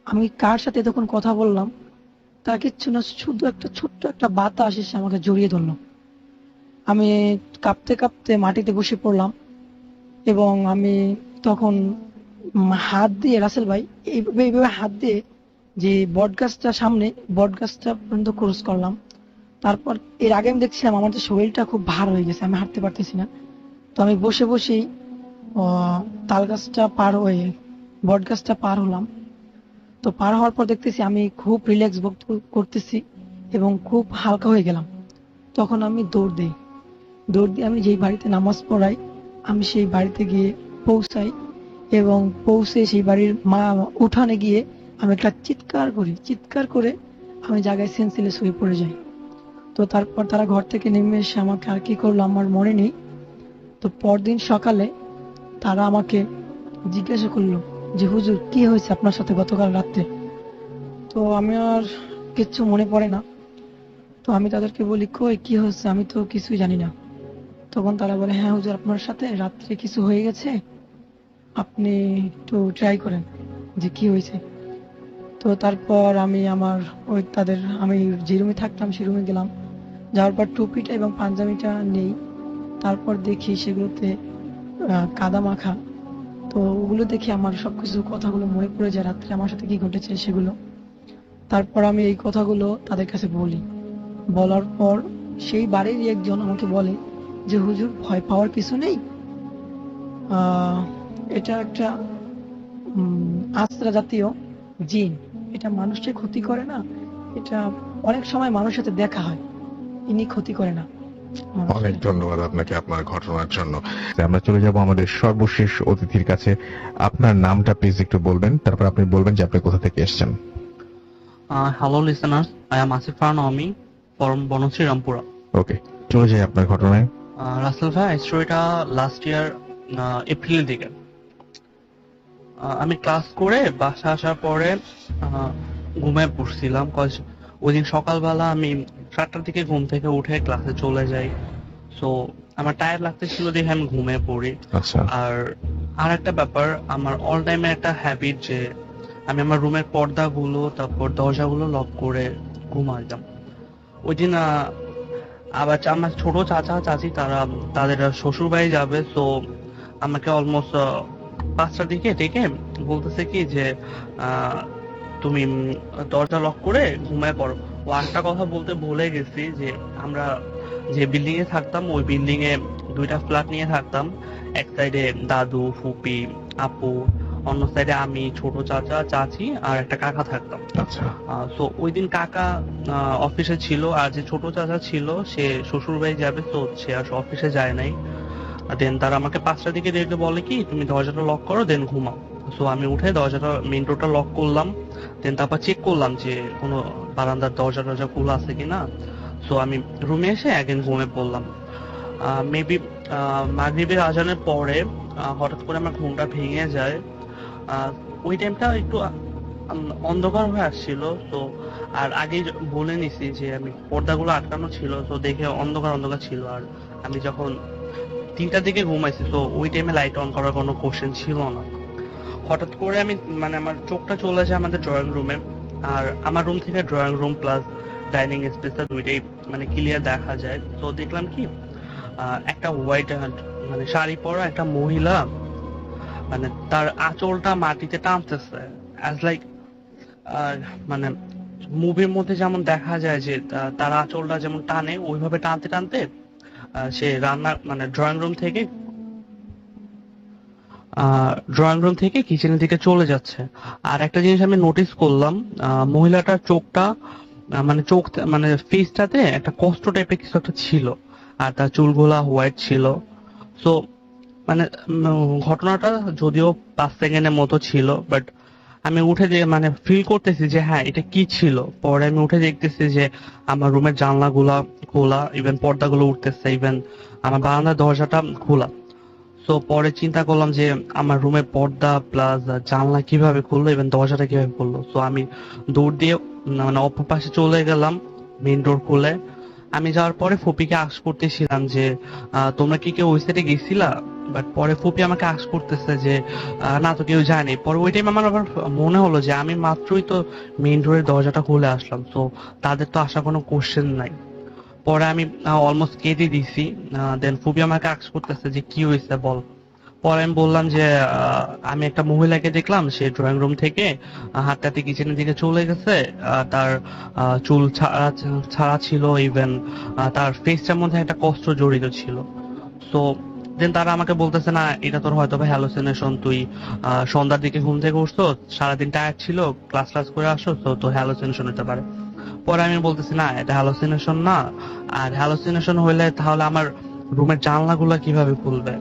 আমি কার সাথে তখন কথা বললাম তা কিচ্ছু না, শুধু একটা ছোট্ট একটা বাতাস এসে আমাকে জড়িয়ে ধরলো। আমি কাঁপতে কাঁপতে মাটিতে বসে পড়লাম এবং আমি তখন হাত দিয়ে, রাসেল ভাই, এইভাবে এইভাবে হাত দিয়ে যে বটগাছটা সামনে, বটগাছটা পর্যন্ত ক্রস করলাম। তারপর এর আগে আমি দেখছিলাম আমার যে শরীরটা খুব ভার হয়ে গেছে, আমি হাঁটতে পারতেছি না। তো আমি বসে বসেই তাল গাছটা পার হয়ে বটগাছটা পার হলাম। তো পার হওয়ার পর দেখতেছি আমি খুব রিল্যাক্স বোধ করতেছি এবং খুব হালকা হয়ে গেলাম। তখন আমি দৌড় দিই। দৌড় দিয়ে আমি যেই বাড়িতে নামাজ পড়াই, আমি সেই বাড়িতে গিয়ে পৌঁছাই এবং পৌঁছে সেই বাড়ির উঠানে গিয়ে আমি একটা চিৎকার করে আমি জায়গায় সেন্সলেস হয়ে পড়ে যাই। তো তারপর তারা ঘর থেকে নেমে এসে আমাকে আর কি করলো আমার মনে নেই। তো পরদিন সকালে তারা আমাকে জিজ্ঞাসা করলো যে হুজুর কি হয়েছে আপনার সাথে গতকাল রাত্রে। তো আমি আর কিচ্ছু মনে পড়ে না। তো আমি তাদেরকে বলি কই কি হয়েছে, আমি তো কিছুই জানি না। তখন তারা বলে হ্যাঁ হুজুর, আপনার সাথে রাত্রে কিছু হয়ে গেছে, আপনি একটু ট্রাই করেন যে কি হয়েছে। তো তারপর আমি আমি যে রুমে থাকতাম সেই রুমে গেলাম। যাওয়ার পর টুপিটা এবং পাঞ্জাবিটা নেই। তারপর দেখি সেগুলোতে কাদা মাখা। তো ওগুলো দেখে আমার সবকিছু কথাগুলো মনে পড়ে যায়, রাত্রে আমার সাথে কি ঘটেছে সেগুলো। তারপর আমি এই কথাগুলো তাদের কাছে বলি। বলার পর সেই বাড়িরই একজন আমাকে বলে যে হুজুর, ভয় পাওয়ার কিছু নেই। এটা একটা আশ্রা জাতীয় জিন, এটা মানুষকে ক্ষতি করে না। এটা অনেক সময় মানুষের সাথে দেখা হয়, ইনি ক্ষতি করে না। অনেক ধন্যবাদ আপনাকে আপনার ঘটনার জন্য। আমরা চলে যাব আমাদের সর্বশেষ অতিথির কাছে। আপনার নামটা প্লিজ একটু বলবেন, তারপর আপনি বলবেন যে আপনি কোথা থেকে এসেছেন। Hello listeners, I am Asif Farnomi from Bonusri Rampura. ওকে, চলে যাই আপনার ঘটনায়। রাসেল ভাই, স্টোরিটা লাস্ট ইয়ার এপ্রিলের দিকে। আমি ক্লাস করে বাসা আসার পরে ঘুমায় পড়ছিলাম। ওই দিন সকালবেলা আমি 7টার দিকে ঘুম থেকে উঠে ক্লাসে চলে যাই। সো আমার টায়ার লাগতেছিল দেখে আমি ঘুমিয়ে পড়ি। আচ্ছা। আর একটা ব্যাপার, আমার অল টাইমের একটা হ্যাবিট যে আমি আমার রুমের পর্দাগুলো তারপর দরজাগুলো লক করে ঘুমাইতাম। ওই দিন আবার আমার ছোট চাচা চাচি তাদের শ্বশুর বাড়ি যাবে। তো আমাকে অলমোস্ট 5টার দিকে ডেকে বলতেছে কি যে তুমি দরজা লক করে ঘুমায় পড়ো। ও একটা কথা বলতে ভুলে গেছি যে আমরা যে বিল্ডিং এ থাকতাম ওই বিল্ডিং এ 2টা ফ্ল্যাট নিয়ে থাকতাম। এক সাইডে দাদু ফুপি আপু, অন্য সাইডে আমি ছোট চাচা চাচি আর একটা কাকা থাকতাম। আচ্ছা। সো ওই দিন কাকা অফিসে ছিল আর যে ছোট চাচা ছিল সে শ্বশুর বাড়ি যাবে, তো সে আর অফিসে যায় নাই। দেন তারা আমাকে 5টার দিকে ডেকে বলে কি তুমি দরজাটা লক করো দেন ঘুমাও। সো আমি উঠে দরজাটা মেইন ডোরটা লক করলাম। দেন তারপর চেক করলাম যে কোনো বারান্দার দরজা খোলা আছে কিনা। সো আমি রুমে এসে অ্যাগেন ঘুমে পড়লাম। মেবি মাগরিবের আজানের পরে হঠাৎ করে আমার ঘুমটা ভেঙে যায়। ওই টাইমটা একটু অন্ধকার হয়ে আসছিল। তো আর আগেই বলে নিছি যে আমি পর্দাগুলো আটকানো ছিল, তো দেখে অন্ধকার ছিল। আর আমি যখন 3টার দিকে ঘুমাইছি, তো ওই টাইমে লাইট অন করার কোনো কোশ্চেন ছিল না। হঠাৎ করে আমি আমার চোখটা চলে যায় আমাদের ড্রয়িং রুমে। আর আমার রুম থেকে ড্রয়িং রুম প্লাস ডাইনিং স্পেসটা দুইটাই ক্লিয়ার দেখা যায়। তো দেখলাম কি একটা হোয়াইট শাড়ি পরা একটা মহিলা তার আঁচলটা মাটিতে টানতেছে, অ্যাজ লাইক মুভির মধ্যে যেমন দেখা যায় যে তার আঁচলটা যেমন টানে, ওইভাবে টানতে টানতে সে ড্রয়িং রুম থেকে কিচেনের দিকে চলে যাচ্ছে। আর একটা জিনিস আমি নোটিস করলাম, মহিলাটার চোখটা মানে মানে ফেসটাতে একটা কষ্ট টাইপের কিছু একটা ছিল, আর তার চুলগুলা হোয়াইট ছিল। সো মানে ঘটনাটা যদিও 5 সেকেন্ডের মতো ছিল, বাট আমি উঠে যে মানে ফিল করতেছি যে হ্যাঁ এটা কি ছিল। পরে আমি উঠে দেখতেছি যে আমার রুমের জানলাগুলা খোলা, ইভেন পর্দাগুলো উঠতেছে, ইভেন আমার বারান্দার দরজাটা খোলা। সো পরে চিন্তা করলাম যে আমার রুমের পর্দা প্লাস জানলা কিভাবে খুললো, ইভেন দরজাটা কিভাবে খুললো। সো আমি দৌড় দিয়ে মানে অপর পাশে চলে গেলাম, মেইন ডোর খুলে। আমি যাওয়ার পরে ফুপিকে আস্ক করতেছিলাম যে তোমরা কি কেউ ওই সাইডে গেছিলা? বাট পরে ফুপি আমাকে আস্ক করতেছে যে না তো কেউ যায়নি। পরে ওই টাইম আমার আবার মনে হলো যে আমি মাত্রই তো মেইন ডোরের দরজাটা খুলে আসলাম, তো তাদের তো আসার কোনো কোশ্চেন নাই। পরে আমি অলমোস্ট কেঁদে দিছি। দেন ফুপি আমাকে আস্ক করতেছে যে কি হয়েছে বল। পরে আমি বললাম যে আমি একটা মহিলাকে দেখলাম, সে ড্রয়িং রুম থেকে হাঁটতে হাঁটতে কিচেনের দিকে চলে গেছে। তার চুল ছাড়া ছিল, ইভেন তার ফেসটার মধ্যে একটা কষ্ট জড়িত ছিল। সো দেন তারা আমাকে বলতেছে না এটা তোর হয়তো বা হ্যালোসিনেশন, তুই সন্ধ্যার দিকে ঘুম থেকে উঠছো, সারাদিন টায়ার্ড ছিল, ক্লাস ক্লাস করে আসো, তো তোর হ্যালোসিনেশন হতে পারে। পরে আমি বলতেছি না এটা হ্যালোসিনেশন না, আর হ্যালোসিনেশন হইলে তাহলে আমার রুমের জানলাগুলা কিভাবে খুলবে?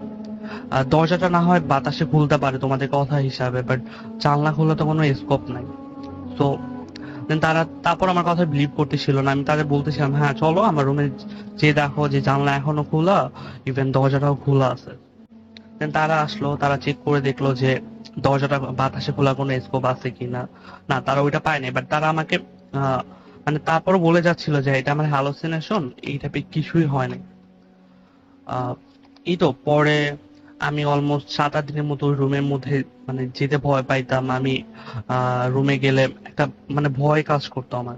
দরজাটা না হয় বাতাসে খুলতে পারে তোমাদের কথা হিসাবে, বাট জানলা খুললে তো কোনো স্কোপ নাই। তো তারা তারপর আমার কথা বিলিভ করতেছিল না। আমি তাদের বলতেছিলাম হ্যাঁ চলো আমার রুমে যে দেখো যে জানলা এখনো খোলা, ইভেন দরজাটাও খোলা আছে। দেন তারা আসলো, তারা চেক করে দেখলো যে দরজাটা বাতাসে খোলা কোনো স্কোপ আছে কিনা। না, তারা ওইটা পায়নি। বাট তারা আমাকে মানে তারপরও বলে যাচ্ছিল যে এটা আমার হ্যালোসিনেশন, এই টাইপের কিছুই হয়নি। এই তো পরে আমি অলমোস্ট 7-8 দিনের মতো রুমের মধ্যে মানে যেতে ভয় পাইতাম। আমি রুমে গেলে একটা মানে ভয় কাজ করতো আমার।